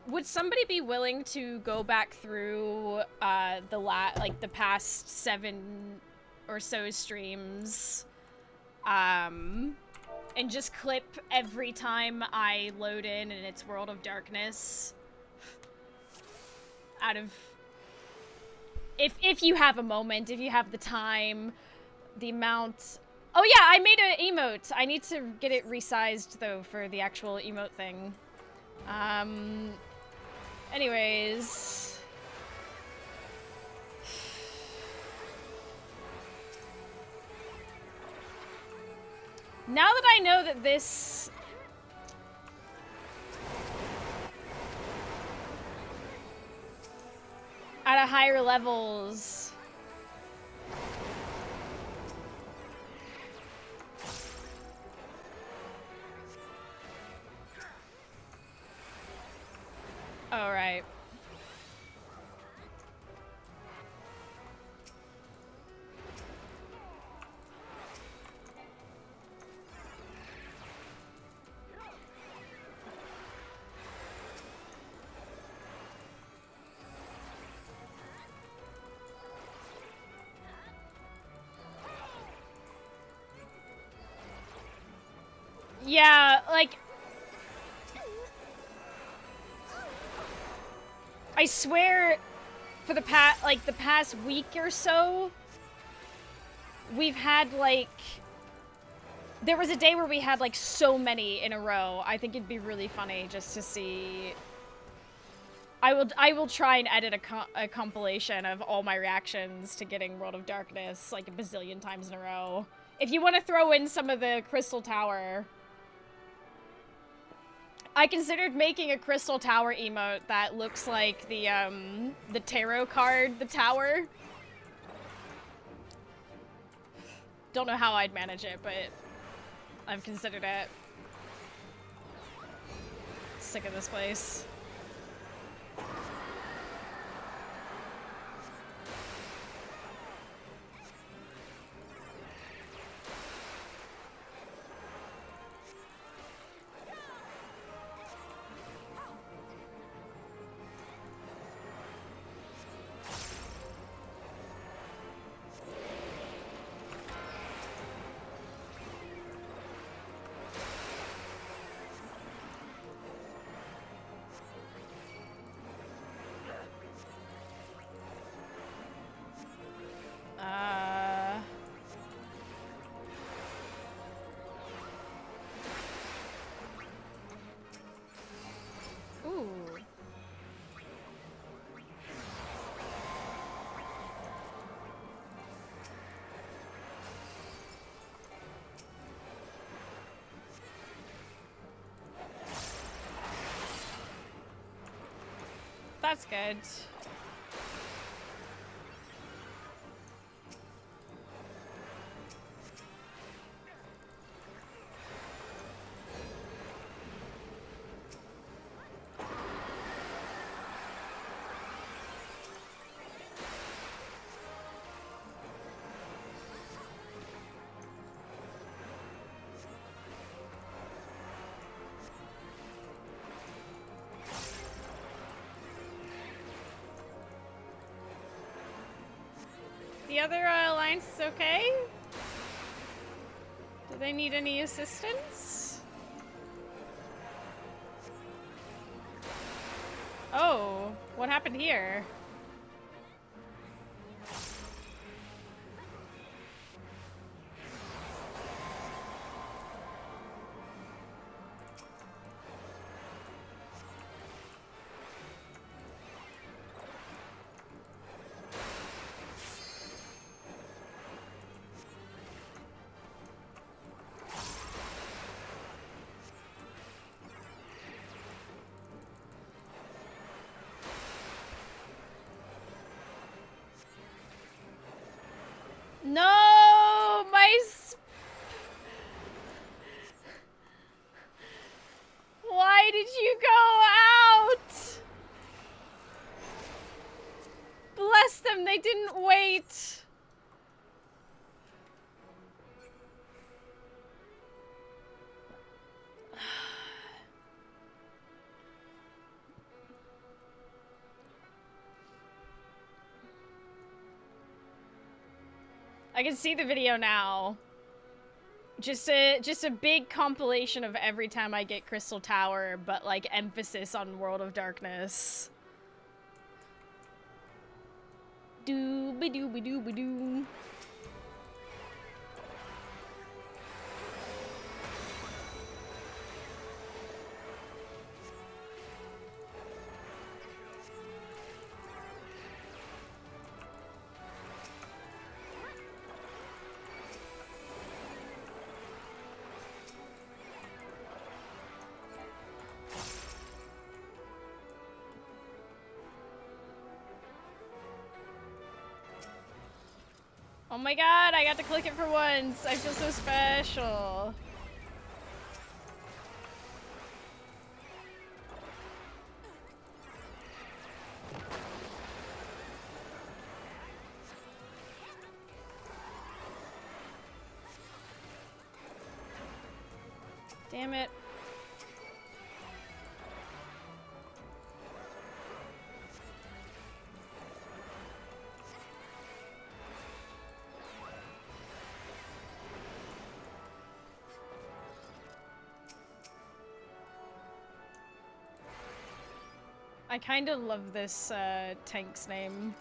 Would somebody be willing to go back through, the past 7 or so streams, and just clip every time I load in and it's World of Darkness? Out of... If you have a moment, if you have the time, the amount... Oh yeah, I made an emote! I need to get it resized, though, for the actual emote thing. Anyways... Now that I know that this... At a higher levels... All right. Yeah, like... I swear, for the past week or so, we've had, like... There was a day where we had, like, so many in a row. I think it'd be really funny just to see... I will try and edit a compilation of all my reactions to getting World of Darkness, like, a bazillion times in a row. If you want to throw in some of the Crystal Tower... I considered making a Crystal Tower emote that looks like the tarot card, the tower. Don't know how I'd manage it, but I've considered it. Sick of this place. that's good. The other alliance is okay? Do they need any assistance? Oh, what happened here? No, why did you go out? Bless them, they didn't wait. I can see the video now. Just a big compilation of every time I get Crystal Tower, but like emphasis on World of Darkness. Doo-ba-doo-ba-doo-ba-doo. Oh my god, I got to click it for once. I feel so special. Damn it. I kind of love this tank's name.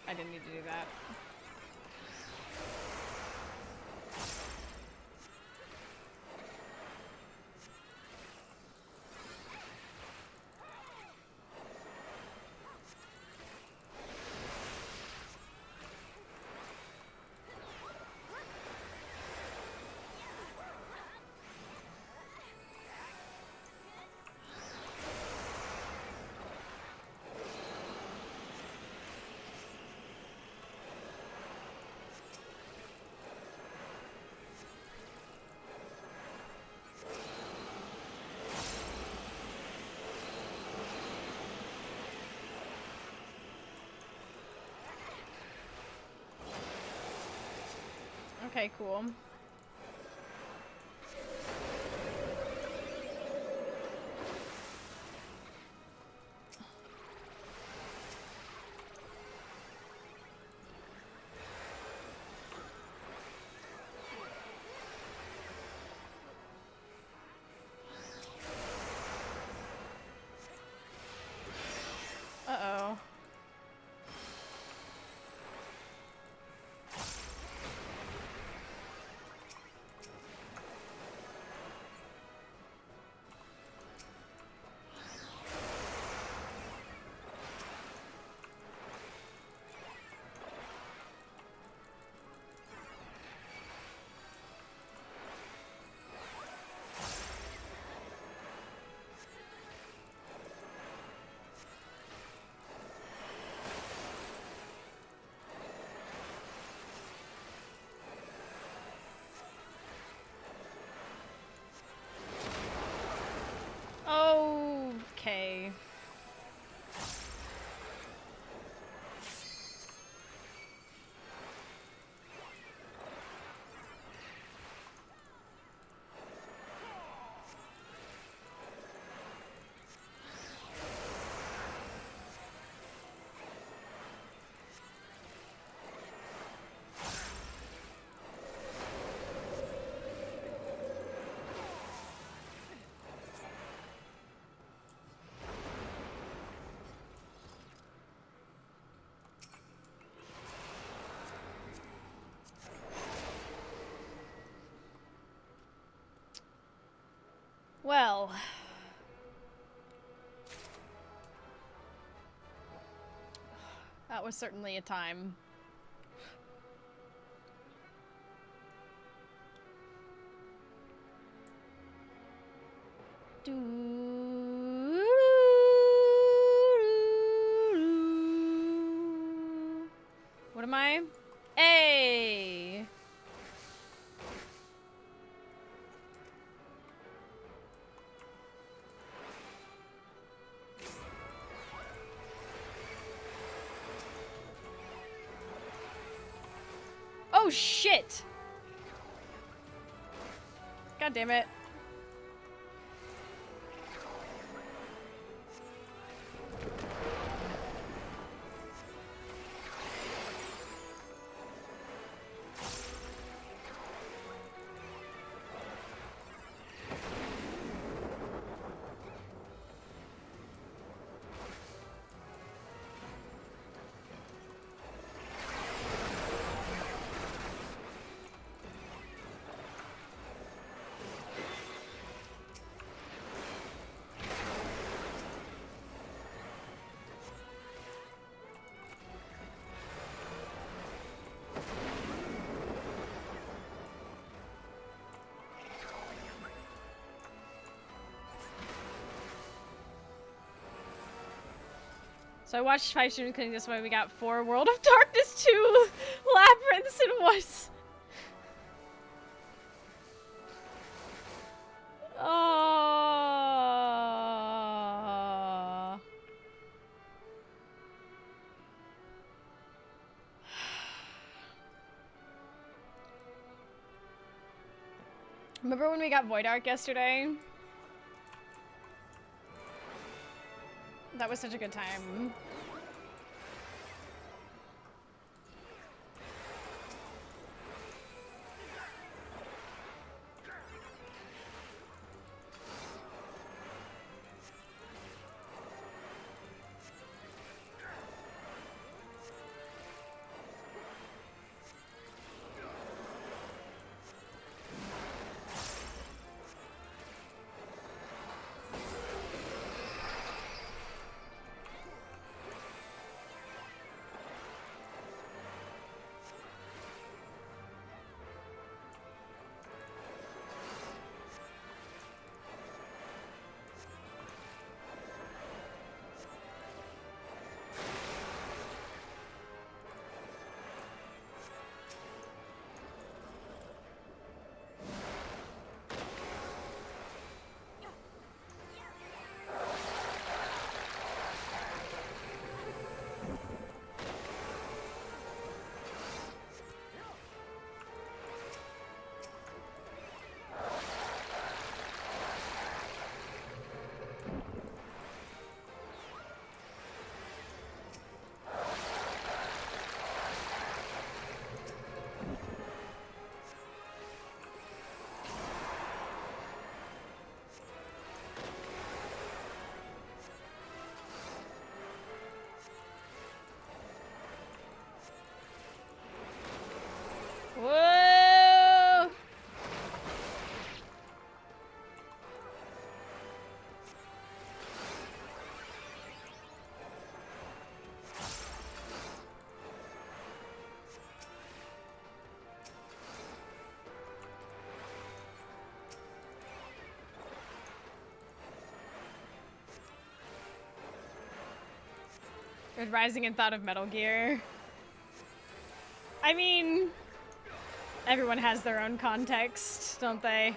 I didn't need to do that. Okay, cool. Well. That was certainly a time. What am I? Hey! Oh shit! God damn it. So I watched 5 streams cleaning this way. We got 4 World of Darkness, 2 Labyrinths, and 1. Oh. Remember when we got Void Arc yesterday? That was such a good time. Whoa! Red Rising and thought of Metal Gear. I mean, everyone has their own context, don't they?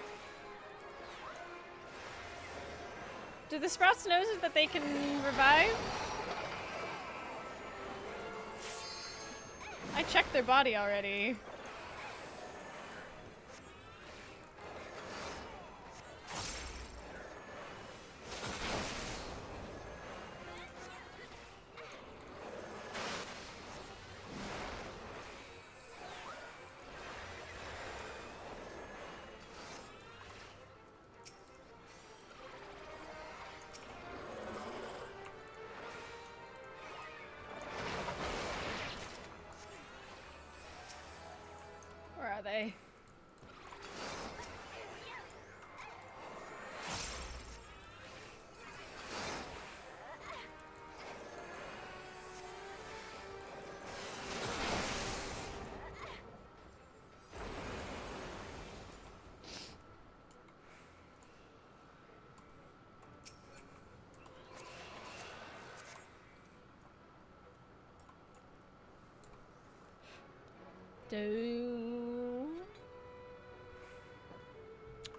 Do the Sprouts know that they can revive? I checked their body already. Where are they?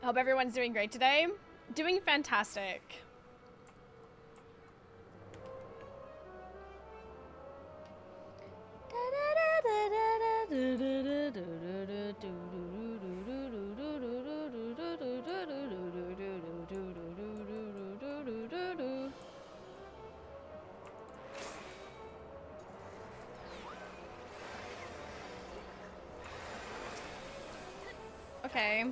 Hope everyone's doing great today. Doing fantastic. Okay.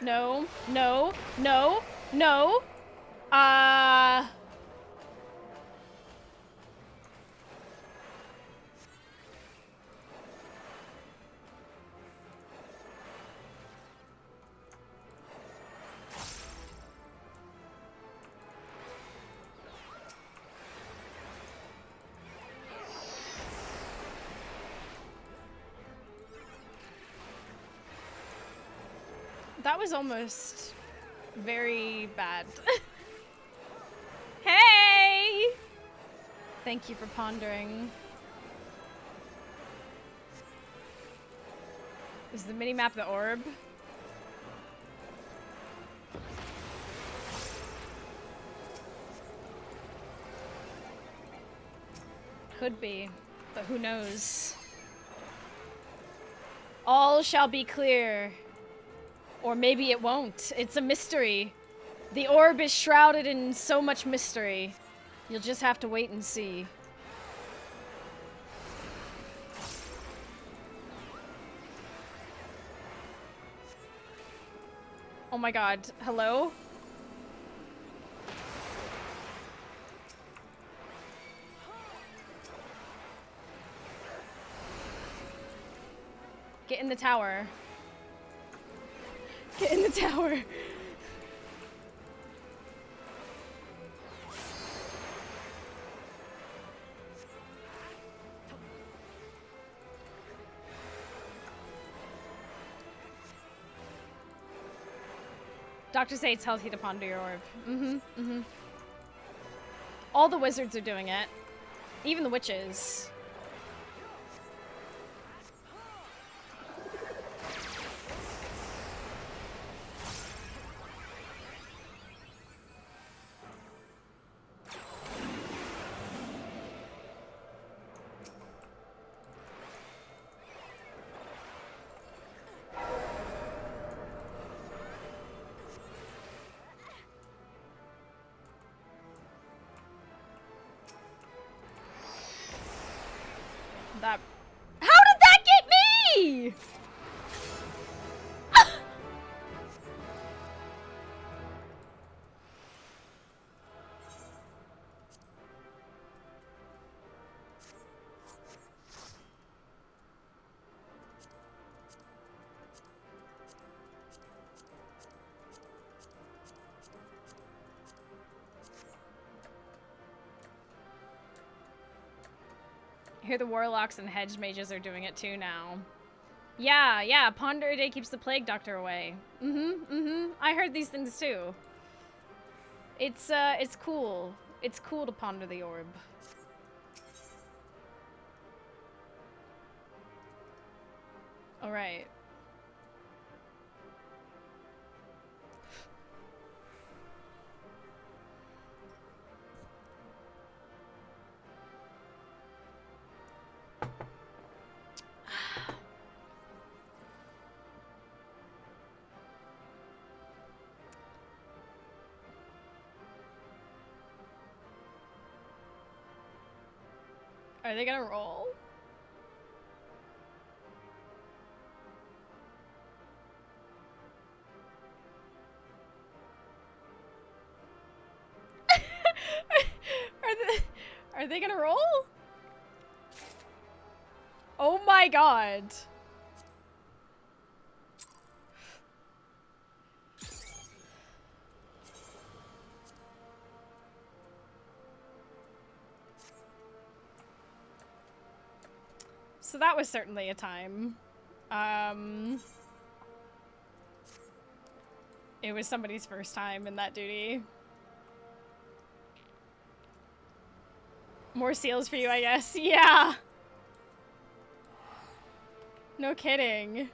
No, no, no, no. That was almost very bad. Hey! Thank you for pondering. Is the minimap the orb? Could be, but who knows? All shall be clear. Or maybe it won't. It's a mystery. The orb is shrouded in so much mystery. You'll just have to wait and see. Oh my god. Hello? Get in the tower. Get in the tower. Doctors say it's healthy to ponder your orb. All the wizards are doing it. Even the witches. That. How did that get me? I hear the warlocks and hedge mages are doing it too now. Yeah, ponder a day keeps the plague doctor away. I heard these things too. It's cool. It's cool to ponder the orb. Alright. Are they gonna roll? Are they gonna roll? Oh my god. So that was certainly a time. It was somebody's first time in that duty. More seals for you, I guess. Yeah. No kidding.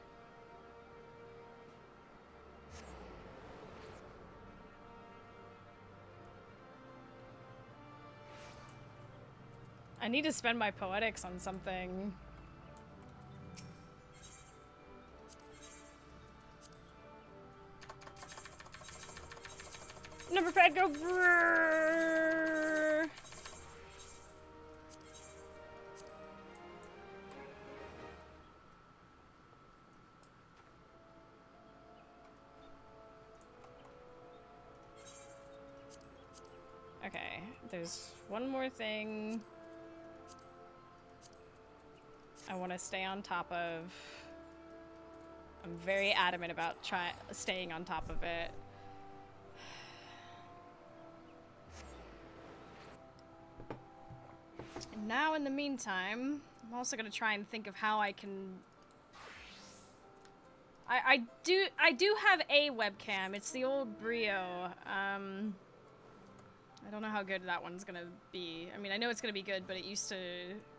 I need to spend my poetics on something. Number pad go brrrr. Okay, there's one more thing I want to stay on top of. I'm very adamant about staying on top of it. And now, in the meantime, I'm also gonna try and think of how I can. I do have a webcam. It's the old Brio. I don't know how good that one's gonna be. I mean, I know it's gonna be good, but it used to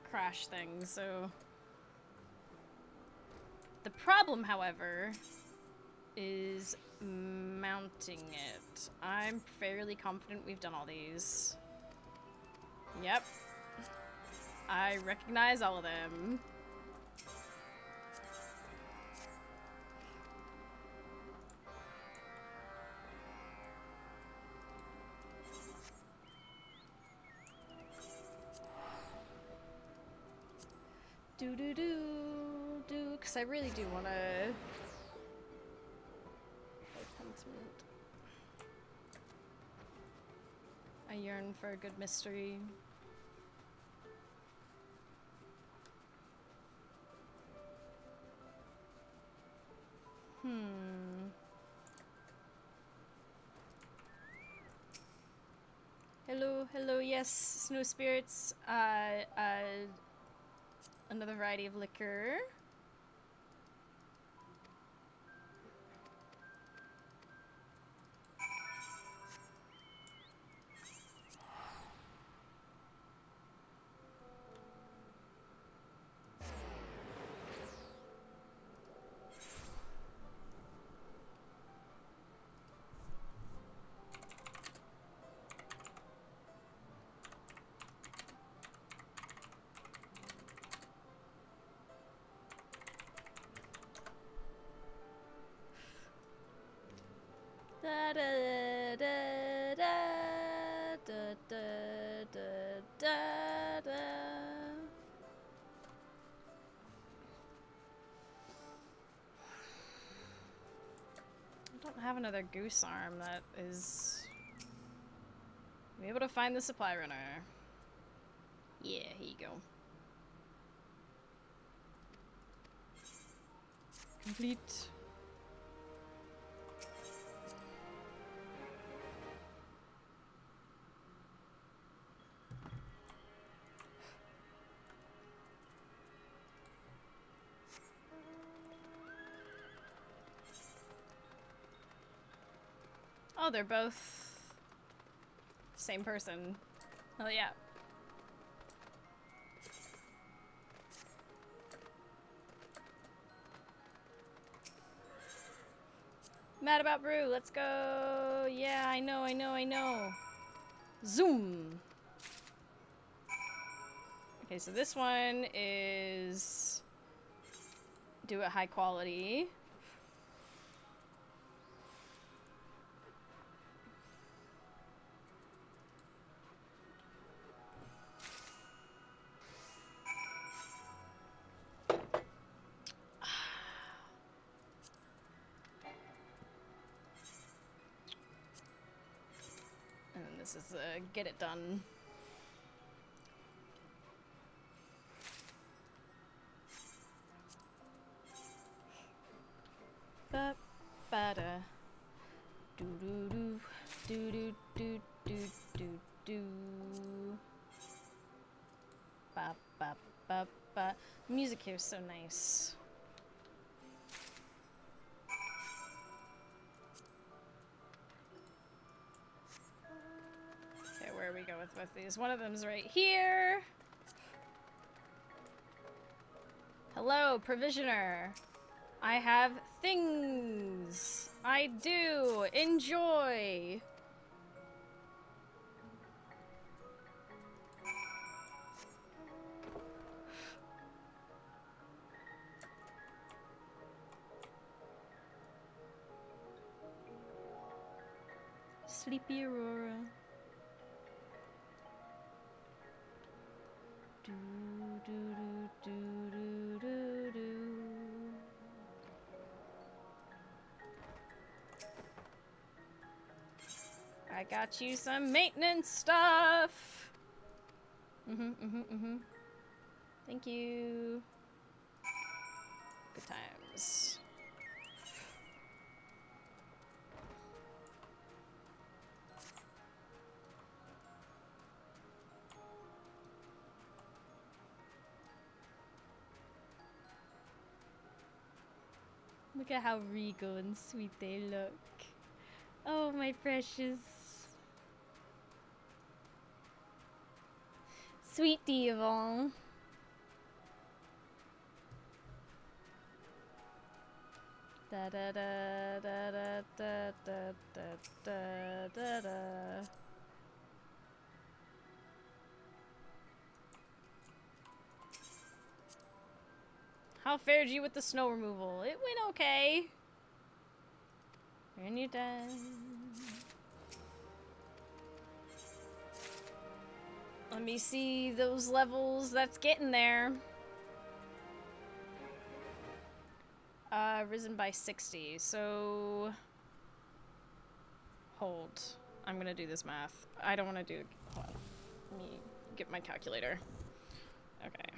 crash things, so. The problem, however, is mounting it. I'm fairly confident we've done all these. Yep. I recognize all of them. Because I really do want to play Pentiment. I yearn for a good mystery. Hello, yes, snow spirits, another variety of liquor. Da da da da da da da da da. I don't have another goose arm that is. Be able to find the supply runner. Yeah, here you go. Complete. Oh, they're both same person. Oh yeah. Mad about brew, let's go. Yeah, I know. Zoom. Okay, so this one is do it high quality. And then this is get it done. Ba ba da. Do do do do do do do do do. Ba ba ba ba. Music here is so nice. Okay, where we go with both these? One of them's right here. Hello, provisioner. I have things. I do. Enjoy. Sleepy Aurora. Do, do, do, do, do, do. I got you some maintenance stuff. Thank you. Good times. Look at how regal and sweet they look. Oh, my precious. Sweet Devil. Da da da da da da da da da da. How fared you with the snow removal? It went okay. When you're done. Let me see those levels that's getting there. Risen by 60, so... Hold. I'm gonna do this math. I don't wanna do... Hold on. Let me get my calculator. Okay.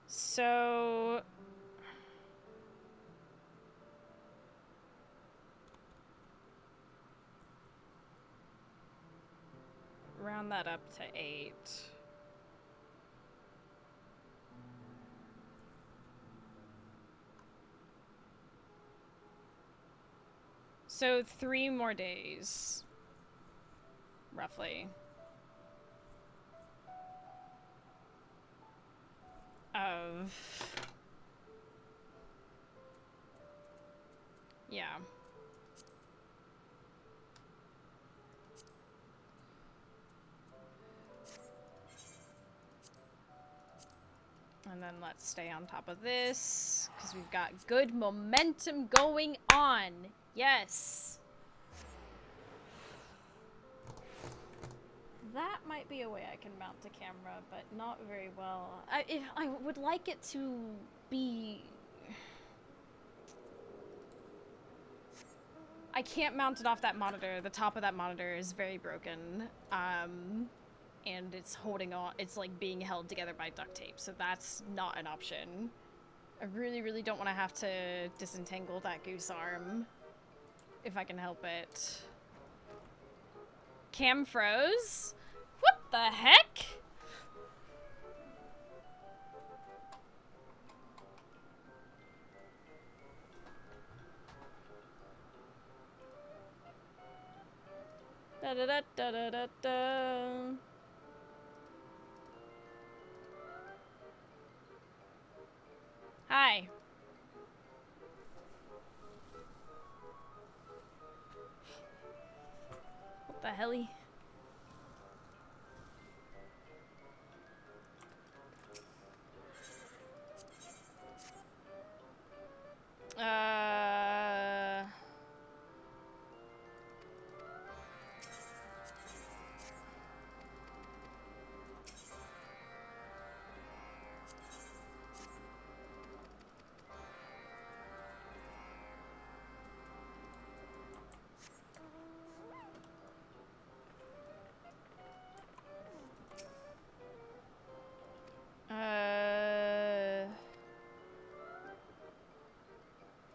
So... round that up to 8. So 3 more days, roughly, of, yeah. And then let's stay on top of this, because we've got good momentum going on. Yes. That might be a way I can mount the camera, but not very well. I would like it to be... I can't mount it off that monitor. The top of that monitor is very broken. And it's holding on, it's like being held together by duct tape, so that's not an option. I really, really don't want to have to disentangle that goose arm, if I can help it. Cam froze? What the heck? Da da da da da da da. Hi. What the helly?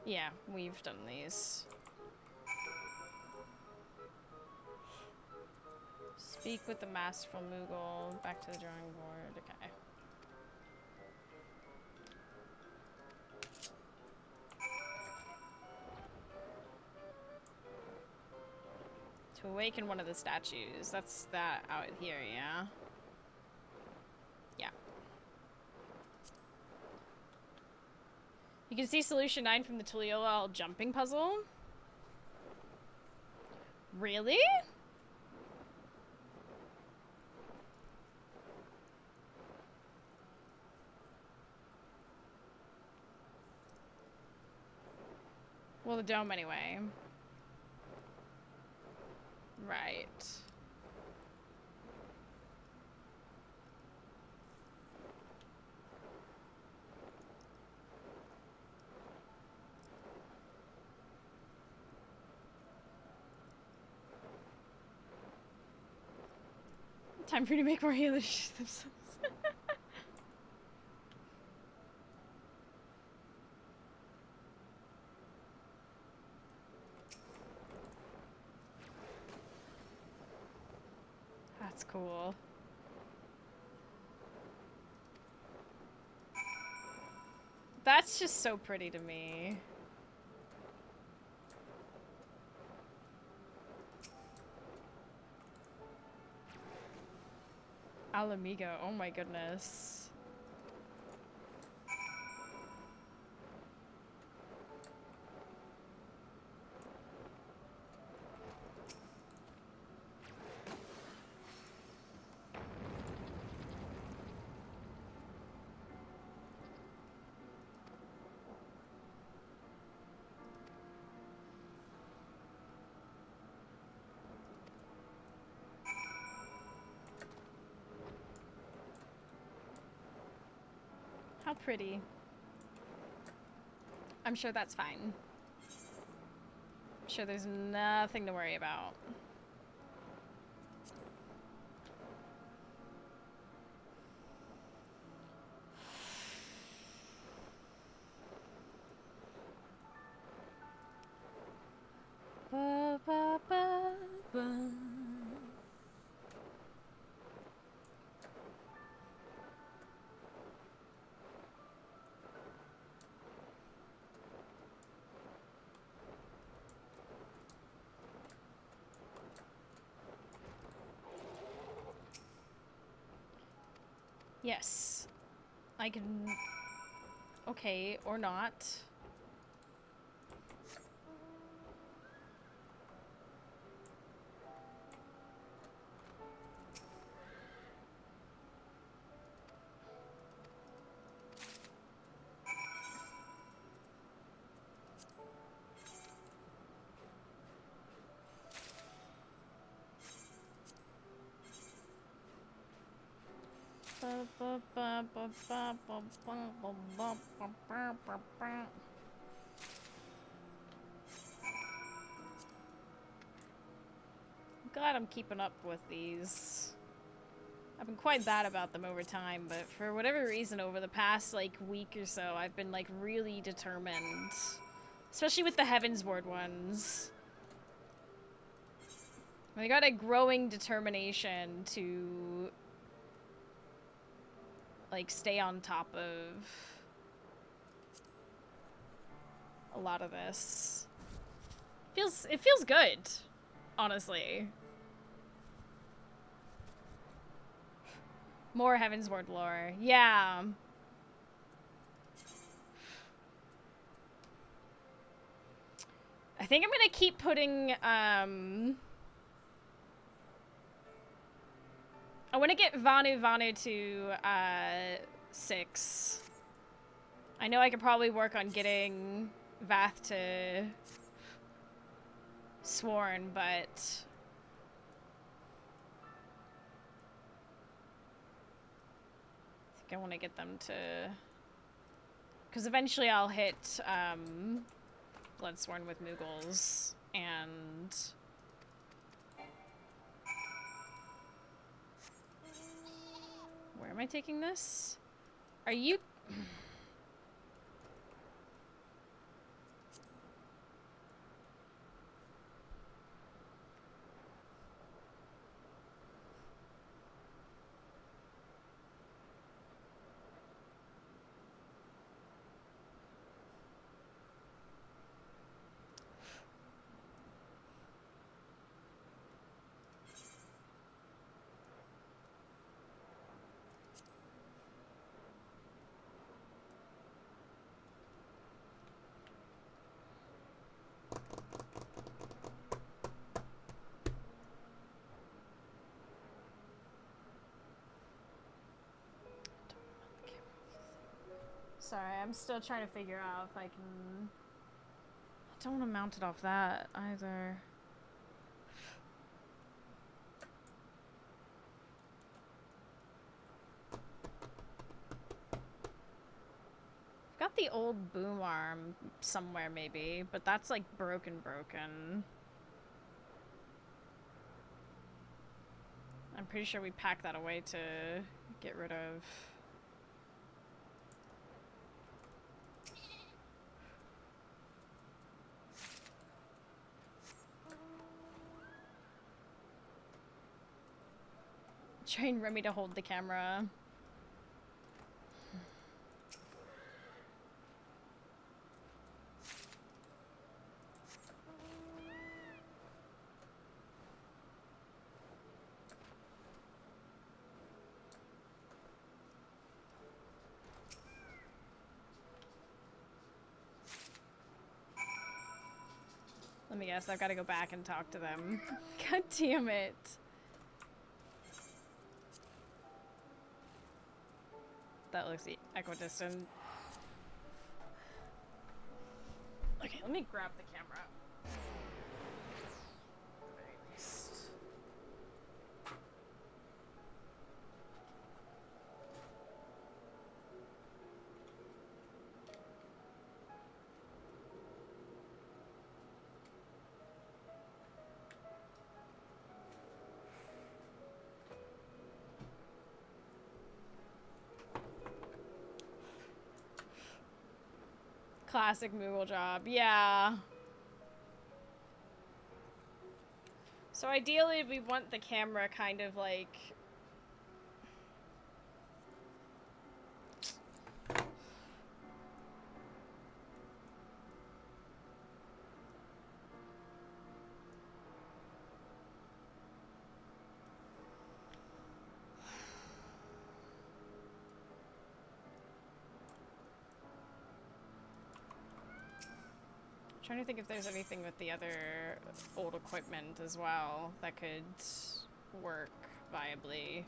Yeah, we've done these. Speak with the masterful Moogle. Back to the drawing board. Okay. To awaken one of the statues. That's that out here, yeah? Yeah. You can see solution 9 from the Tuliolal jumping puzzle. Really? Well, the dome anyway. Right. Time for you to make more healers themselves. That's cool. That's just so pretty to me. Alamigo, oh my goodness. How pretty. I'm sure that's fine. I'm sure there's nothing to worry about. Ba, ba, ba, ba. Yes. I can... Okay, or not. I'm glad I'm keeping up with these. I've been quite bad about them over time, but for whatever reason over the past, like, week or so, I've been, like, really determined. Especially with the Heavensward ones. I got a growing determination to, like, stay on top of a lot of this. It feels good, honestly. More Heavensward lore. Yeah. I think I'm gonna keep putting, I want to get Vanu to, 6. I know I could probably work on getting Vath to Sworn, but... I think I want to get them to... Because eventually I'll hit, Bloodsworn with Moogles, and... Where am I taking this? Are you... Sorry, I'm still trying to figure out if I can... I don't want to mount it off that either. I've got the old boom arm somewhere maybe, but that's like broken. I'm pretty sure we packed that away to get rid of. Train Remy to hold the camera. Let me guess, I've got to go back and talk to them. God damn it. That looks equidistant. Okay, let me grab the camera. At the very least. Classic Moogle job, yeah. So ideally we want the camera kind of like... Trying to think if there's anything with the other old equipment as well that could work viably.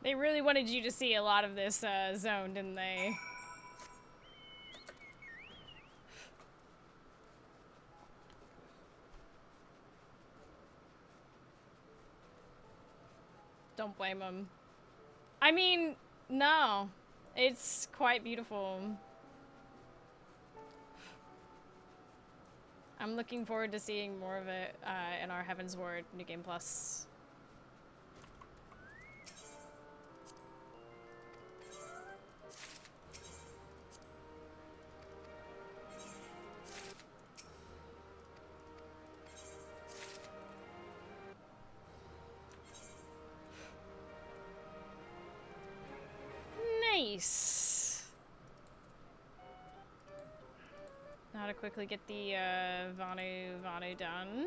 They really wanted you to see a lot of this zone, didn't they? Don't blame them. I mean, no. It's quite beautiful. I'm looking forward to seeing more of it in our Heaven's Ward New Game Plus. Nice. Now to quickly get the Vanu done.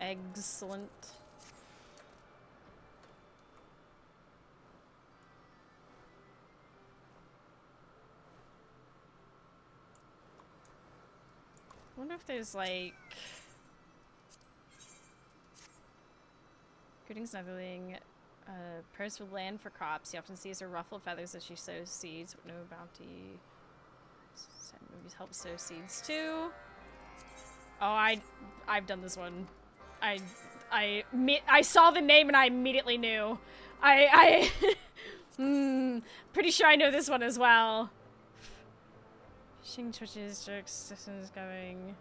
Excellent. I wonder if there's like... Greetings, Netherling. Purse with land for crops. He often sees her ruffled feathers as she sows seeds with no bounty. Movies help sow seeds too. Oh, I've done this one. I saw the name and I immediately knew. Pretty sure I know this one as well. Fishing twitches, jerks, distance going.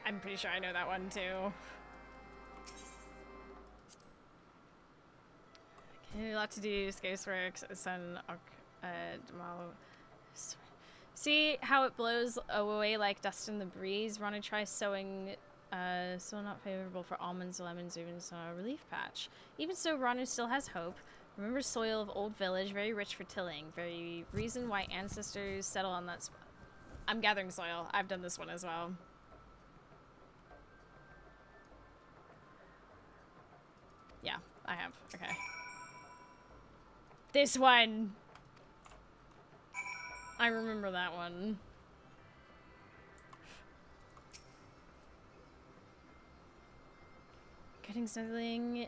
I'm pretty sure I know that one too. A lot to do, Skaceworks, Sun, see how it blows away like dust in the breeze? Wanna try sowing, soil not favorable for almonds, lemons, even a relief patch. Even so, Ranu still has hope. Remember soil of old village, very rich for tilling. Very reason why ancestors settle on that spot. I'm gathering soil. I've done this one as well. Yeah, I have. Okay. This one! I remember that one. Getting snuggling,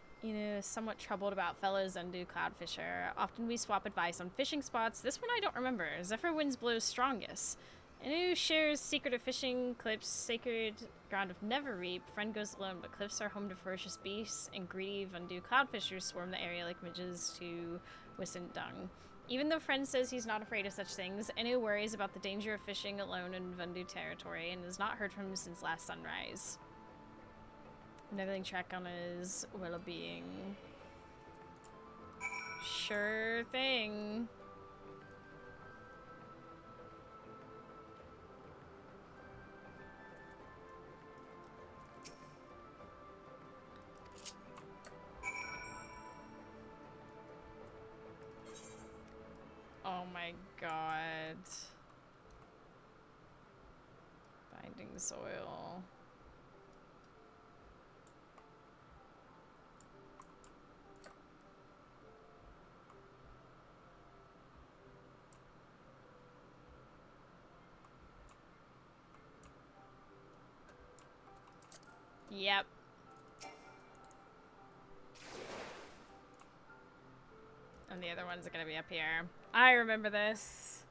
somewhat troubled about fellow Zendu cloudfisher. Often we swap advice on fishing spots. This one I don't remember. Zephyr winds blows strongest. Anu shares secret of fishing cliffs, sacred ground of never reap. Friend goes alone, but cliffs are home to ferocious beasts, and greedy Vundu cloudfishers swarm the area like midges to Wisent dung. Even though Friend says he's not afraid of such things, Anu worries about the danger of fishing alone in Vundu territory and has not heard from him since last sunrise. Another check on his well-being. Sure thing. Oh my god. Binding soil. Yep. And the other ones are gonna be up here. I remember this.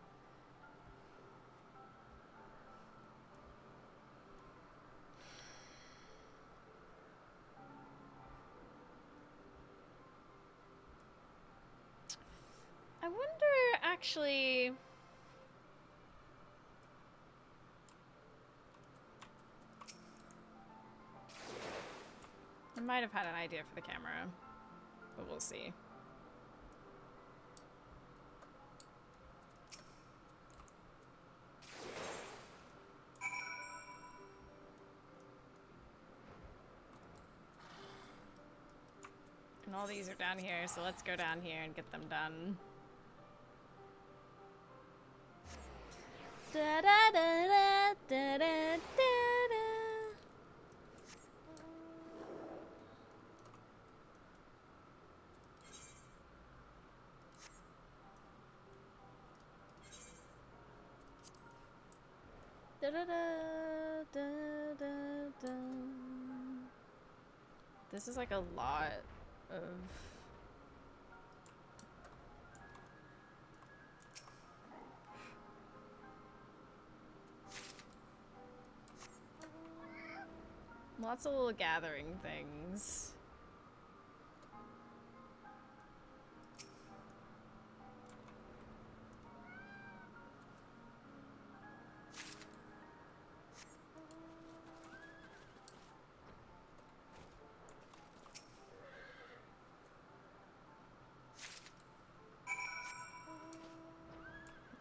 I wonder, actually... I might have had an idea for the camera, but we'll see. And all these are down here, so let's go down here and get them done. Da da da da da da da. Da da da da da da. This is like a lot of lots of little gathering things.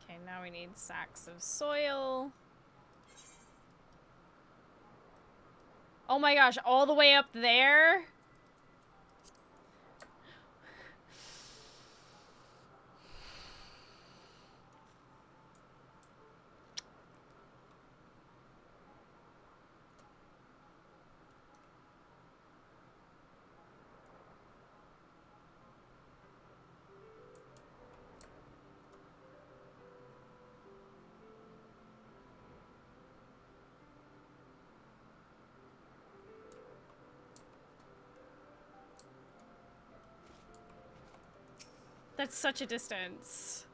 Okay, now we need sacks of soil. Oh my gosh, all the way up there? That's such a distance.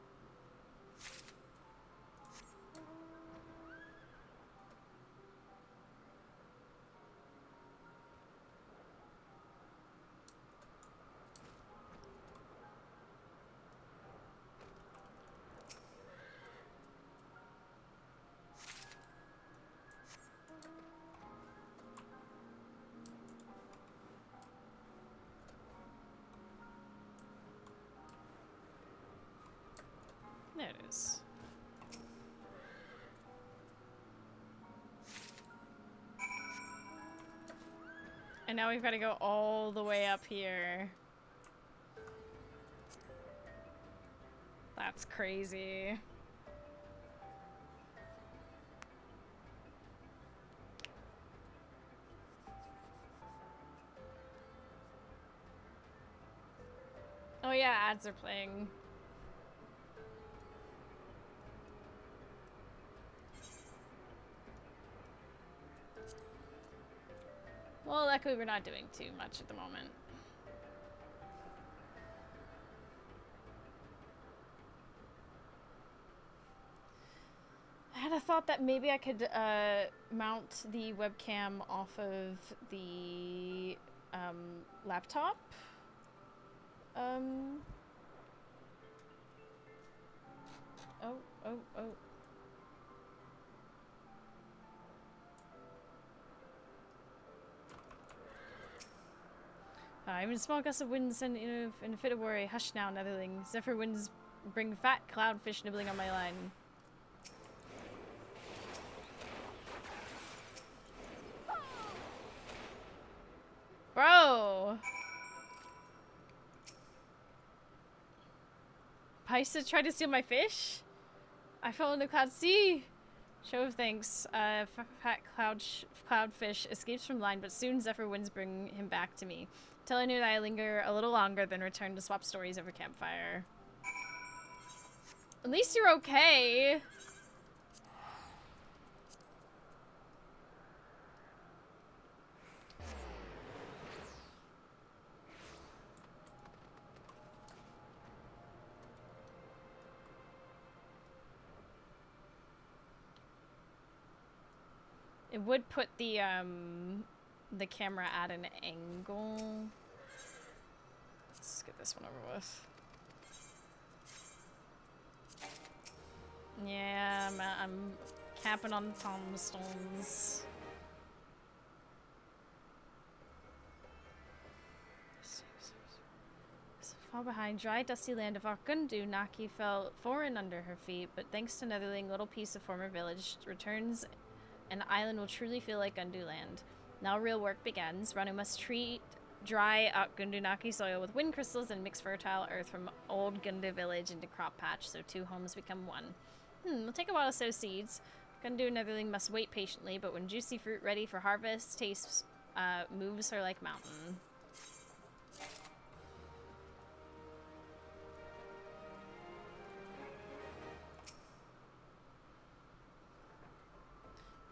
And now we've got to go all the way up here. That's crazy. Oh yeah, ads are playing. Well, luckily we're not doing too much at the moment. I had a thought that maybe I could mount the webcam off of the laptop. Oh. Even a small gust of wind sent in a fit of worry. Hush now, Netherling. Zephyr winds bring fat cloudfish nibbling on my line. Bro! Paisa tried to steal my fish? I fell into cloud sea. Show of thanks. Fat cloudfish escapes from line, but soon Zephyr winds bring him back to me. Telling her that I linger a little longer, then return to swap stories over campfire. At least you're okay. It would put the camera at an angle. Let's get this one over with. Yeah, I'm camping on tombstones. So far behind, dry, dusty land of Arkundu, Naki felt foreign under her feet, but thanks to Netherling, little piece of former village returns, and the island will truly feel like Gundu land. Now real work begins. Ranu must treat dry Gundunaki soil with wind crystals and mix fertile earth from old Gundu village into crop patch, so two homes become one. It'll take a while to sow seeds. Gundu and Netherling must wait patiently, but when juicy fruit ready for harvest tastes, moves her like mountain.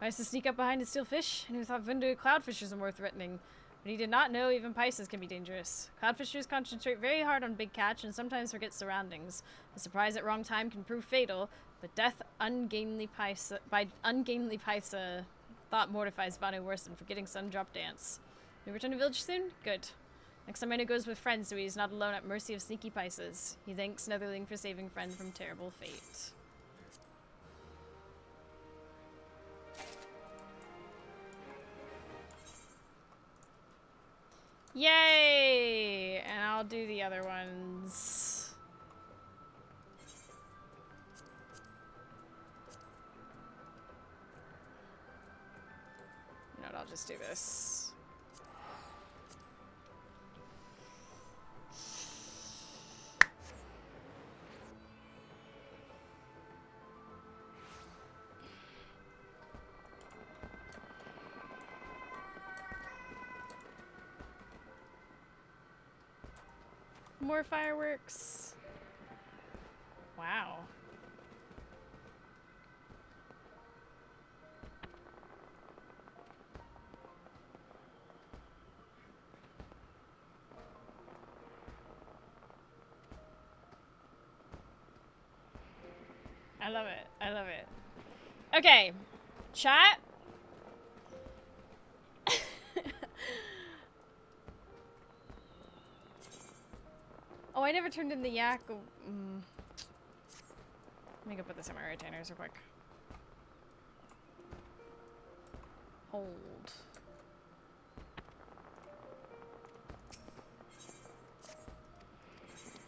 Paisa sneak up behind to steal fish, and who thought Vundu cloudfishers are more threatening. But he did not know even Paisas can be dangerous. Cloudfishers concentrate very hard on big catch and sometimes forget surroundings. A surprise at wrong time can prove fatal, but death by ungainly Paisa thought mortifies Vanu worse than forgetting sun-drop dance. We return to village soon? Good. Next time Manu goes with friends so he's not alone at mercy of sneaky Paisas. He thanks Netherling for saving friend from terrible fate. Yay! And I'll do the other ones. No, I'll just do this. More fireworks. Wow. I love it. I love it. Okay. Chat. Oh, I never turned in the yak. Let me go put this in my retainers real quick. Hold.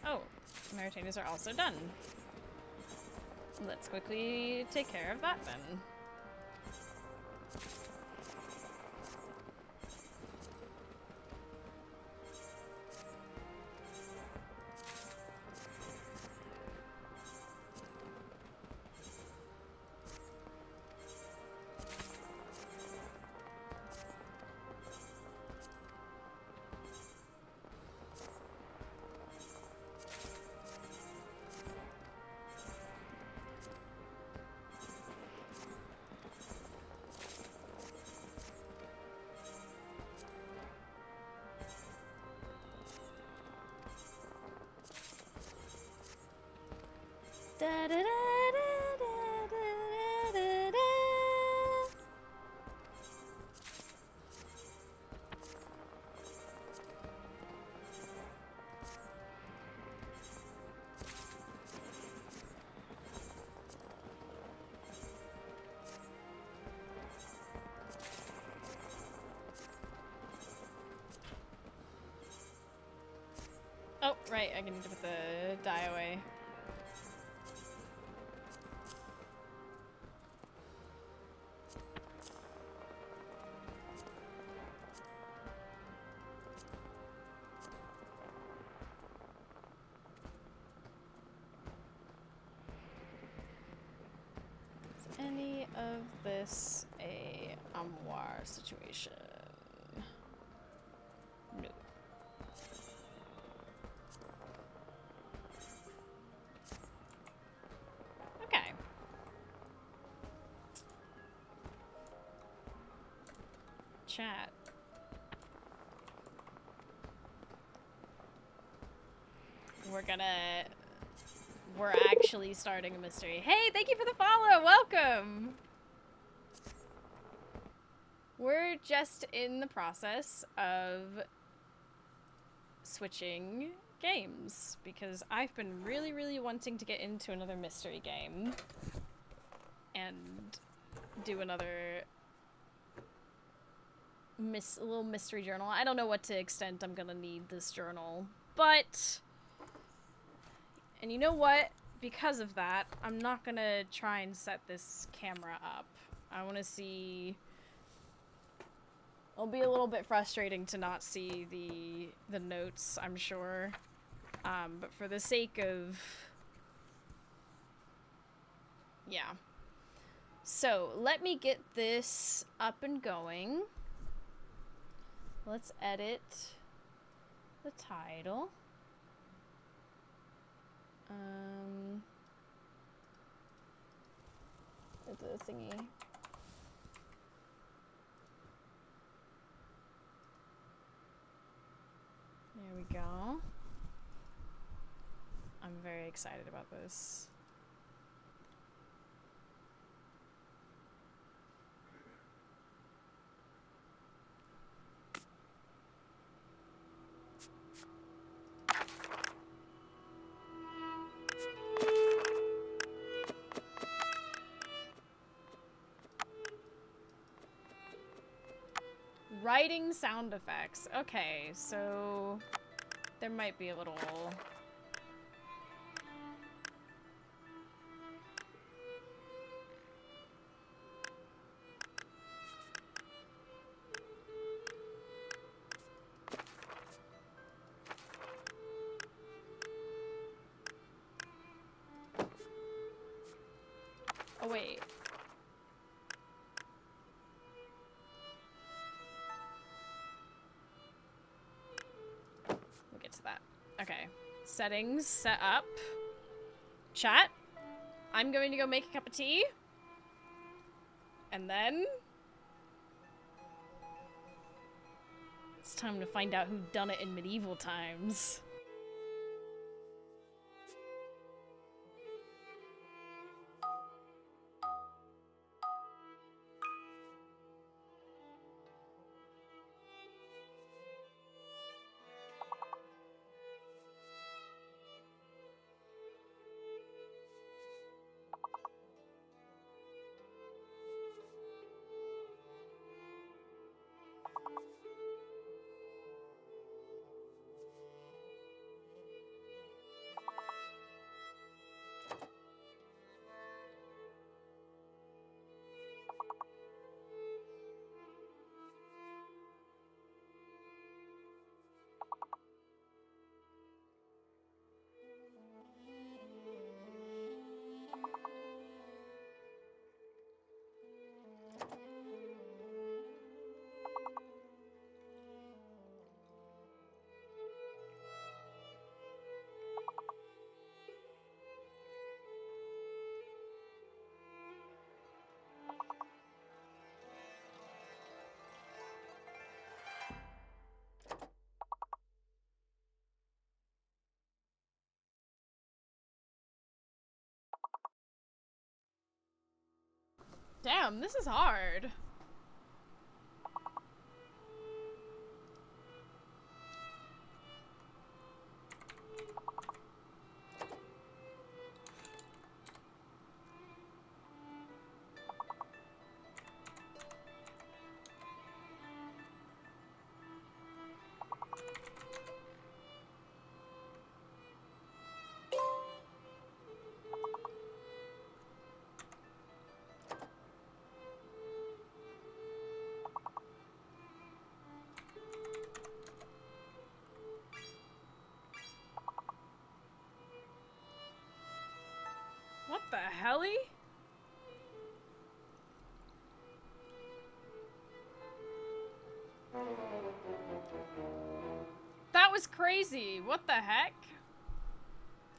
Oh, my retainers are also done. Let's quickly take care of that then. Da, da, da, da, da, da, da, da. Oh, right, I need to put the die away. Is any of this a armoire situation? No. Okay. Chat. We're actually starting a mystery. Hey, thank you for the follow! Welcome! We're just in the process of switching games because I've been really, really wanting to get into another mystery game and do another little mystery journal. I don't know what to extent I'm gonna need this journal, but... And you know what? Because of that, I'm not gonna try and set this camera up. I wanna see... It'll be a little bit frustrating to not see the notes, I'm sure. But for the sake of... Yeah. So, let me get this up and going. Let's edit the title. The thingy. There we go. I'm very excited about this. Writing sound effects. Okay, so there might be a little... Oh, wait. We'll get to that. Okay. Settings, set up. Chat. I'm going to go make a cup of tea. And then... It's time to find out who done it in medieval times. Damn, this is hard. What the helly? That was crazy. What the heck?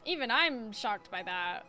Even I'm shocked by that.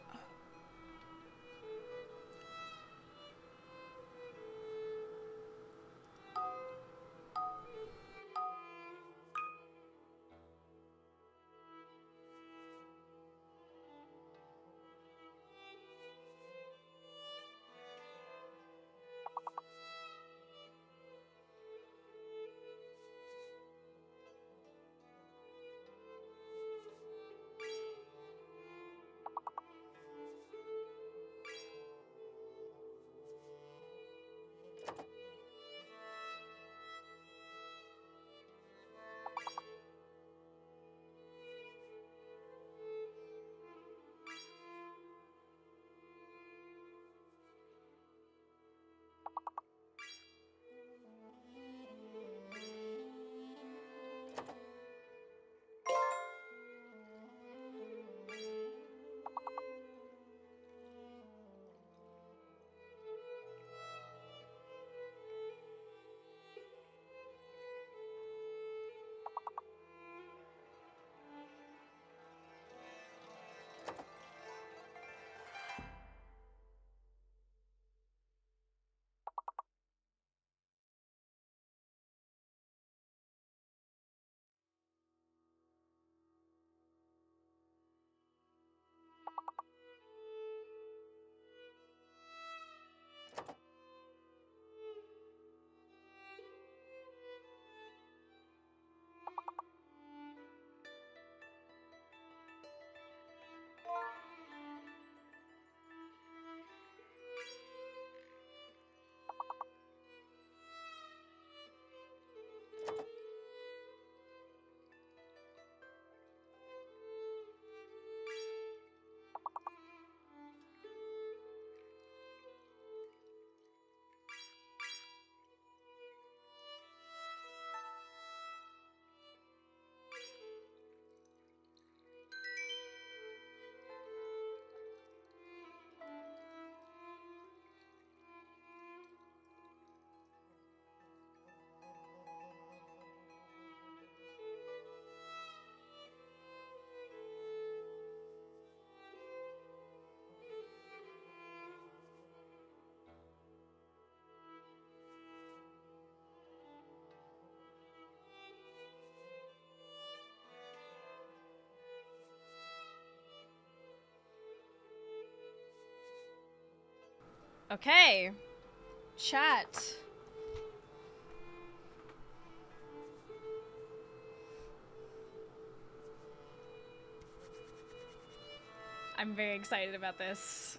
Okay. Chat. I'm very excited about this.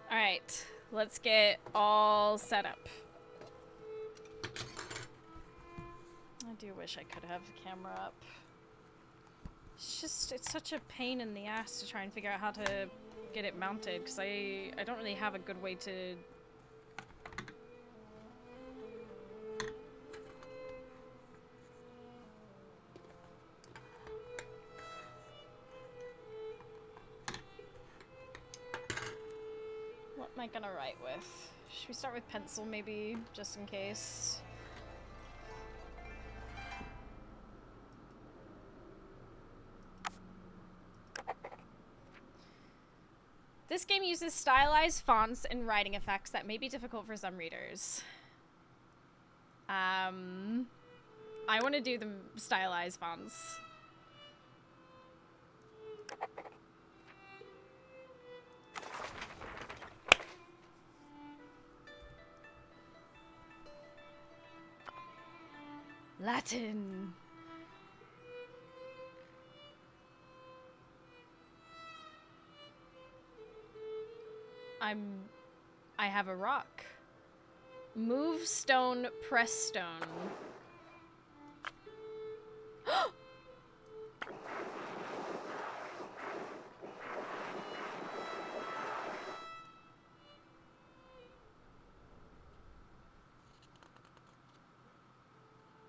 Alright, let's get all set up. I do wish I could have the camera up. It's such a pain in the ass to try and figure out how to get it mounted, because I don't really have a good way to... What am I gonna write with? Should we start with pencil maybe, just in case? This game uses stylized fonts and writing effects that may be difficult for some readers. I want to do the stylized fonts. Latin. I have a rock. Move stone, press stone.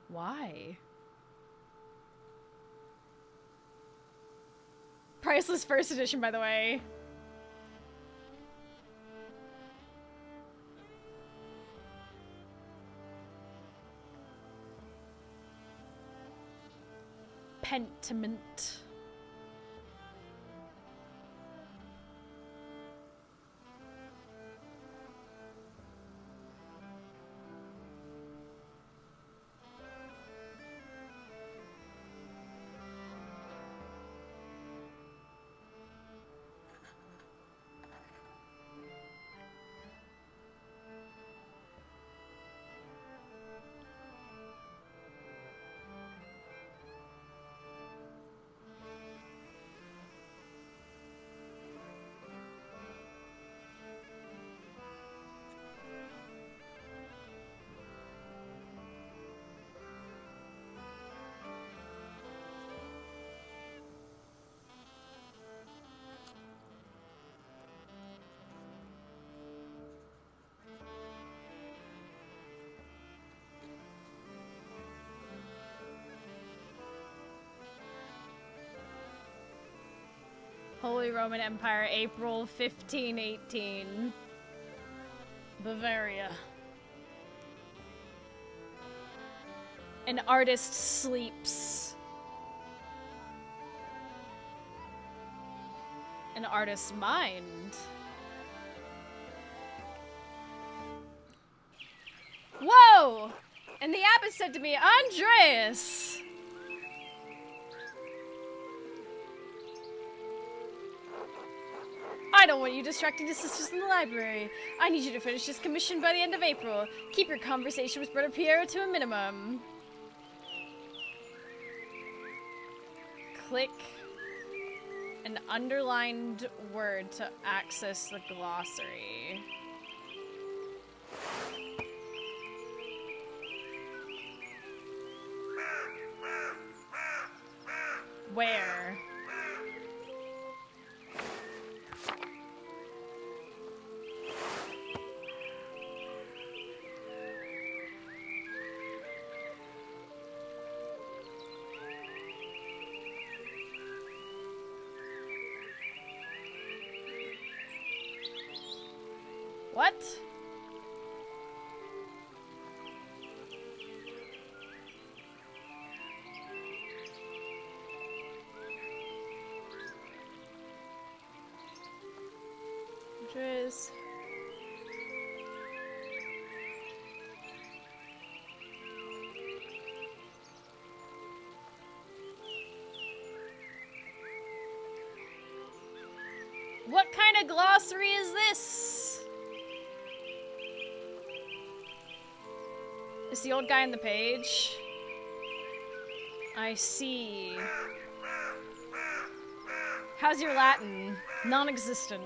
Why? Priceless first edition, by the way. Pentiment. Holy Roman Empire, April 1518. Bavaria. An artist sleeps. An artist's mind. Whoa! And the abbot said to me, Andreas! I don't want you distracting the sisters in the library. I need you to finish this commission by the end of April. Keep your conversation with Brother Piero to a minimum. Click an underlined word to access the glossary. Where? What? Andres. What kind of glossary is this? Is the old guy on the page? I see. How's your Latin? Non-existent.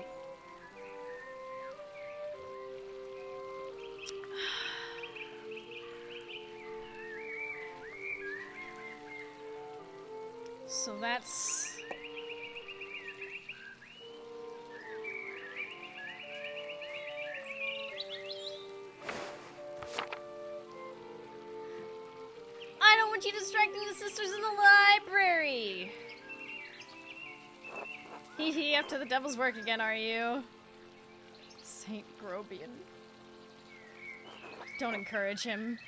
So that's... I don't want you distracting the sisters in the library! Hee hee, up to the devil's work again, are you? Saint Grobian. Don't encourage him.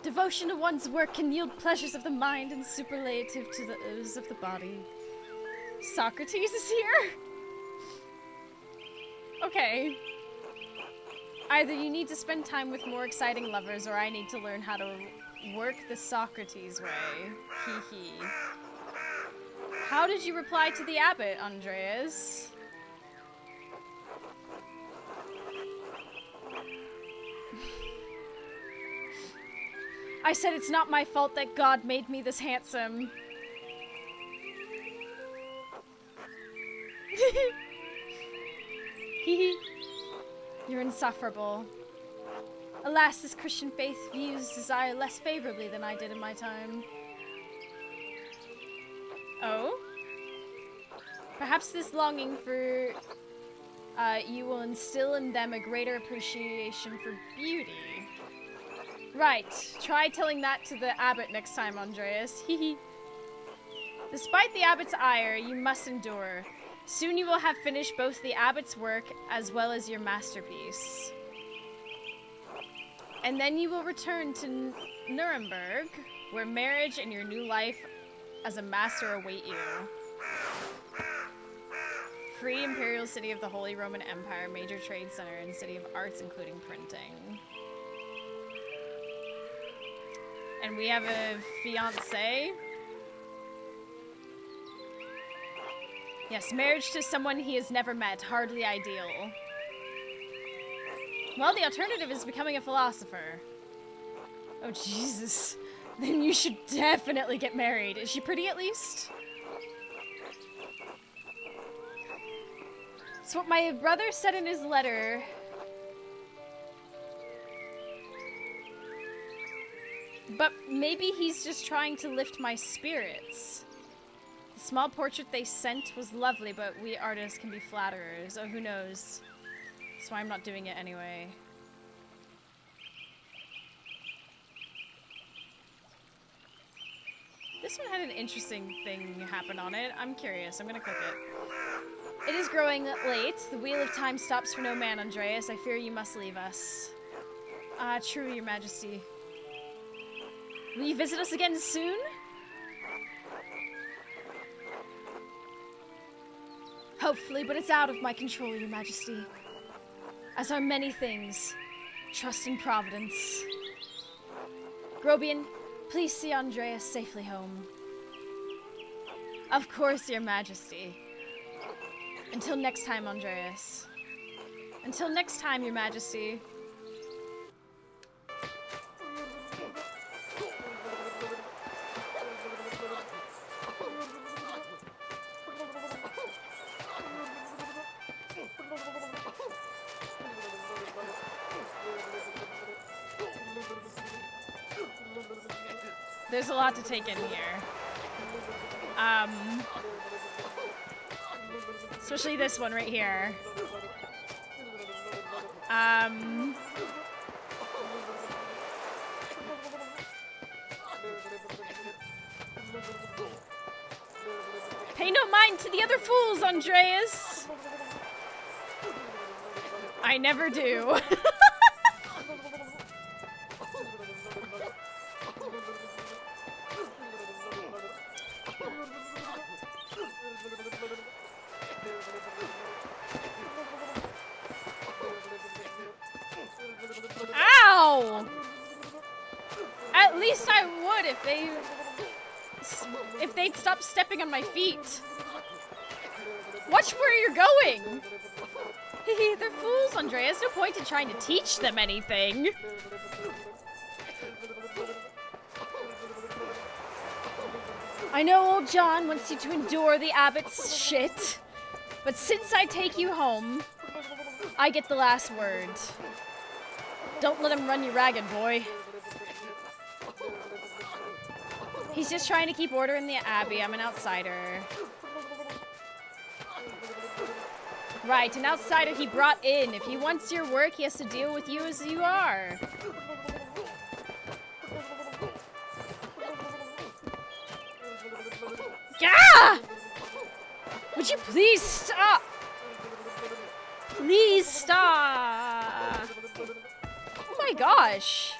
Devotion to one's work can yield pleasures of the mind and superlative to those of the body. Socrates is here? Okay. Either you need to spend time with more exciting lovers, or I need to learn how to work the Socrates way. Hee hee. How did you reply to the abbot, Andreas? I said it's not my fault that God made me this handsome. Hehe. You're insufferable. Alas, this Christian faith views desire less favorably than I did in my time. Oh? Perhaps this longing for you will instill in them a greater appreciation for beauty. Right. Try telling that to the abbot next time, Andreas. Hehe. Despite the abbot's ire, you must endure. Soon you will have finished both the abbot's work as well as your masterpiece. And then you will return to Nuremberg, where marriage and your new life as a master await you. Free imperial city of the Holy Roman Empire, major trade center, and city of arts including printing. And we have a fiancé. Yes, marriage to someone he has never met, hardly ideal. Well, the alternative is becoming a philosopher. Oh, Jesus. Then you should definitely get married. Is she pretty at least? It's what my brother said in his letter. But maybe he's just trying to lift my spirits. The small portrait they sent was lovely, but we artists can be flatterers. Oh, who knows? That's why I'm not doing it anyway. This one had an interesting thing happen on it. I'm curious. I'm gonna click it. It is growing late. The wheel of time stops for no man, Andreas. I fear you must leave us. True, your majesty. Will you visit us again soon? Hopefully, but it's out of my control, your majesty. As are many things. Trust in Providence. Grobian, please see Andreas safely home. Of course, your majesty. Until next time, Andreas. Until next time, your majesty. There's a lot to take in here. Especially this one right here. Pay no mind to the other fools, Andreas! I never do. Ow! At least I would if they'd stop stepping on my feet. Watch where you're going. Hehe, they're fools, Andreas. No point in trying to teach them anything. I know old John wants you to endure the abbot's shit, but since I take you home, I get the last word. Don't let him run you ragged, boy. He's just trying to keep order in the abbey. I'm an outsider. Right, an outsider he brought in. If he wants your work, he has to deal with you as you are. Yeah! Would you please stop? Please stop. Oh my gosh.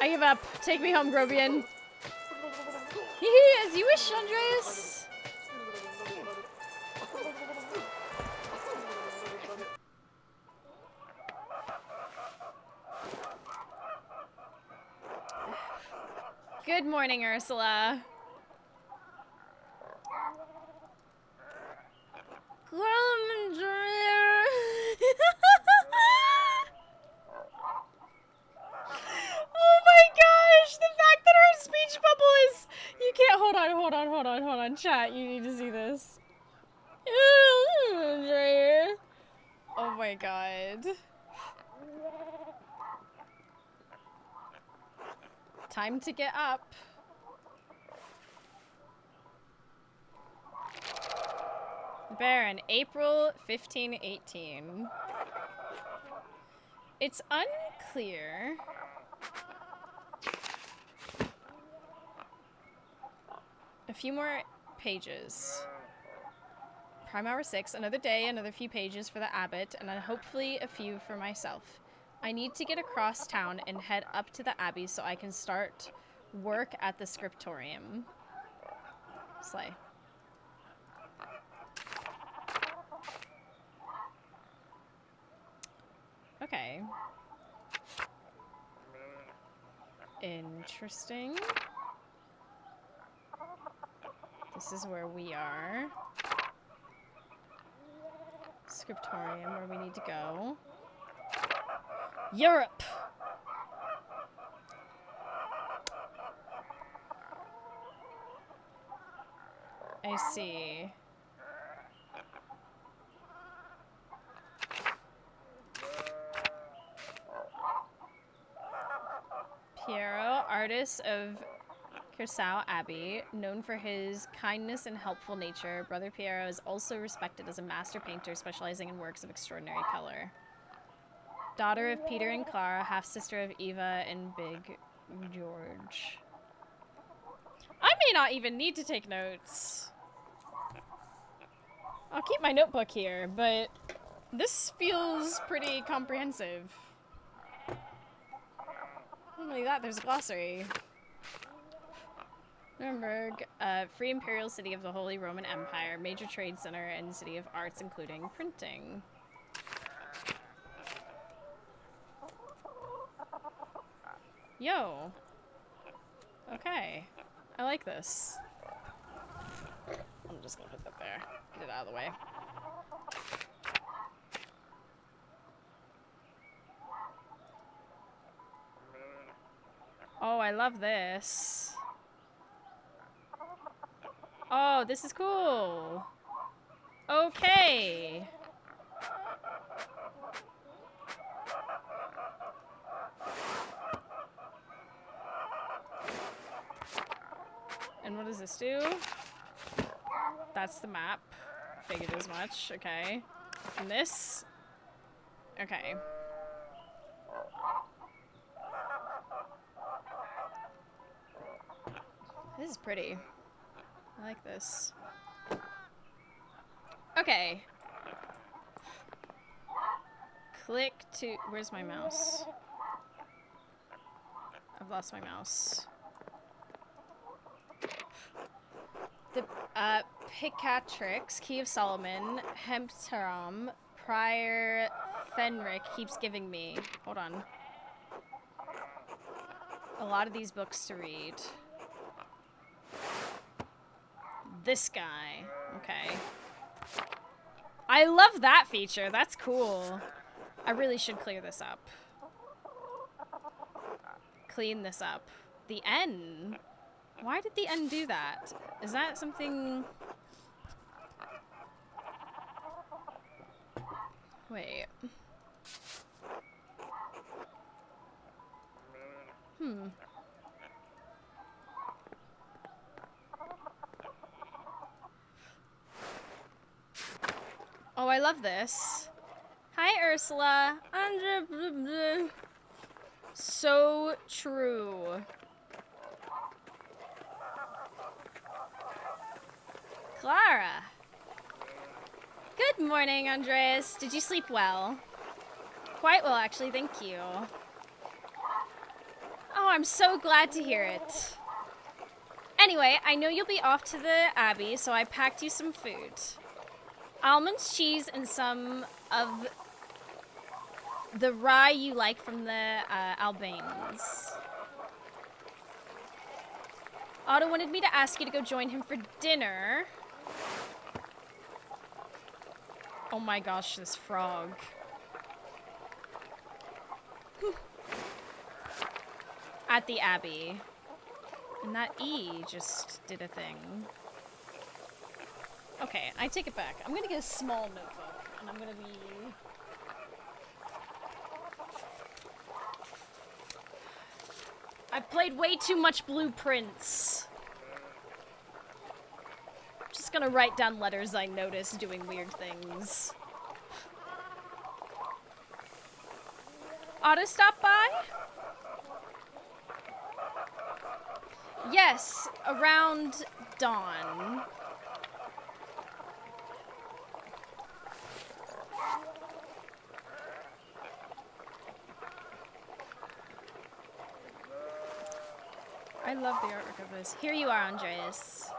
I give up. Take me home, Grobian. Hee, as you wish, Andreas. Good morning, Ursula. my god. Time to get up. Baron, April 1518. It's unclear. A few more pages. Prime hour 6, another day, another few pages for the abbot, and then hopefully a few for myself. I need to get across town and head up to the abbey so I can start work at the scriptorium. Slay. Okay. Interesting. This is where we are. Scriptorium, where we need to go. Europe! I see. Piero, artist of Kersau Abbey, known for his kindness and helpful nature, Brother Piero is also respected as a master painter specializing in works of extraordinary color. Daughter of Peter and Clara, half-sister of Eva and Big George. I may not even need to take notes. I'll keep my notebook here, but this feels pretty comprehensive. Not only that, there's a glossary. Nuremberg, free imperial city of the Holy Roman Empire, major trade center and city of arts, including printing. Yo. Okay. I like this. I'm just gonna put that there. Get it out of the way. Oh, I love this. Oh, this is cool. Okay. And what does this do? That's the map. Figured as much. Okay. And this? Okay. This is pretty. I like this. Okay. Click to... Where's my mouse? I've lost my mouse. The, Picatrix, Key of Solomon, Hemptaram, Prior Fenric keeps giving me. Hold on. A lot of these books to read. This guy. Okay. I love that feature. That's cool. I really should clear this up. Clean this up. The N. Why did the N do that? Is that something... Wait. Oh, I love this. Hi, Ursula. So true. Clara. Good morning, Andres. Did you sleep well? Quite well, actually. Thank you. Oh, I'm so glad to hear it. Anyway, I know you'll be off to the Abbey, so I packed you some food. Almonds, cheese, and some of the rye you like from the Albanes. Otto wanted me to ask you to go join him for dinner. Oh my gosh, this frog. At the Abbey. And that E just did a thing. Okay, I take it back. I'm gonna get a small notebook, and I'm gonna be I've played way too much Blueprints. Just gonna write down letters I notice doing weird things. Auto stop by? Yes, around dawn. I love the artwork of this. Here you are, Andreas.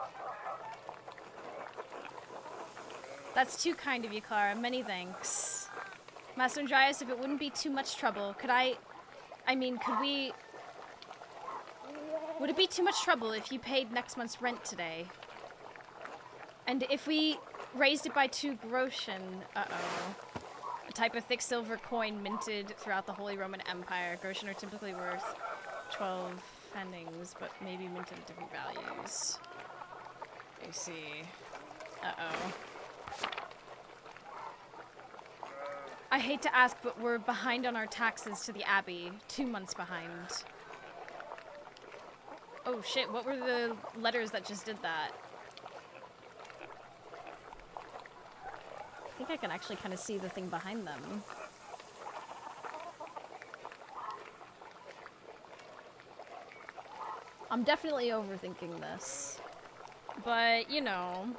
That's too kind of you, Clara. Many thanks. Master Andreas, if it wouldn't be too much trouble, could we... Would it be too much trouble if you paid next month's rent today? And if we raised it by 2 groschen... Uh-oh. A type of thick silver coin minted throughout the Holy Roman Empire. Groschen are typically worth 12 pfennings, but maybe minted at different values. I see. Uh-oh. I hate to ask, but we're behind on our taxes to the Abbey. 2 months behind. Oh shit, what were the letters that just did that? I think I can actually kind of see the thing behind them. I'm definitely overthinking this. But, you know...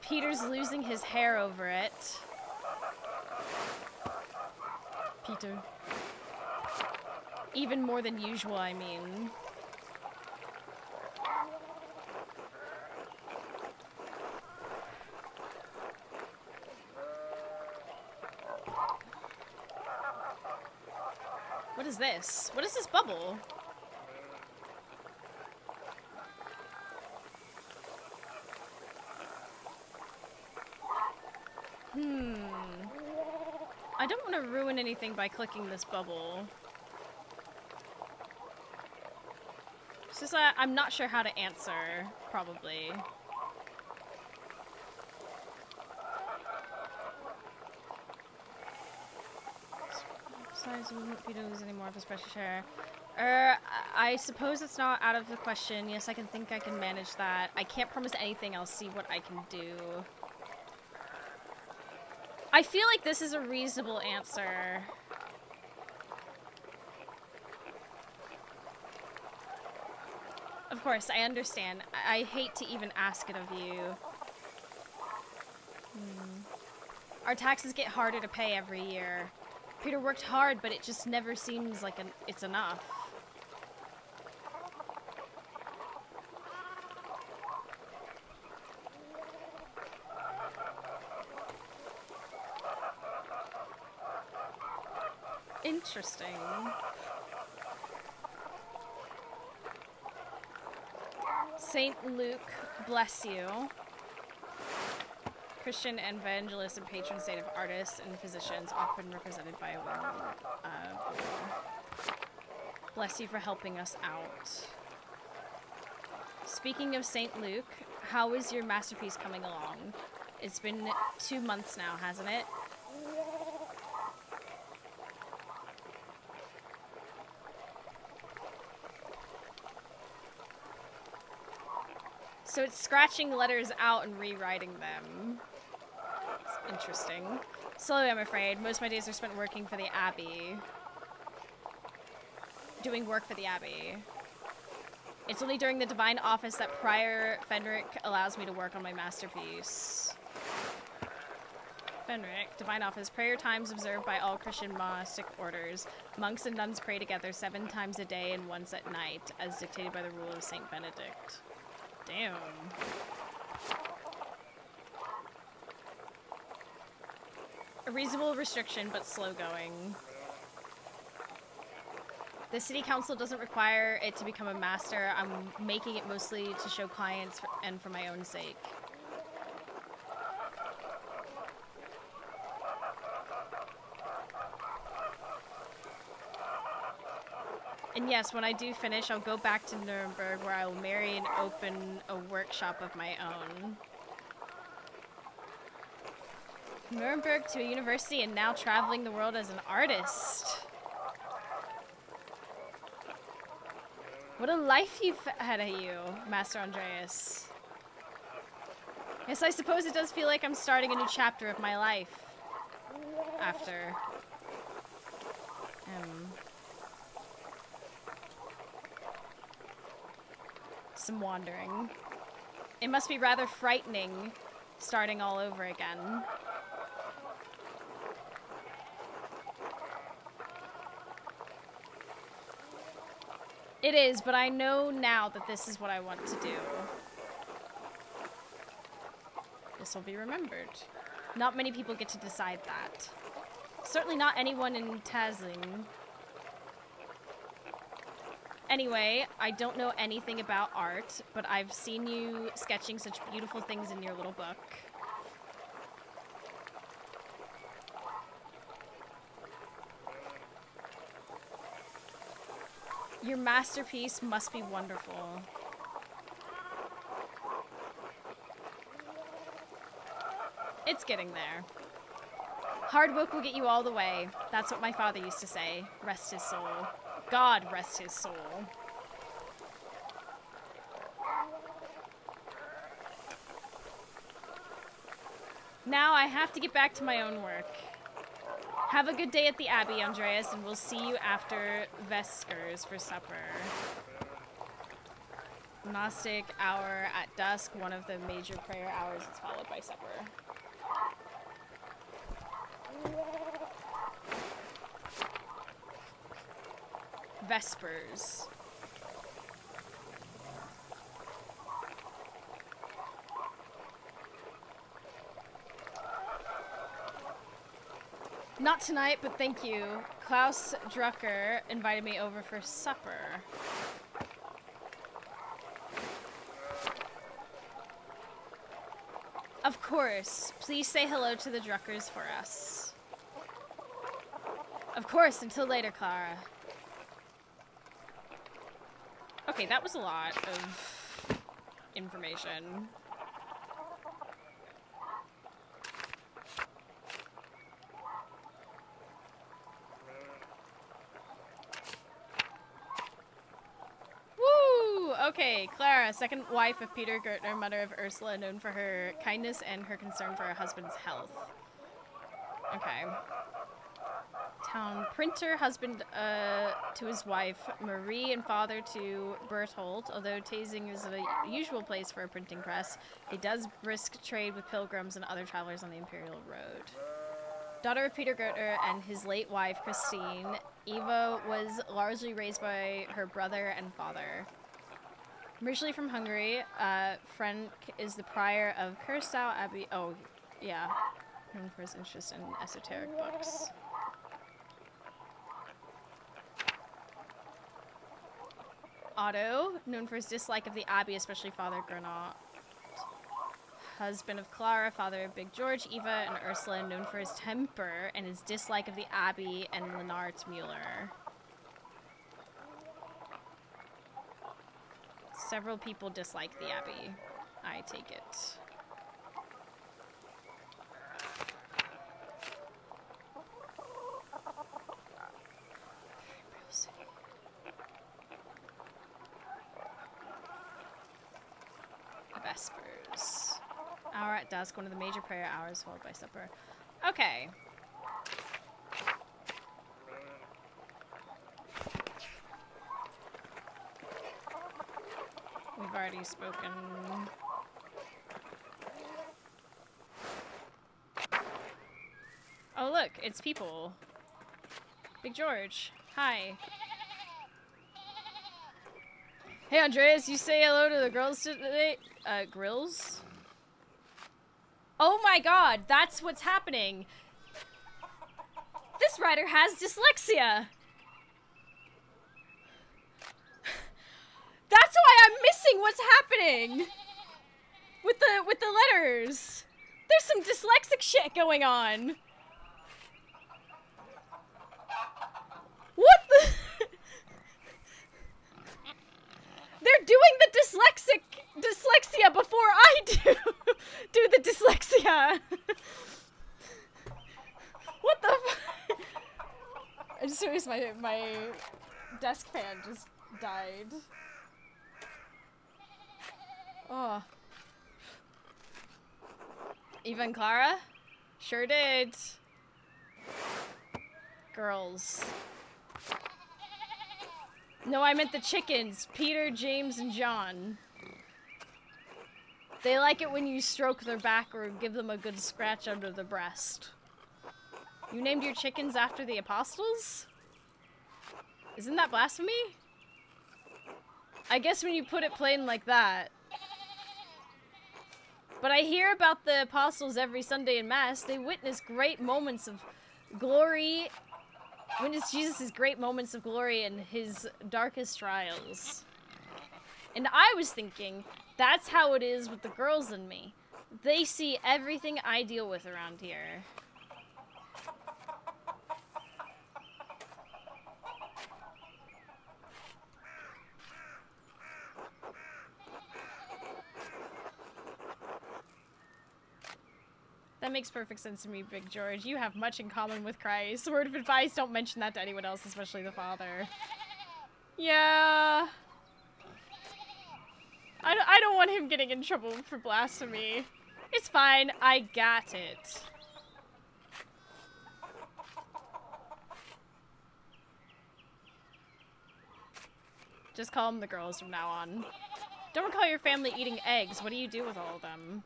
Peter's losing his hair over it. Peter. Even more than usual, I mean. What is this? What is this bubble? I don't want to ruin anything by clicking this bubble. It's just I'm not sure how to answer, probably. Besides, we won't be to lose any more of his precious share. I suppose it's not out of the question. Yes, I think I can manage that. I can't promise anything. I'll see what I can do. I feel like this is a reasonable answer. Of course, I understand. I hate to even ask it of you. Our taxes get harder to pay every year. Peter worked hard, but it just never seems like it's enough. Interesting. Saint Luke, bless you. Christian evangelist and patron saint of artists and physicians, often represented by a bull. Bless you for helping us out. Speaking of Saint Luke, how is your masterpiece coming along? It's been 2 months now, hasn't it? So it's scratching letters out and rewriting them. It's interesting. Slowly, I'm afraid. Most of my days are spent working for the Abbey. Doing work for the Abbey. It's only during the Divine Office that Prior Fenric allows me to work on my masterpiece. Fenric, Divine Office, prayer times observed by all Christian monastic orders. Monks and nuns pray together 7 times a day and once at night, as dictated by the rule of Saint Benedict. Damn. A reasonable restriction, but slow going. The city council doesn't require it to become a master. I'm making it mostly to show clients and for my own sake. And yes, when I do finish, I'll go back to Nuremberg, where I will marry and open a workshop of my own. Nuremberg to a university and now traveling the world as an artist. What a life you've had at you, Master Andreas. Yes, I suppose it does feel like I'm starting a new chapter of my life. After. Some wandering. It must be rather frightening starting all over again. It is, but I know now that this is what I want to do. This will be remembered. Not many people get to decide that. Certainly not anyone in Tazing. Anyway, I don't know anything about art, but I've seen you sketching such beautiful things in your little book. Your masterpiece must be wonderful. It's getting there. Hard work will get you all the way. That's what my father used to say. Rest his soul. God rest his soul. Now I have to get back to my own work. Have a good day at the Abbey, Andreas, and we'll see you after Vespers for supper. Gnostic hour at dusk, one of the major prayer hours. It's followed by supper. Vespers. Not tonight, but thank you. Klaus Drucker invited me over for supper. Of course. Please say hello to the Druckers for us. Of course. Until later, Clara. Okay, that was a lot of information. Woo! Okay, Clara, second wife of Peter Gertner, mother of Ursula, known for her kindness and her concern for her husband's health. Okay. Town printer, husband to his wife Marie, and father to Berthold. Although Tasing is the usual place for a printing press, it does brisk trade with pilgrims and other travelers on the Imperial Road. Daughter of Peter Gertner and his late wife Christine, Eva was largely raised by her brother and father. Originally from Hungary, Frank is the prior of Kursau Abbey. Oh, yeah, known for his interest in esoteric books. Otto, known for his dislike of the Abbey, especially Father Gernot. Husband of Clara, father of Big George, Eva, and Ursula, known for his temper and his dislike of the Abbey and Lennart Mueller. Several people dislike the Abbey, I take it. Vespers. Hour at dusk, one of the major prayer hours, followed by supper. Okay. We've already spoken. Oh look, it's people. Big George. Hi. Hey Andreas, you say hello to the girls today? Grills? Oh my god, that's what's happening. This writer has dyslexia. That's why I'm missing what's happening with the letters. There's some dyslexic shit going on. What the? They're doing the dyslexia before I do the dyslexia. I just noticed my desk fan just died. Oh. Eva and Clara? Sure did. Girls. No, I meant the chickens. Peter, James, and John. They like it when you stroke their back or give them a good scratch under the breast. You named your chickens after the apostles? Isn't that blasphemy? I guess when you put it plain like that. But I hear about the apostles every Sunday in Mass. They witness great moments of glory. Witness Jesus' great moments of glory in his darkest trials. And I was thinking, that's how it is with the girls in me. They see everything I deal with around here. That makes perfect sense to me, Big George. You have much in common with Christ. Word of advice, don't mention that to anyone else, especially the father. Yeah. I don't want him getting in trouble for blasphemy. It's fine. I got it. Just call them the girls from now on. Don't recall your family eating eggs. What do you do with all of them?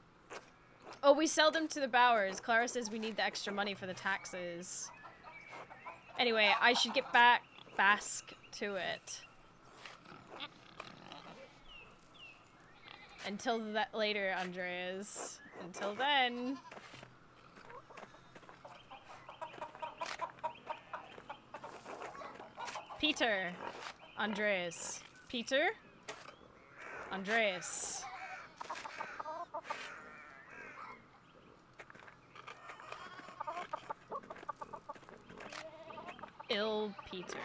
Oh, we sell them to the Bowers. Clara says we need the extra money for the taxes. Anyway, I should get back to it. Until that later, Andreas. Until then. Peter. Andreas. Peter. Andreas. Ill Peter.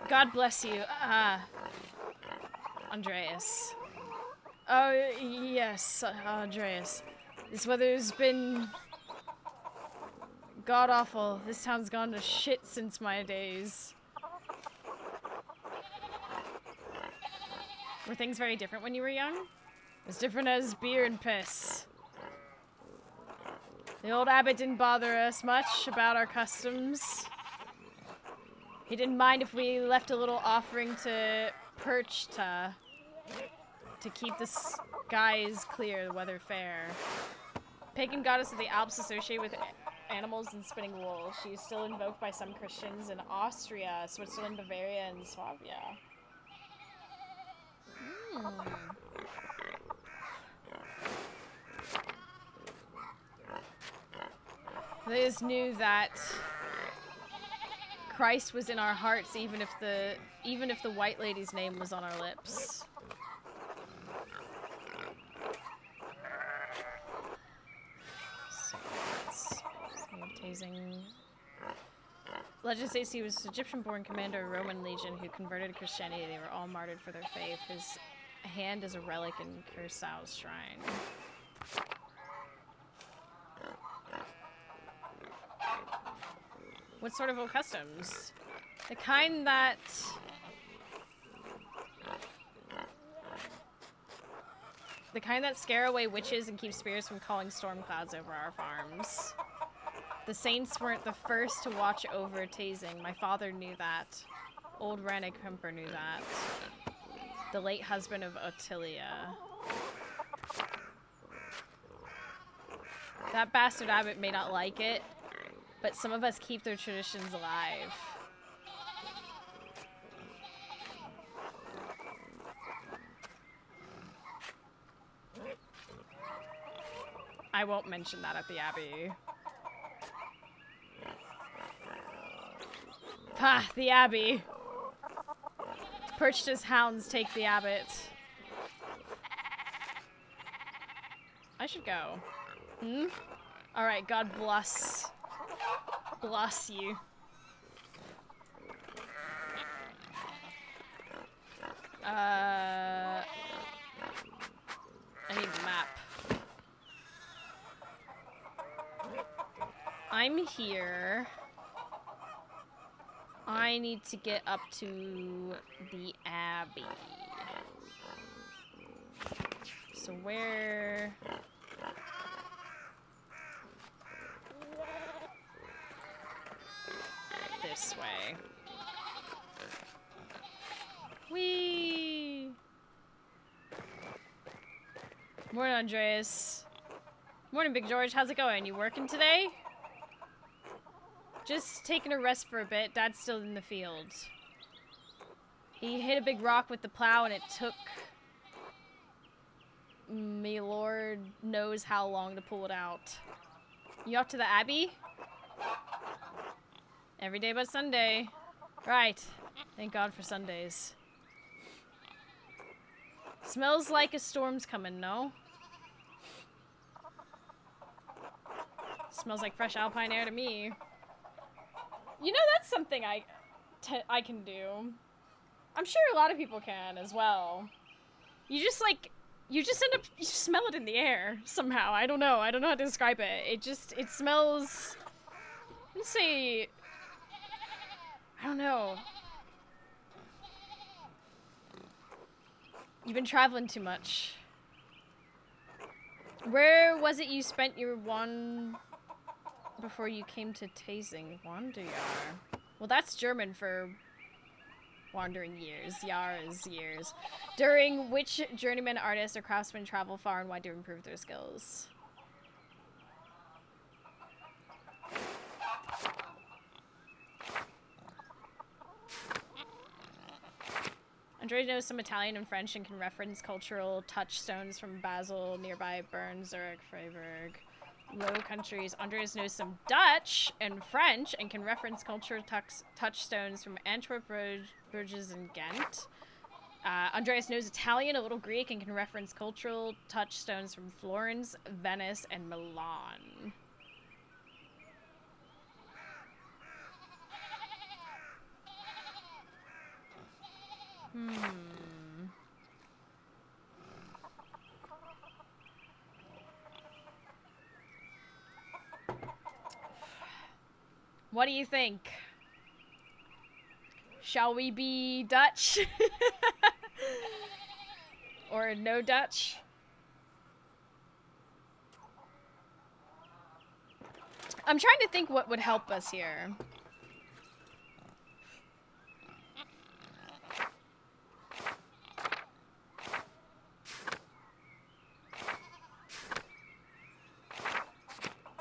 God bless you. Andreas. Oh, yes, Andreas. This weather's been god-awful. This town's gone to shit since my days. Were things very different when you were young? As different as beer and piss. The old abbot didn't bother us much about our customs. He didn't mind if we left a little offering to perch to keep the skies clear, the weather fair. Pagan goddess of the Alps associated with animals and spinning wool. She is still invoked by some Christians in Austria, Switzerland, Bavaria, and Swabia. They just knew that Christ was in our hearts, even if the white lady's name was on our lips. Tasing. Legend says he was an Egyptian-born commander of Roman legion who converted to Christianity. They were all martyred for their faith. His hand is a relic in Kursau's shrine. What sort of old customs? The kind that scare away witches and keep spirits from calling storm clouds over our farms. The saints weren't the first to watch over tasing. My father knew that. Old Rana Kemper knew that. The late husband of Ottilia. That bastard abbot may not like it, but some of us keep their traditions alive. I won't mention that at the Abbey. Pah, the Abbey. Perched as hounds take the abbot. I should go. Alright, God bless. Bless you. I need the map. I I'm here. I need to get up to the Abbey. So where... This way. Whee! Morning, Andreas. Morning, Big George. How's it going? You working today? Just taking a rest for a bit. Dad's still in the field. He hit a big rock with the plow and it took... me lord knows how long to pull it out. You off to the Abbey? Every day but Sunday. Right. Thank God for Sundays. Smells like a storm's coming, no? Smells like fresh alpine air to me. You know, that's something I can do. I'm sure a lot of people can as well. You just end up, you smell it in the air somehow. I don't know how to describe it. It smells, let's say, I don't know. You've been traveling too much. Where was it you spent your one before you came to Tasing? Wanderjahr. Well, that's German for wandering years. Jahr is years. During which journeyman artists or craftsmen travel far and wide to improve their skills. Andre knows some Italian and French and can reference cultural touchstones from Basel, nearby Bern, Zurich, Freiburg, Low Countries. Andreas knows some Dutch and French and can reference cultural touchstones from Antwerp, Bruges, and Ghent. Andreas knows Italian, a little Greek, and can reference cultural touchstones from Florence, Venice, and Milan. What do you think? Shall we be Dutch? Or no Dutch? I'm trying to think what would help us here.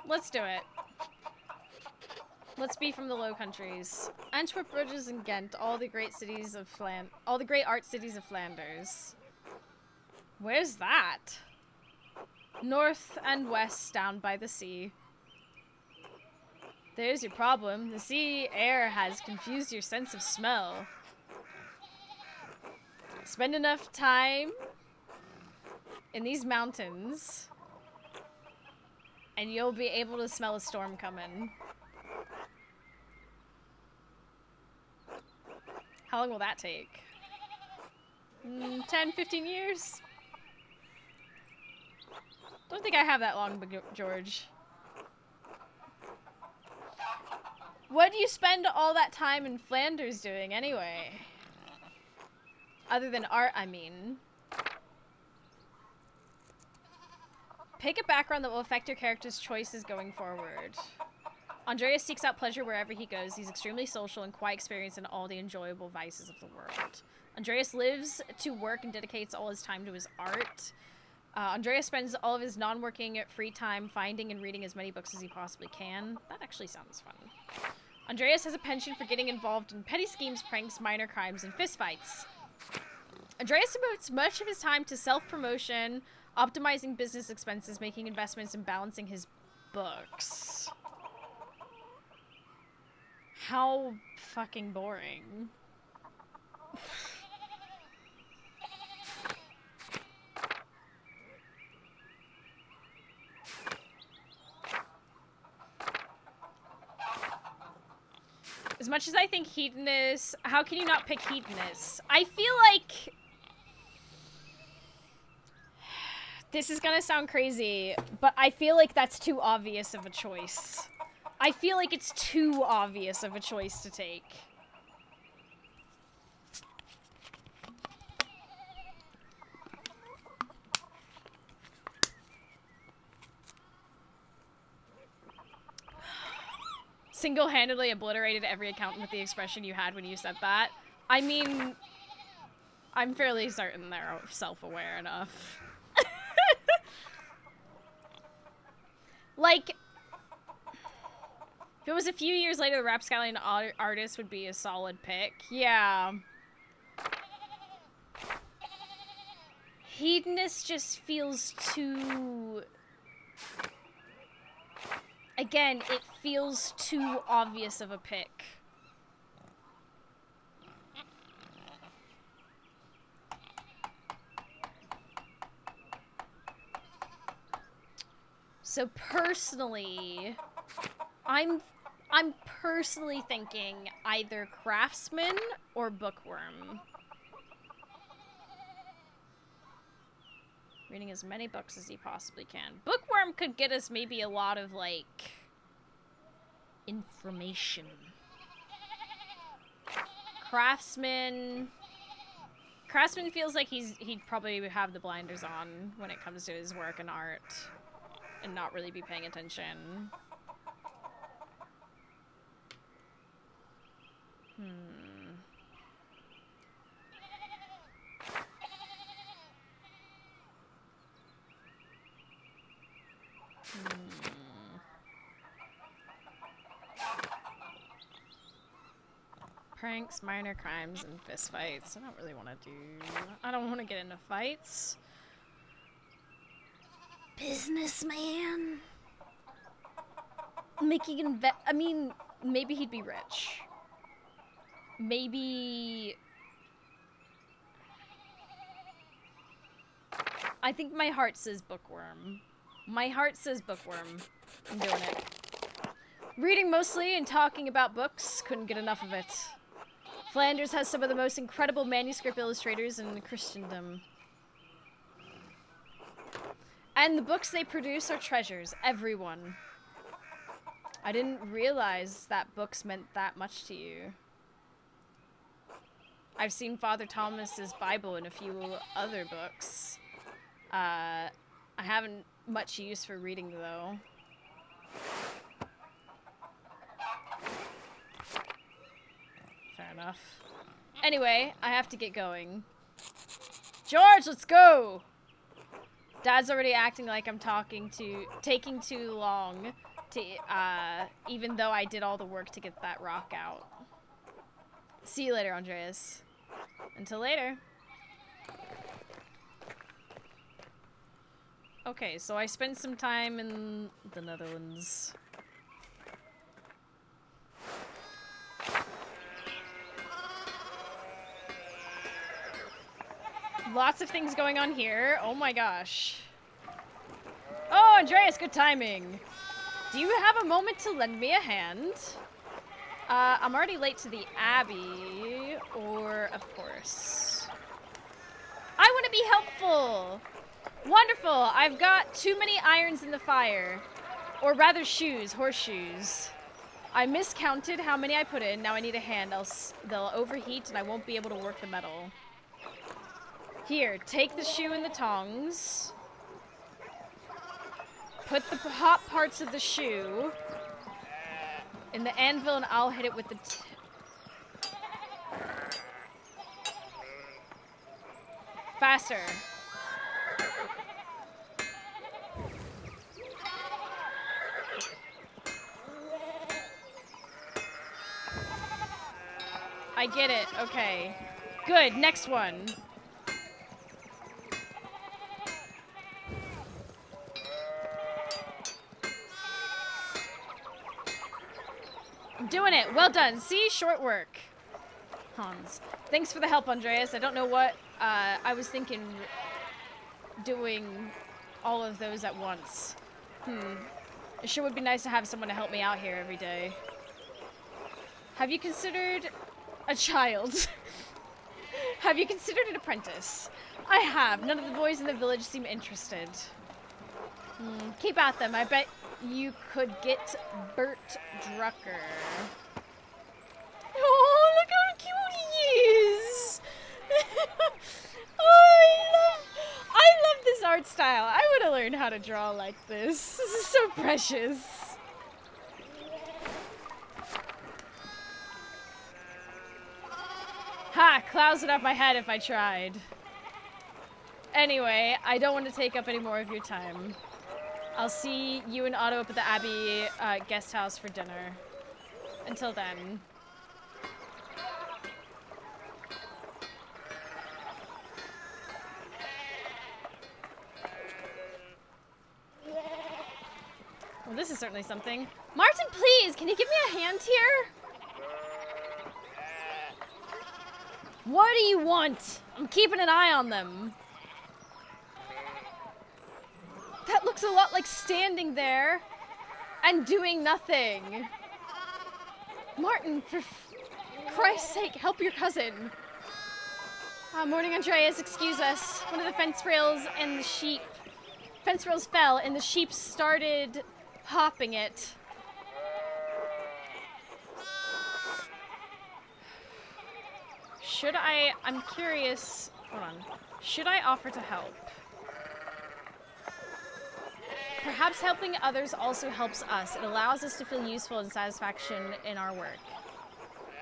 Let's do it. Let's be from the Low Countries. Antwerp, Bruges, and Ghent, all the great art cities of Flanders. Where's that? North and west, down by the sea. There's your problem. The sea air has confused your sense of smell. Spend enough time in these mountains, and you'll be able to smell a storm coming. How long will that take? 10, 15 years? Don't think I have that long, Big George. What do you spend all that time in Flanders doing, anyway? Other than art, I mean. Pick a background that will affect your character's choices going forward. Andreas seeks out pleasure wherever he goes. He's extremely social and quite experienced in all the enjoyable vices of the world. Andreas lives to work and dedicates all his time to his art. Andreas spends all of his non-working free time finding and reading as many books as he possibly can. That actually sounds fun. Andreas has a penchant for getting involved in petty schemes, pranks, minor crimes, and fistfights. Andreas devotes much of his time to self-promotion, optimizing business expenses, making investments, and balancing his books. How fucking boring. As much as I think hedonist, how can you not pick hedonist? I feel like this is gonna sound crazy, but I feel like that's too obvious of a choice. I feel like it's too obvious of a choice to take. Single-handedly obliterated every account with the expression you had when you said that. I mean, I'm fairly certain they're self-aware enough. Like, if it was a few years later, the Rapscallion artist would be a solid pick. Yeah. Hedonist just feels too... Again, it feels too obvious of a pick. So personally, I'm personally thinking either Craftsman or Bookworm. Reading as many books as he possibly can. Bookworm could get us maybe a lot of, like, information. Craftsman feels like he'd probably have the blinders on when it comes to his work and art and not really be paying attention. Pranks, minor crimes, and fistfights. I don't really want to do... I don't want to get into fights. Businessman? Making I mean, maybe he'd be rich. Maybe... I think my heart says Bookworm. My heart says Bookworm. I'm doing it. Reading mostly and talking about books. Couldn't get enough of it. Flanders has some of the most incredible manuscript illustrators in Christendom. And the books they produce are treasures. Everyone. I didn't realize that books meant that much to you. I've seen Father Thomas's Bible and a few other books. I haven't much use for reading, though. Fair enough. Anyway, I have to get going. George, let's go! Dad's already acting like I'm taking too long to, even though I did all the work to get that rock out. See you later, Andreas. Until later. Okay, so I spent some time in the Netherlands. Lots of things going on here. Oh my gosh. Oh, Andreas, good timing. Do you have a moment to lend me a hand? I'm already late to the Abbey, or of course. I want to be helpful. Wonderful. I've got too many irons in the fire. Or rather shoes, horseshoes. I miscounted how many I put in. Now I need a hand, else they'll overheat and I won't be able to work the metal. Here, take the shoe and the tongs. Put the hot parts of the shoe in the anvil and I'll hit it with the... Faster. I get it. Okay. Good. Next one. I'm doing it. Well done. See? Short work. Hans. Thanks for the help, Andreas. I don't know what I was thinking doing all of those at once. It sure would be nice to have someone to help me out here every day. Have you considered a child? Have you considered an apprentice? I have. None of the boys in the village seem interested. Keep at them. I bet you could get Bert Drucker. Oh, look how cute he is! Oh, I love this art style. I want to learn how to draw like this. This is so precious. Ha! Clouds would have my head if I tried. Anyway, I don't want to take up any more of your time. I'll see you and Otto up at the Abbey guest house for dinner. Until then. Well, this is certainly something. Martin, please, can you give me a hand here? What do you want? I'm keeping an eye on them. That looks a lot like standing there and doing nothing. Martin, for Christ's sake, help your cousin. Morning, Andreas, excuse us. One of the fence rails fell and the sheep started hopping it. I'm curious, hold on. Should I offer to help? Perhaps helping others also helps us. It allows us to feel useful and satisfaction in our work.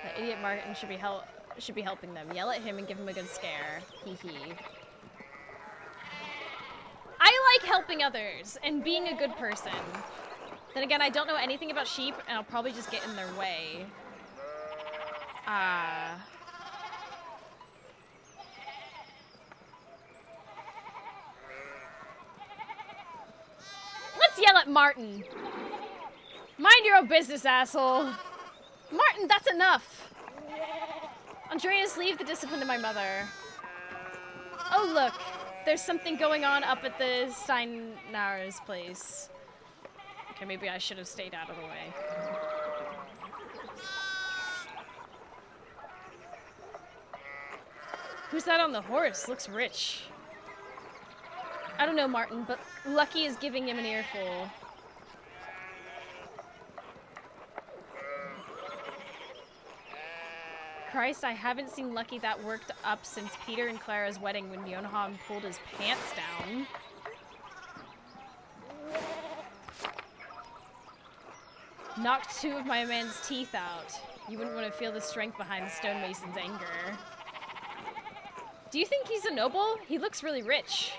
The idiot Martin should be helping them. Yell at him and give him a good scare. Hee hee. I like helping others and being a good person. Then again, I don't know anything about sheep and I'll probably just get in their way. Let's yell at Martin. Mind your own business, asshole. Martin, that's enough. Andreas, leave the discipline to my mother. Oh, look. There's something going on up at the Steinauer's place. Okay, maybe I should have stayed out of the way. Who's that on the horse? Looks rich. I don't know, Martin, but Lucky is giving him an earful. Christ, I haven't seen Lucky that worked up since Peter and Clara's wedding when Johann pulled his pants down. Knocked two of my man's teeth out. You wouldn't want to feel the strength behind the stonemason's anger. Do you think he's a noble? He looks really rich.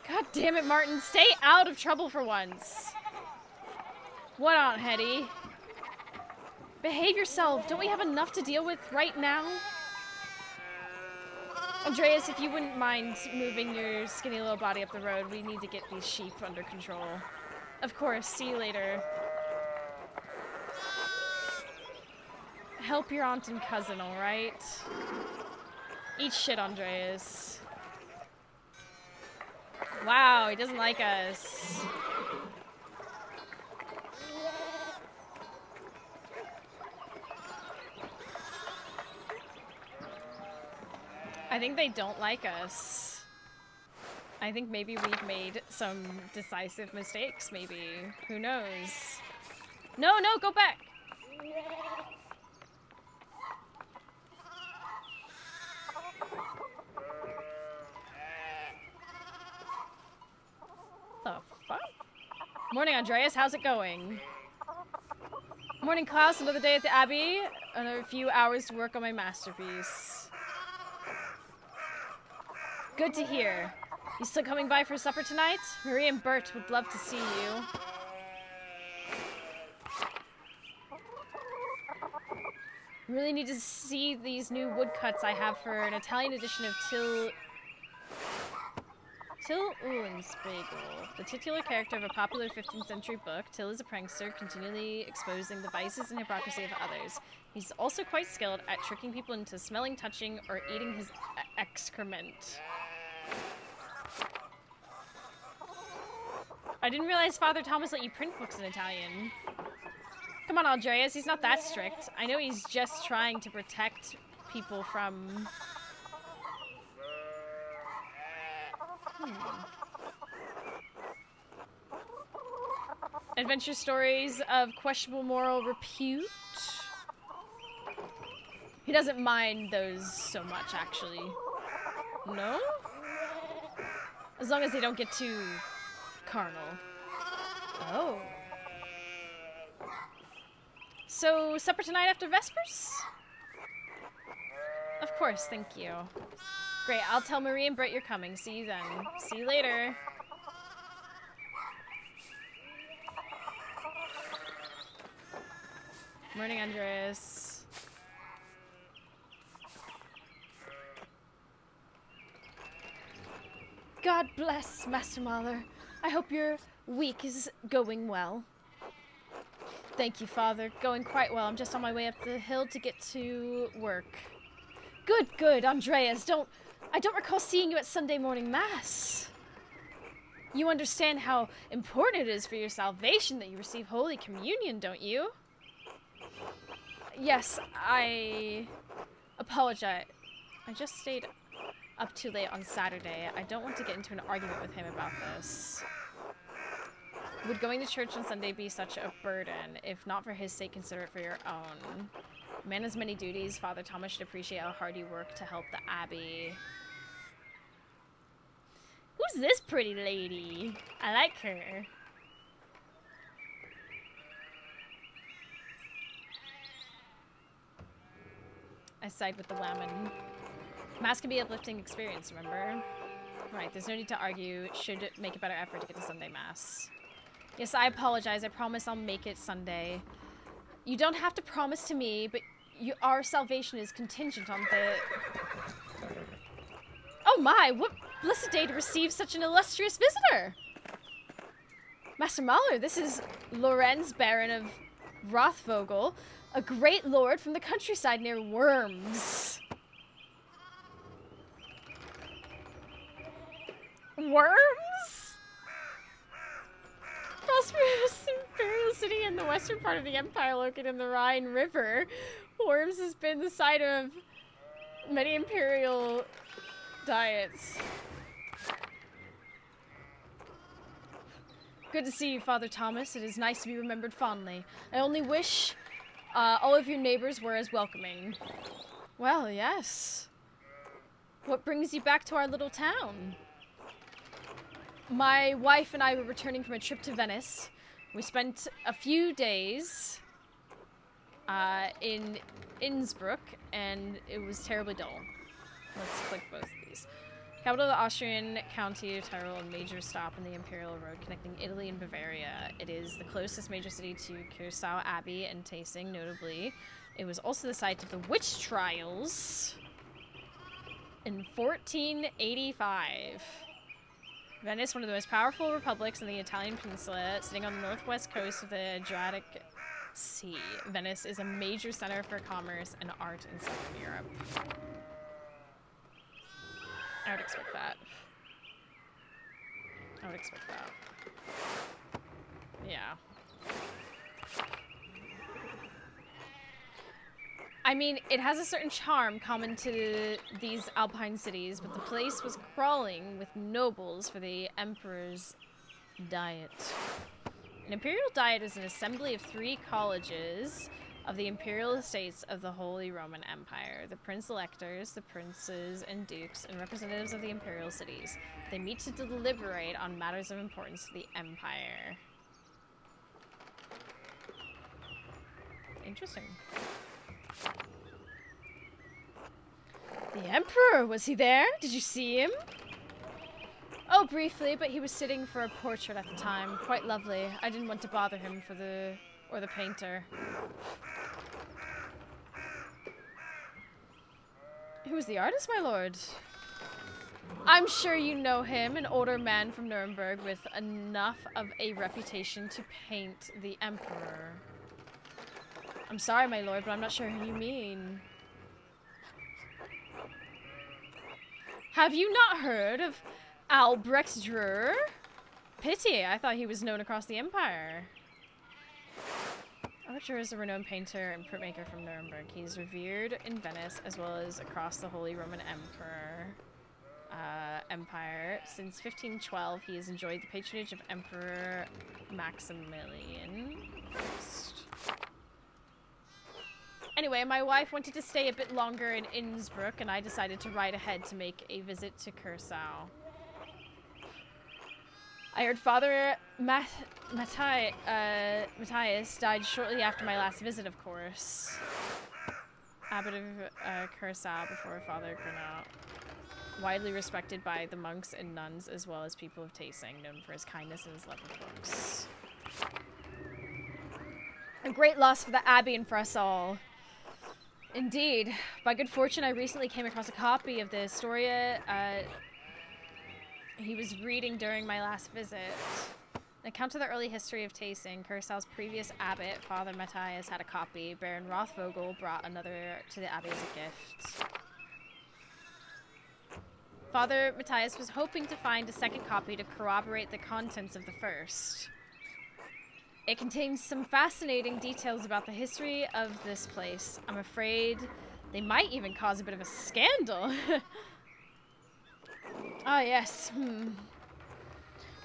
God damn it, Martin. Stay out of trouble for once. What, Aunt Hetty? Behave yourself. Don't we have enough to deal with right now? Andreas, if you wouldn't mind moving your skinny little body up the road, we need to get these sheep under control. Of course. See you later. Help your aunt and cousin, alright? Eat shit, Andreas. Wow, he doesn't like us. I think they don't like us. I think maybe we've made some decisive mistakes, maybe. Who knows? No, no, go back! The fuck? Morning, Andreas. How's it going? Morning, class. Another day at the Abbey. Another few hours to work on my masterpiece. Good to hear. You still coming by for supper tonight? Marie and Bert would love to see you. Really need to see these new woodcuts I have for an Italian edition of Till Eulenspiegel, the titular character of a popular 15th century book. Till is a prankster, continually exposing the vices and hypocrisy of others. He's also quite skilled at tricking people into smelling, touching, or eating his excrement. I didn't realize Father Thomas let you print books in Italian. Come on, Andreas, he's not that strict. I know he's just trying to protect people from... Adventure stories of questionable moral repute. He doesn't mind those so much, actually. No? As long as they don't get too carnal. Oh. So, supper tonight after Vespers? Of course, thank you. Great, I'll tell Marie and Brett you're coming. See you then. See you later. Morning, Andres. God bless, Master Mahler. I hope your week is going well. Thank you, Father. Going quite well. I'm just on my way up the hill to get to work. Good, good, Andreas. I don't recall seeing you at Sunday morning Mass. You understand how important it is for your salvation that you receive Holy Communion, don't you? Yes, I apologize. I just stayed up too late on Saturday. I don't want to get into an argument with him about this. Would going to church on Sunday be such a burden? If not for his sake, consider it for your own. Man has many duties. Father Thomas should appreciate how hard you work to help the Abbey. Who's this pretty lady? I like her. I side with the woman. Mass can be an uplifting experience, remember? Right, there's no need to argue. Should make a better effort to get to Sunday Mass. Yes, I apologize. I promise I'll make it Sunday. You don't have to promise to me, but our salvation is contingent on the... Oh my, what blessed day to receive such an illustrious visitor! Master Mahler, this is Lorenz, Baron of Rothvogel, a great lord from the countryside near Worms. Worms? Prosperous imperial city in the western part of the empire located in the Rhine River. Worms has been the site of many imperial diets. Good to see you, Father Thomas. It is nice to be remembered fondly. I only wish all of your neighbors were as welcoming. Well, yes. What brings you back to our little town? My wife and I were returning from a trip to Venice. We spent a few days in Innsbruck, and it was terribly dull. Let's click both of these. Capital of the Austrian county of Tyrol, a major stop in the Imperial Road connecting Italy and Bavaria. It is the closest major city to Curacao Abbey and Tasing, notably. It was also the site of the witch trials in 1485. Venice, one of the most powerful republics in the Italian peninsula, sitting on the northwest coast of the Adriatic Sea. Venice is a major center for commerce and art in Southern Europe. I would expect that. I would expect that. Yeah. I mean, it has a certain charm common to these alpine cities, but the place was crawling with nobles for the emperor's diet. An imperial diet is an assembly of 3 colleges of the imperial estates of the Holy Roman Empire. The prince-electors, the princes and dukes, and representatives of the imperial cities. They meet to deliberate on matters of importance to the empire. Interesting. The Emperor! Was he there? Did you see him? Oh, briefly, but he was sitting for a portrait at the time. Quite lovely. I didn't want to bother him for the painter. Who was the artist, my lord? I'm sure you know him, an older man from Nuremberg with enough of a reputation to paint the Emperor. I'm sorry, my lord, but I'm not sure who you mean. Have you not heard of Albrecht Dürer? Pity, I thought he was known across the empire. Albrecht Dürer is a renowned painter and printmaker from Nuremberg. He's revered in Venice as well as across the Holy Roman Emperor. Empire. Since 1512, he has enjoyed the patronage of Emperor Maximilian I. Anyway, my wife wanted to stay a bit longer in Innsbruck, and I decided to ride ahead to make a visit to Curacao. I heard Father Matthias died shortly after my last visit, of course. Abbot of Curacao before Father Granat. Widely respected by the monks and nuns, as well as people of Tasing, known for his kindness and his love of books. A great loss for the Abbey and for us all. Indeed. By good fortune, I recently came across a copy of the Historia he was reading during my last visit. An account of the early history of Tasing. Curaçao's previous abbot, Father Matthias, had a copy. Baron Rothvogel brought another to the abbey as a gift. Father Matthias was hoping to find a second copy to corroborate the contents of the first. It contains some fascinating details about the history of this place. I'm afraid they might even cause a bit of a scandal. Ah, yes.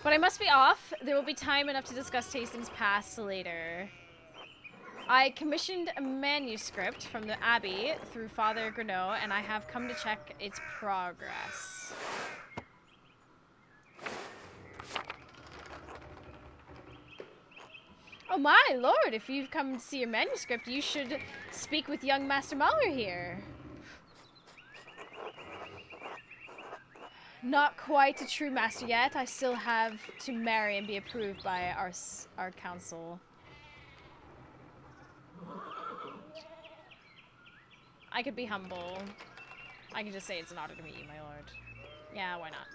But I must be off. There will be time enough to discuss Tasting's past later. I commissioned a manuscript from the Abbey through Father Granot, and I have come to check its progress. Oh my lord, if you've come to see your manuscript, you should speak with young Master Mahler here. Not quite a true master yet. I still have to marry and be approved by our council. I could be humble. I could just say it's an honor to meet you, my lord. Yeah, why not?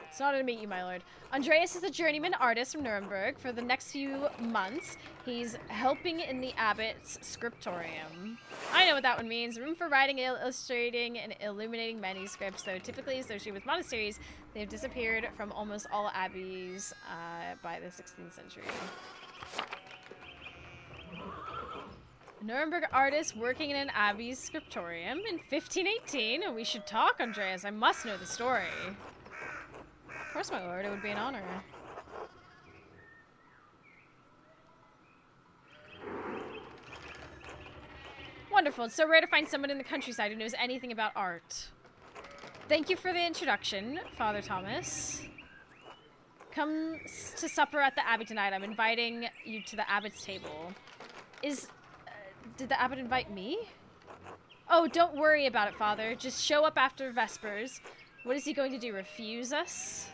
It's an honor to meet you, my lord. Andreas is a journeyman artist from Nuremberg. For the next few months, he's helping in the abbot's scriptorium. I know what that one means. Room for writing, illustrating, and illuminating manuscripts. Though typically associated with monasteries, they have disappeared from almost all abbeys by the 16th century. A Nuremberg artist working in an abbey's scriptorium in 1518. We should talk, Andreas. I must know the story. Of course, my lord. It would be an honor. Wonderful. It's so rare to find someone in the countryside who knows anything about art. Thank you for the introduction, Father Thomas. Come to supper at the abbey tonight. I'm inviting you to the abbot's table. Did the abbot invite me? Oh, don't worry about it, Father. Just show up after Vespers. What is he going to do, refuse us?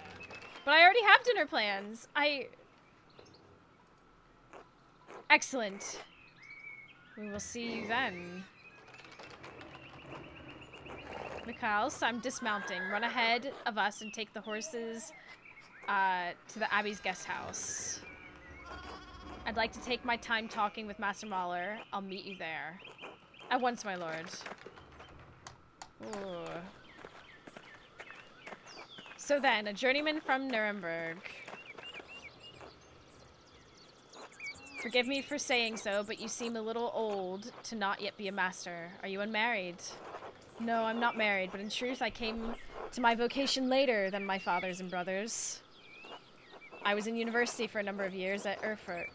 But I already have dinner plans. Excellent. We will see you then. Mikhails, I'm dismounting. Run ahead of us and take the horses to the Abbey's guest house. I'd like to take my time talking with Master Mahler. I'll meet you there. At once, my lord. Ooh. So then, a journeyman from Nuremberg. Forgive me for saying so, but you seem a little old to not yet be a master. Are you unmarried? No, I'm not married, but in truth, I came to my vocation later than my fathers and brothers. I was in university for a number of years at Erfurt.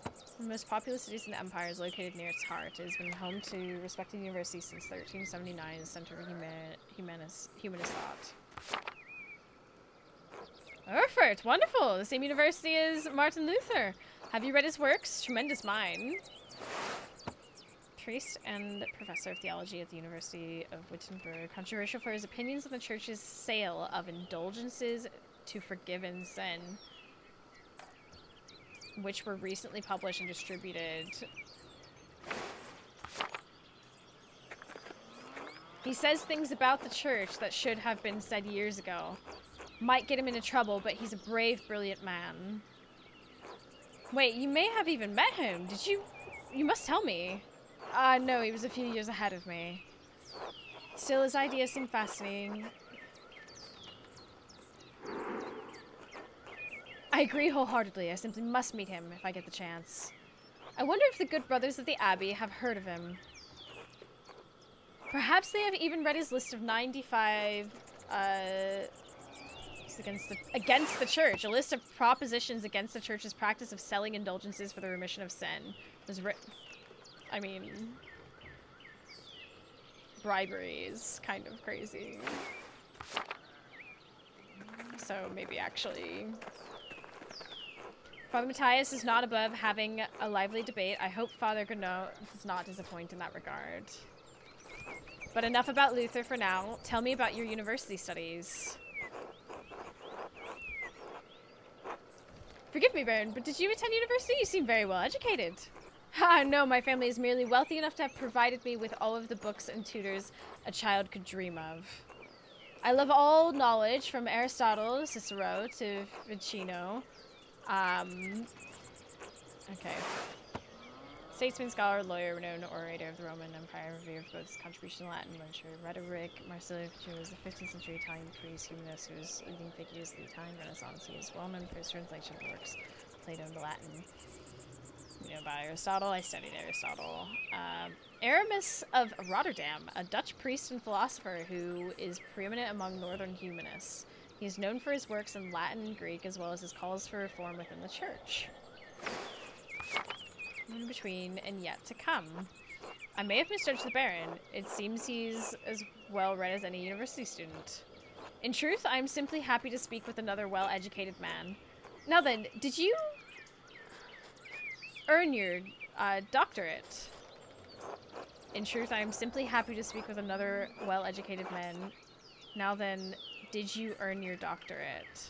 One of the most populous cities in the empire is located near its heart. It has been home to respected university since 1379, a center of humanist thought. Erfurt, wonderful! The same university as Martin Luther. Have you read his works? Tremendous mind. Priest and professor of theology at the University of Wittenberg. Controversial for his opinions on the church's sale of indulgences to forgiven sin, which were recently published and distributed. He says things about the church that should have been said years ago. Might get him into trouble, but he's a brave, brilliant man. Wait, you may have even met him. Did you? You must tell me. No, he was a few years ahead of me. Still, his ideas seem fascinating. I agree wholeheartedly. I simply must meet him if I get the chance. I wonder if the good brothers of the Abbey have heard of him. Perhaps they have even read his list of 95 against the church. A list of propositions against the church's practice of selling indulgences for the remission of sin. Was written. I mean, bribery is kind of crazy. So maybe actually... Father Matthias is not above having a lively debate. I hope Father Godot does not disappoint in that regard. But enough about Luther for now. Tell me about your university studies. Forgive me, Baron, but did you attend university? You seem very well educated. Ha, no, my family is merely wealthy enough to have provided me with all of the books and tutors a child could dream of. I love all knowledge, from Aristotle, Cicero, to Ficino. Okay. Statesman, scholar, lawyer, renowned orator of the Roman Empire, revered for his contribution to Latin literature, rhetoric. Marsilio was the 15th century Italian priest, humanist who was leading figures of the Italian Renaissance. He is well known for his translation of works, Plato into Latin. You know about Aristotle? I studied Aristotle. Aramis of Rotterdam, a Dutch priest and philosopher who is preeminent among northern humanists. He is known for his works in Latin and Greek, as well as his calls for reform within the church. In between and yet to come. I may have misjudged the Baron. It seems he's as well read as any university student. In truth, I am simply happy to speak with another well-educated man. Now then, did you earn your doctorate? In truth, I am simply happy to speak with another well-educated man. Now then, did you earn your doctorate?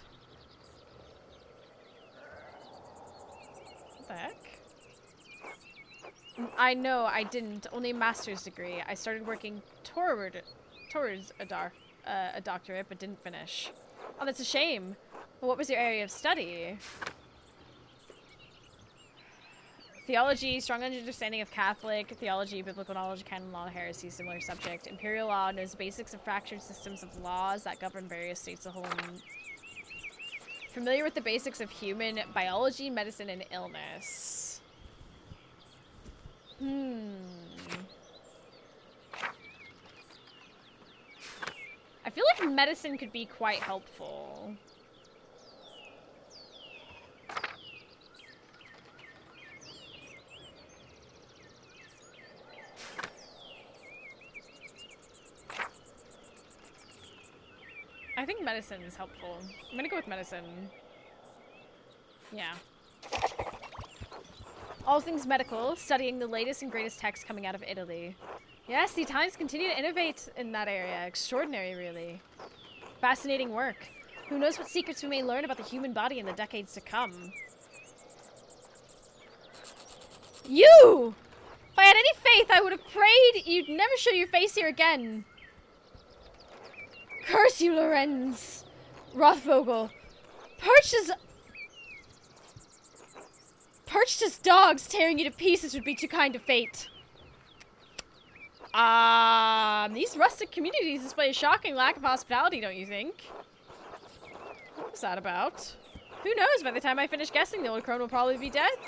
What the heck? I know, I didn't. Only a master's degree. I started working towards a doctorate, but didn't finish. Oh, that's a shame. Well, what was your area of study? Theology, strong understanding of Catholic theology, biblical knowledge, canon law, heresy, similar subject. Imperial law knows basics of fractured systems of laws that govern various states of whole. Familiar with the basics of human biology, medicine, and illness. I feel like medicine could be quite helpful. I think medicine is helpful. I'm gonna go with medicine. Yeah. All things medical, studying the latest and greatest texts coming out of Italy. Yes, the Italians continue to innovate in that area. Extraordinary, really. Fascinating work. Who knows what secrets we may learn about the human body in the decades to come. You! If I had any faith, I would have prayed you'd never show your face here again. Curse you, Lorenz. Rothvogel. Perched as dogs, tearing you to pieces would be too kind of fate. These rustic communities display a shocking lack of hospitality, don't you think? What was that about? Who knows? By the time I finish guessing, the old crone will probably be dead.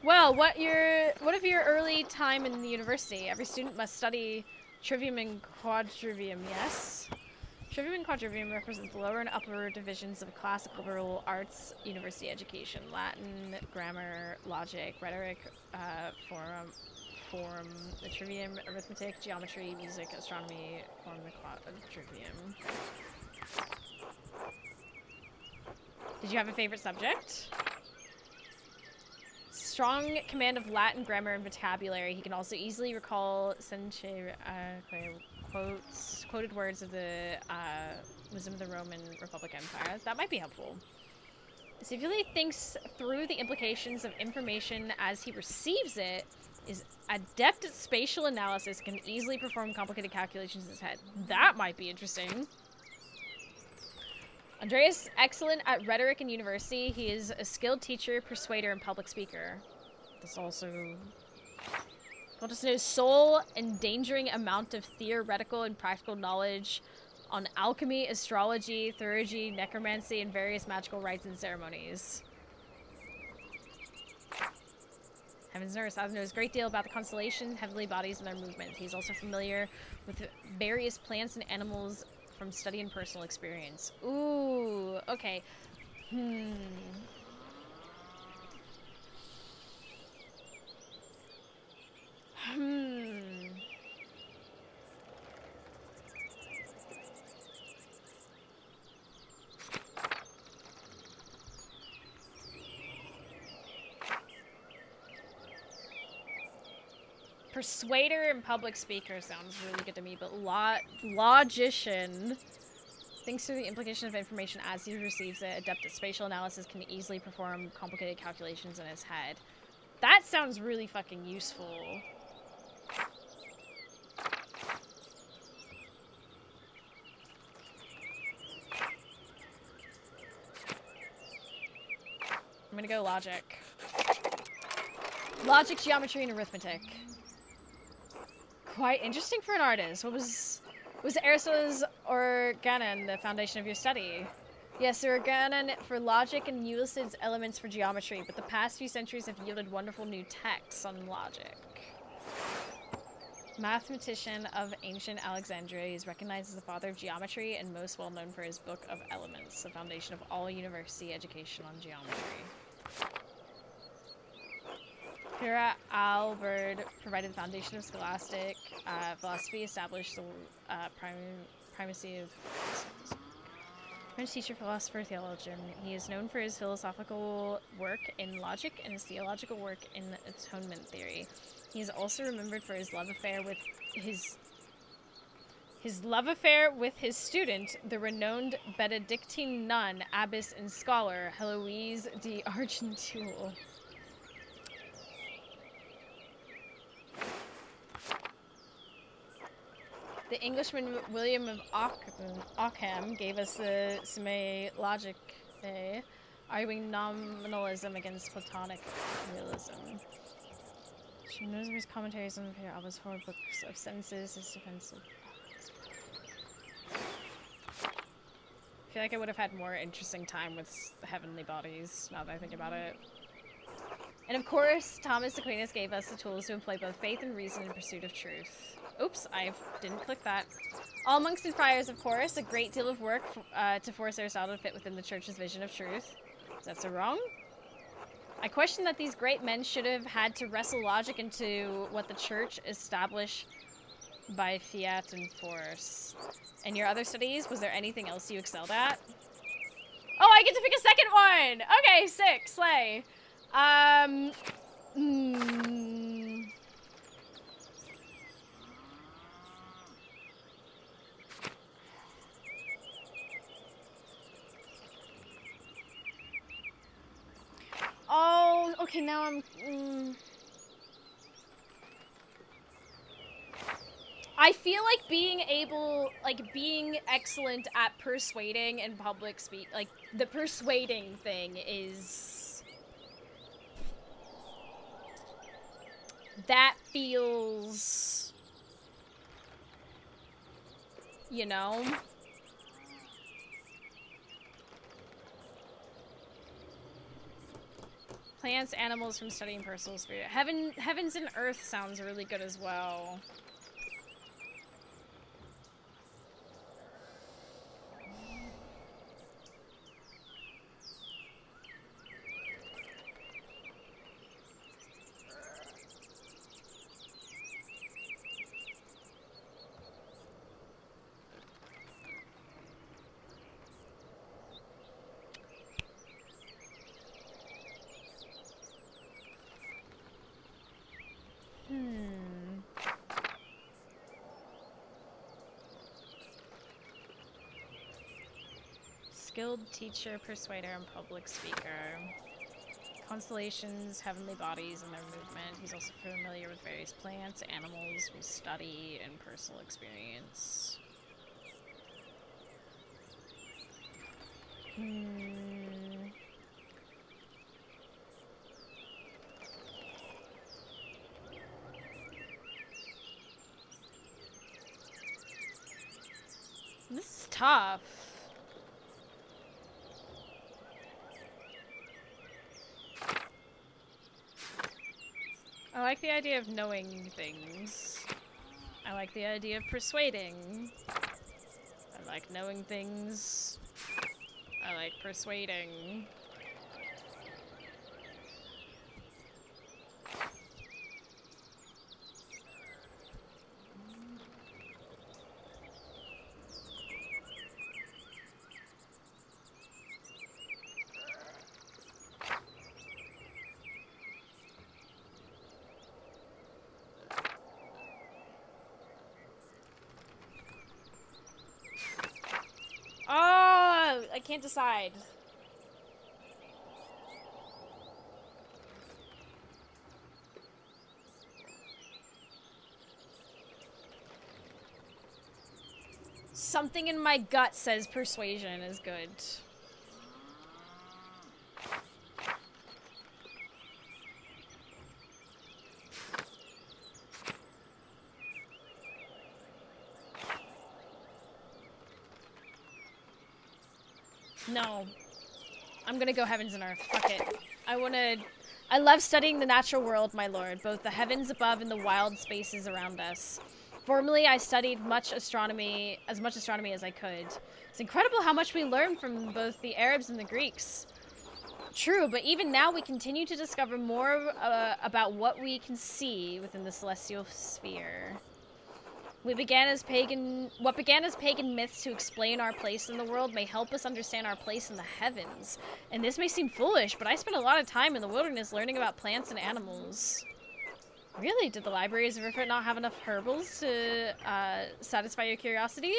Well, what of your early time in the university? Every student must study trivium and quadrivium, yes? Trivium and quadrivium represent the lower and upper divisions of classical liberal arts university education. Latin, grammar, logic, rhetoric, form, the trivium, arithmetic, geometry, music, astronomy, form the quadrivium. Did you have a favorite subject? Strong command of Latin grammar and vocabulary. He can also easily recall quoted words of the wisdom of the Roman Republic Empire. That might be helpful. So if he really thinks through the implications of information as he receives it, is adept at spatial analysis, can easily perform complicated calculations in his head. That might be interesting. Andreas, excellent at rhetoric in university. He is a skilled teacher, persuader, and public speaker. This also... Well, just knows soul-endangering amount of theoretical and practical knowledge on alchemy, astrology, theurgy, necromancy, and various magical rites and ceremonies. Heavens and Earth. Sazan knows a great deal about the constellations, heavenly bodies, and their movements. He's also familiar with various plants and animals from study and personal experience. Ooh, okay. Persuader and public speaker sounds really good to me, but logician thinks through the implication of information as he receives it. Adept at spatial analysis can easily perform complicated calculations in his head. That sounds really fucking useful. I'm gonna go logic. Logic, geometry, and arithmetic. Quite interesting for an artist. Was Aristotle's organon the foundation of your study? Yes, the organon for logic and Euclid's elements for geometry, but the past few centuries have yielded wonderful new texts on logic. Mathematician of ancient Alexandria, he is recognized as the father of geometry and most well known for his Book of Elements, the foundation of all university education on geometry. Pyrrha Albert provided the foundation of scholastic philosophy, established the primacy of French teacher, philosopher, theologian. He is known for his philosophical work in logic and his theological work in atonement theory. He is also remembered for his love affair with his student, the renowned Benedictine nun, abbess, and scholar Heloise de Argenteuil. The Englishman William of Ockham gave us the Summa Logicae, arguing nominalism against Platonic realism. She knows his commentaries on the Alba's 4 books of sentences, his defense of... I feel like I would have had more interesting time with the heavenly bodies, now that I think about it. And of course, Thomas Aquinas gave us the tools to employ both faith and reason in pursuit of truth. Oops, I didn't click that. All monks and friars, of course, a great deal of work to force Aristotle to fit within the church's vision of truth. Is that so wrong? I question that these great men should have had to wrestle logic into what the church established by fiat and force. In your other studies, was there anything else you excelled at? Oh, I get to pick a second one! Okay, sick, slay. Oh, okay, now I'm... I feel like being excellent at persuading and public speak, like, the persuading thing is... That feels... You know? Plants, animals from studying personal spirit. Heavens and Earth sounds really good as well. Skilled teacher, persuader, and public speaker. Constellations, heavenly bodies, and their movement. He's also familiar with various plants, animals, with study and personal experience. This is tough. I like the idea of knowing things. I like the idea of persuading. I like knowing things. I like persuading. Oh, I can't decide. Something in my gut says persuasion is good. No. I'm gonna go heavens and earth. Fuck it. I love studying the natural world, my lord, both the heavens above and the wild spaces around us. Formerly, I studied much astronomy as I could. It's incredible how much we learn from both the Arabs and the Greeks. True, but even now we continue to discover more about what we can see within the celestial sphere. What began as pagan myths to explain our place in the world may help us understand our place in the heavens. And this may seem foolish, but I spent a lot of time in the wilderness learning about plants and animals. Really? Did the libraries of Riffert not have enough herbals to satisfy your curiosity?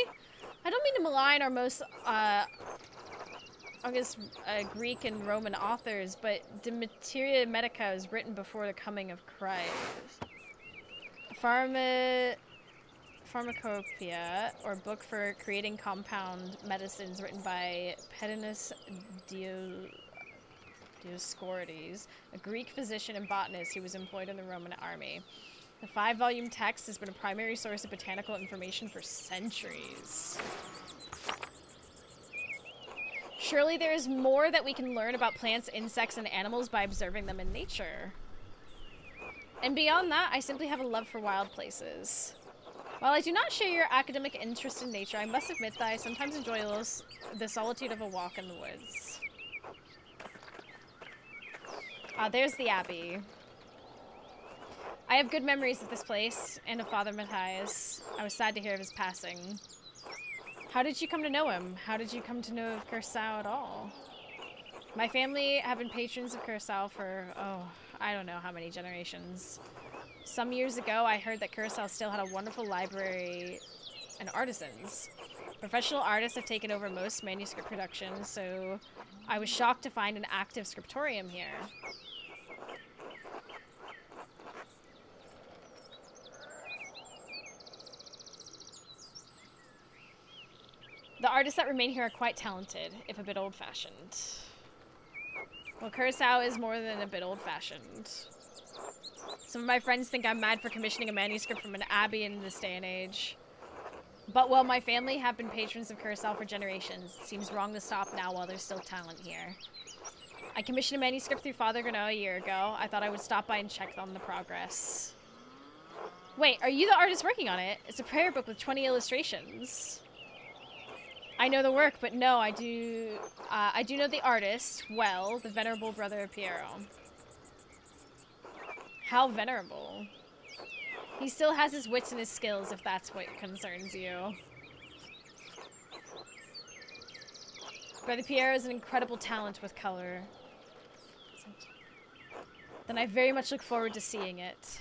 I don't mean to malign our most, Greek and Roman authors, but De Materia Medica was written before the coming of Christ. Pharmacopoeia, or book for creating compound medicines, written by Pedinus Dioscorides, a Greek physician and botanist who was employed in the Roman army. The 5-volume text has been a primary source of botanical information for centuries. Surely there is more that we can learn about plants, insects, and animals by observing them in nature. And beyond that, I simply have a love for wild places. While I do not share your academic interest in nature, I must admit that I sometimes enjoy the solitude of a walk in the woods. There's the Abbey. I have good memories of this place, and of Father Matthias. I was sad to hear of his passing. How did you come to know him? How did you come to know of Curacao at all? My family have been patrons of Curacao for, I don't know how many generations. Some years ago, I heard that Curacao still had a wonderful library and artisans. Professional artists have taken over most manuscript production, so I was shocked to find an active scriptorium here. The artists that remain here are quite talented, if a bit old-fashioned. Well, Curacao is more than a bit old-fashioned. Some of my friends think I'm mad for commissioning a manuscript from an abbey in this day and age. But while my family have been patrons of Curacao for generations, it seems wrong to stop now while there's still talent here. I commissioned a manuscript through Father Granot a year ago. I thought I would stop by and check on the progress. Wait, are you the artist working on it? It's a prayer book with 20 illustrations. I know the work, but no, I do know the artist well, the venerable brother of Piero. How venerable. He still has his wits and his skills, if that's what concerns you. Brother Piero is an incredible talent with color. Then I very much look forward to seeing it.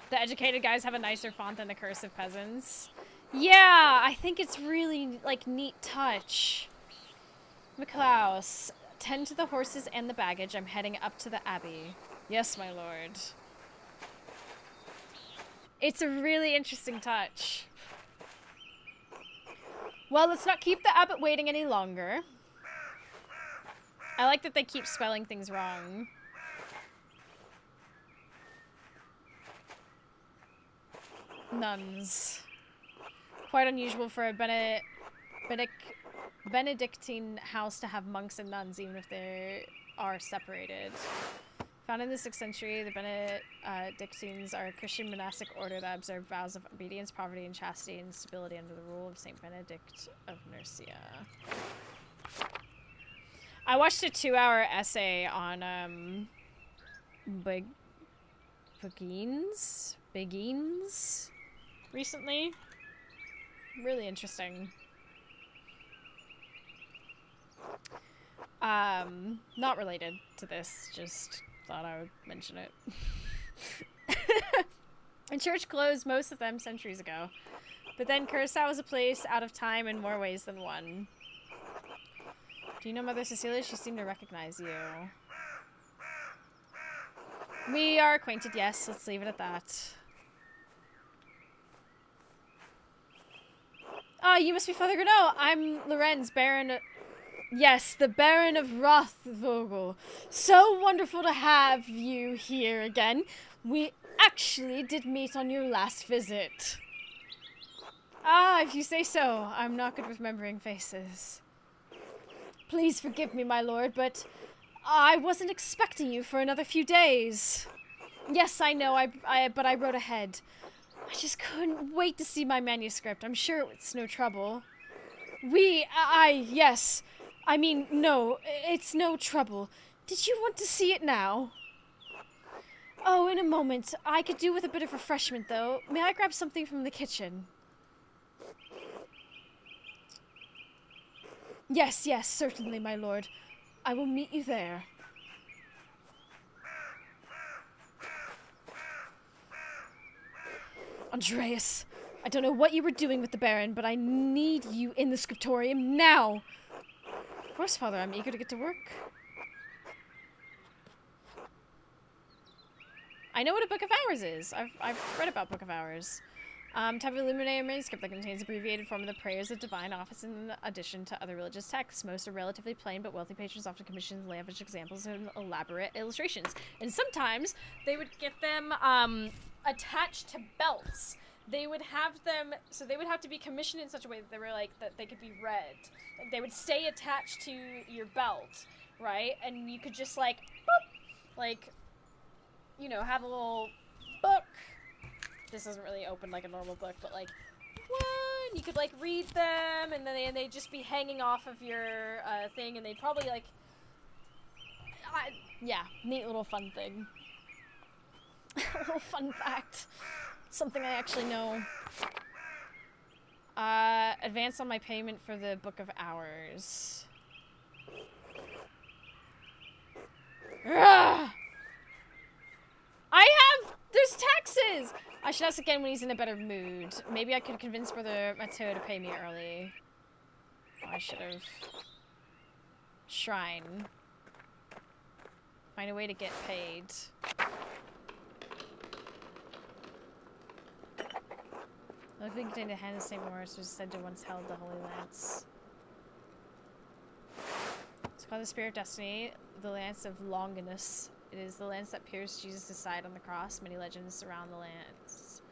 The educated guys have a nicer font than the cursive peasants. Yeah, I think it's really, like, neat touch. McClaus, tend to the horses and the baggage. I'm heading up to the abbey. Yes, my lord. It's a really interesting touch. Well, let's not keep the abbot waiting any longer. I like that they keep spelling things wrong. Nuns. Quite unusual for a Benedictine house to have monks and nuns, even if they are separated. Founded in the 6th century, the Benedictines are a Christian monastic order that observe vows of obedience, poverty, and chastity and stability under the rule of Saint Benedict of Nursia. I watched a 2-hour essay on Beguines recently. Really interesting. Not related to this, just thought I would mention it. And church closed, most of them centuries ago. But then Curacao was a place out of time in more ways than one. Do you know Mother Cecilia? She seemed to recognize you. We are acquainted, yes. Let's leave it at that. Ah, you must be Father Granot. I'm Lorenz, Baron... Yes, the Baron of Rothvogel. So wonderful to have you here again. We actually did meet on your last visit. Ah, if you say so. I'm not good with remembering faces. Please forgive me, my lord, but I wasn't expecting you for another few days. Yes, I know, but I wrote ahead. I just couldn't wait to see my manuscript. I'm sure it's no trouble. Yes. I mean, no, it's no trouble. Did you want to see it now? Oh, in a moment. I could do with a bit of refreshment, though. May I grab something from the kitchen? Yes, certainly, my lord. I will meet you there. Andreas, I don't know what you were doing with the Baron, but I need you in the scriptorium now. Of course, Father, I'm eager to get to work. I know what a Book of Hours is. I've read about Book of Hours. Type of illuminated manuscript that contains abbreviated form of the prayers of divine office in addition to other religious texts. Most are relatively plain, but wealthy patrons often commission lavish examples and elaborate illustrations. And sometimes they would get them attached to belts. They would have them, so they would have to be commissioned in such a way that they were like, that they could be read. They would stay attached to your belt, right? And you could just like, boop, like, you know, have a little book. This doesn't really open like a normal book, but like, one, you could like read them, and then they'd just be hanging off of your thing, and they'd probably like, yeah, neat little fun thing. A little fun fact. Something I actually know. Advance on my payment for the Book of Hours. Ugh! There's taxes! I should ask again when he's in a better mood. Maybe I could convince Brother Matteo to pay me early. Oh, I should have. Shrine. Find a way to get paid. Luckily contained the hand of St. Maurice, which is said to once held the Holy Lance. It's called the Spear of Destiny, the Lance of Longinus. It is the lance that pierced Jesus' side on the cross. Many legends surround the lance,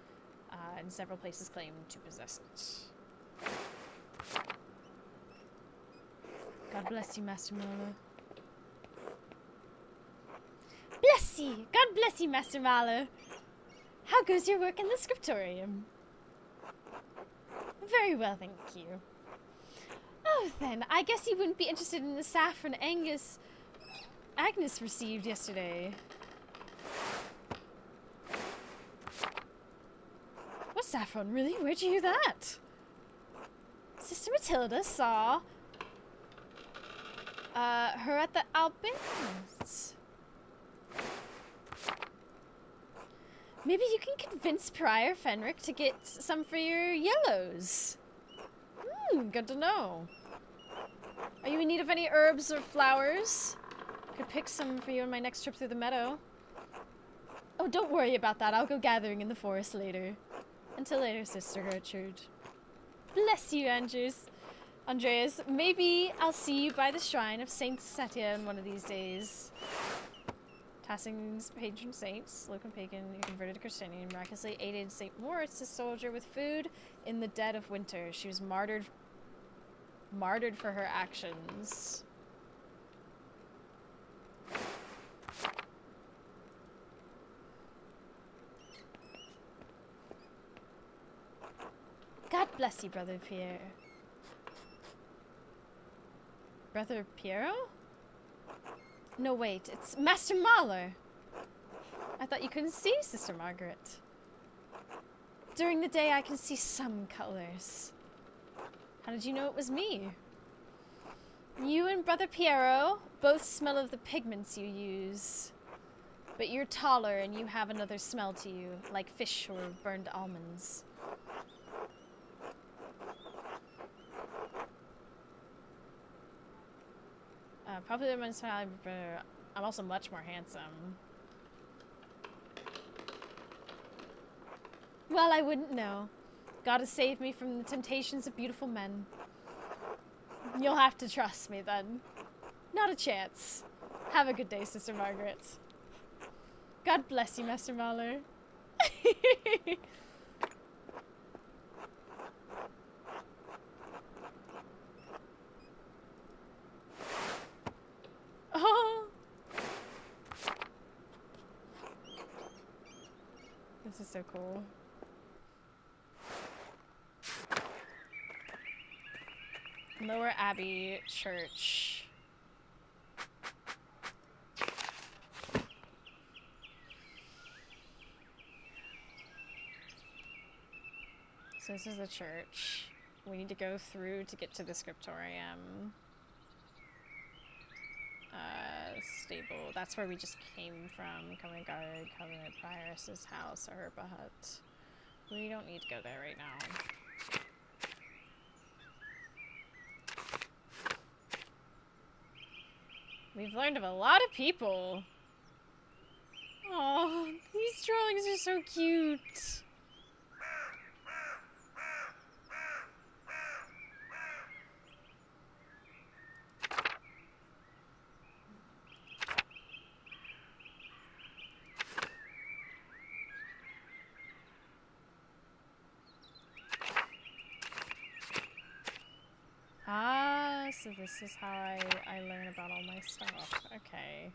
and several places claim to possess it. God bless you, Master Marlowe. Bless you! God bless you, Master Marlowe. How goes your work in the scriptorium? Very well, thank you. Oh, then, I guess you wouldn't be interested in the saffron Agnes received yesterday. What saffron? Really? Where'd you hear that? Sister Matilda saw her at the Albans. Maybe you can convince Prior Fenric to get some for your yellows. Good to know. Are you in need of any herbs or flowers? I could pick some for you on my next trip through the meadow. Oh, don't worry about that. I'll go gathering in the forest later. Until later, Sister Gertrude. Bless you, Andreas. Maybe I'll see you by the shrine of Saint Setia in one of these days. Tassing's patron saints, Locan Pagan, who converted to Christianity, miraculously aided St. Moritz, a soldier, with food in the dead of winter. She was martyred Martyred for her actions. God bless you, Brother Pierre. Brother Piero? No, wait, it's Master Mahler. I thought you couldn't see, Sister Margaret. During the day, I can see some colors. How did you know it was me? You and Brother Piero both smell of the pigments you use. But you're taller and you have another smell to you, like fish or burned almonds. Probably the municipality, but I'm also much more handsome. Well, I wouldn't know. God has saved me from the temptations of beautiful men. You'll have to trust me then. Not a chance. Have a good day, Sister Margaret. God bless you, Master Mahler. Oh. This is so cool. Lower Abbey Church. So this is the church. We need to go through to get to the scriptorium. Stable. That's where we just came from. Covenant Guard, Covenant Prioress's house, or Herba Hut. We don't need to go there right now. We've learned of a lot of people. Oh, these drawings are so cute. Ah, so this is how I learn about all my stuff. Okay.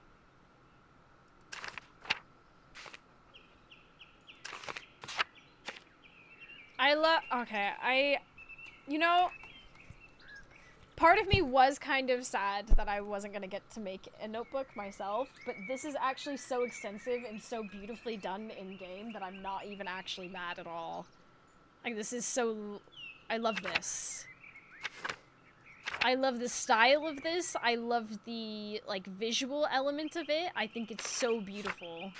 Okay, you know, part of me was kind of sad that I wasn't gonna get to make a notebook myself, but this is actually so extensive and so beautifully done in-game that I'm not even actually mad at all. Like, this is so... I love this. I love the style of this. I love the, like, visual element of it. I think it's so beautiful.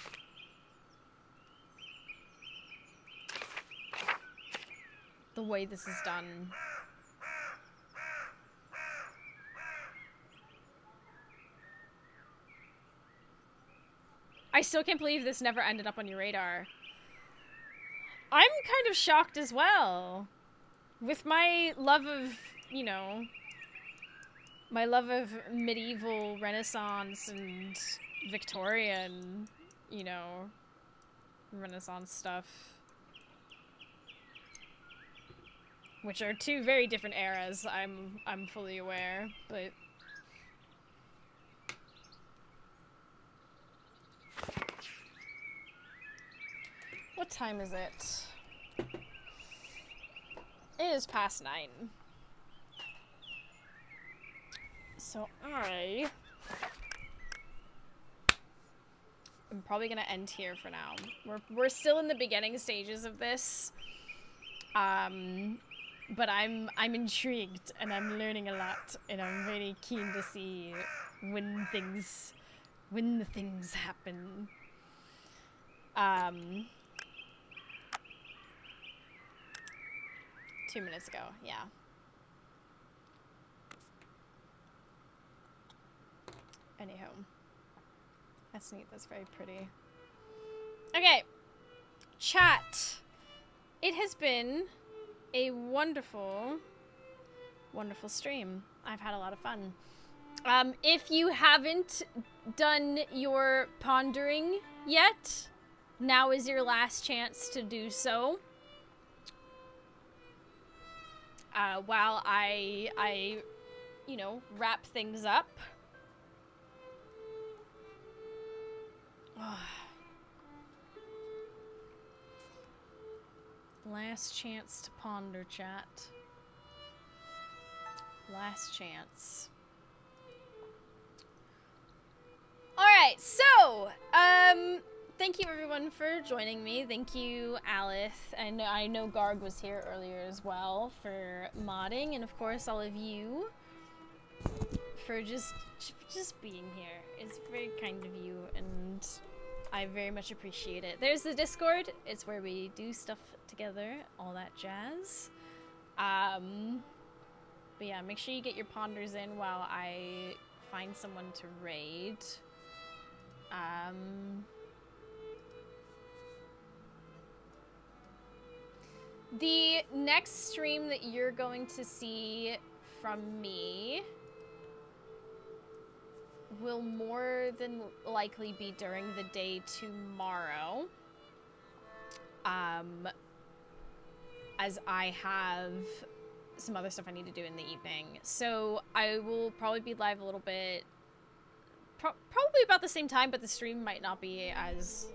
The way this is done. I still can't believe this never ended up on your radar. I'm kind of shocked as well. With my love of, you know, my love of medieval, Renaissance, and Victorian, you know, Renaissance stuff. Which are two very different eras, I'm fully aware, but... What time is it? It is past 9. So I'm probably gonna end here for now. We're still in the beginning stages of this. But I'm intrigued and I'm learning a lot and I'm very keen to see when the things happen. 2 minutes ago, yeah. Anyhow. That's neat, that's very pretty. Okay. Chat. It has been a wonderful, wonderful stream. I've had a lot of fun. If you haven't done your pondering yet, now is your last chance to do so. while I, you know, wrap things up. Last chance to ponder, chat. Last chance. Alright, so, thank you everyone for joining me. Thank you, Alith. And I know Garg was here earlier as well for modding. And of course, all of you for just being here. It's very kind of you, and I very much appreciate it. There's the Discord. It's where we do stuff together, all that jazz. But yeah, make sure you get your ponders in while I find someone to raid. The next stream that you're going to see from me will more than likely be during the day tomorrow. As I have some other stuff I need to do in the evening. So I will probably be live a little bit, probably about the same time, but the stream might not be as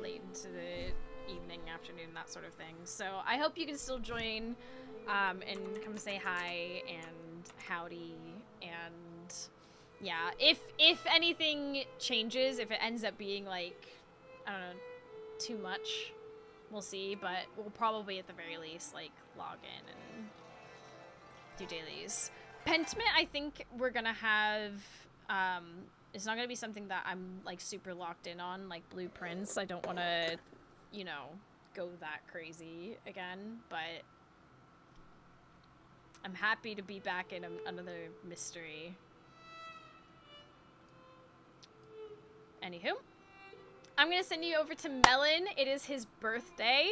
late into the evening, afternoon, that sort of thing. So I hope you can still join and come say hi and howdy. And yeah, if anything changes, if it ends up being like, I don't know, too much, we'll see, but we'll probably at the very least like log in and do dailies. Pentiment, I think we're gonna have, it's not gonna be something that I'm like super locked in on, like blueprints. I don't want to, you know, go that crazy again, but I'm happy to be back in another mystery. Anywho, I'm gonna send you over to Melon. It is his birthday.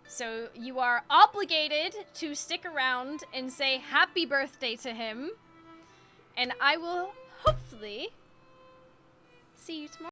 So you are obligated to stick around and say happy birthday to him. And I will hopefully see you tomorrow.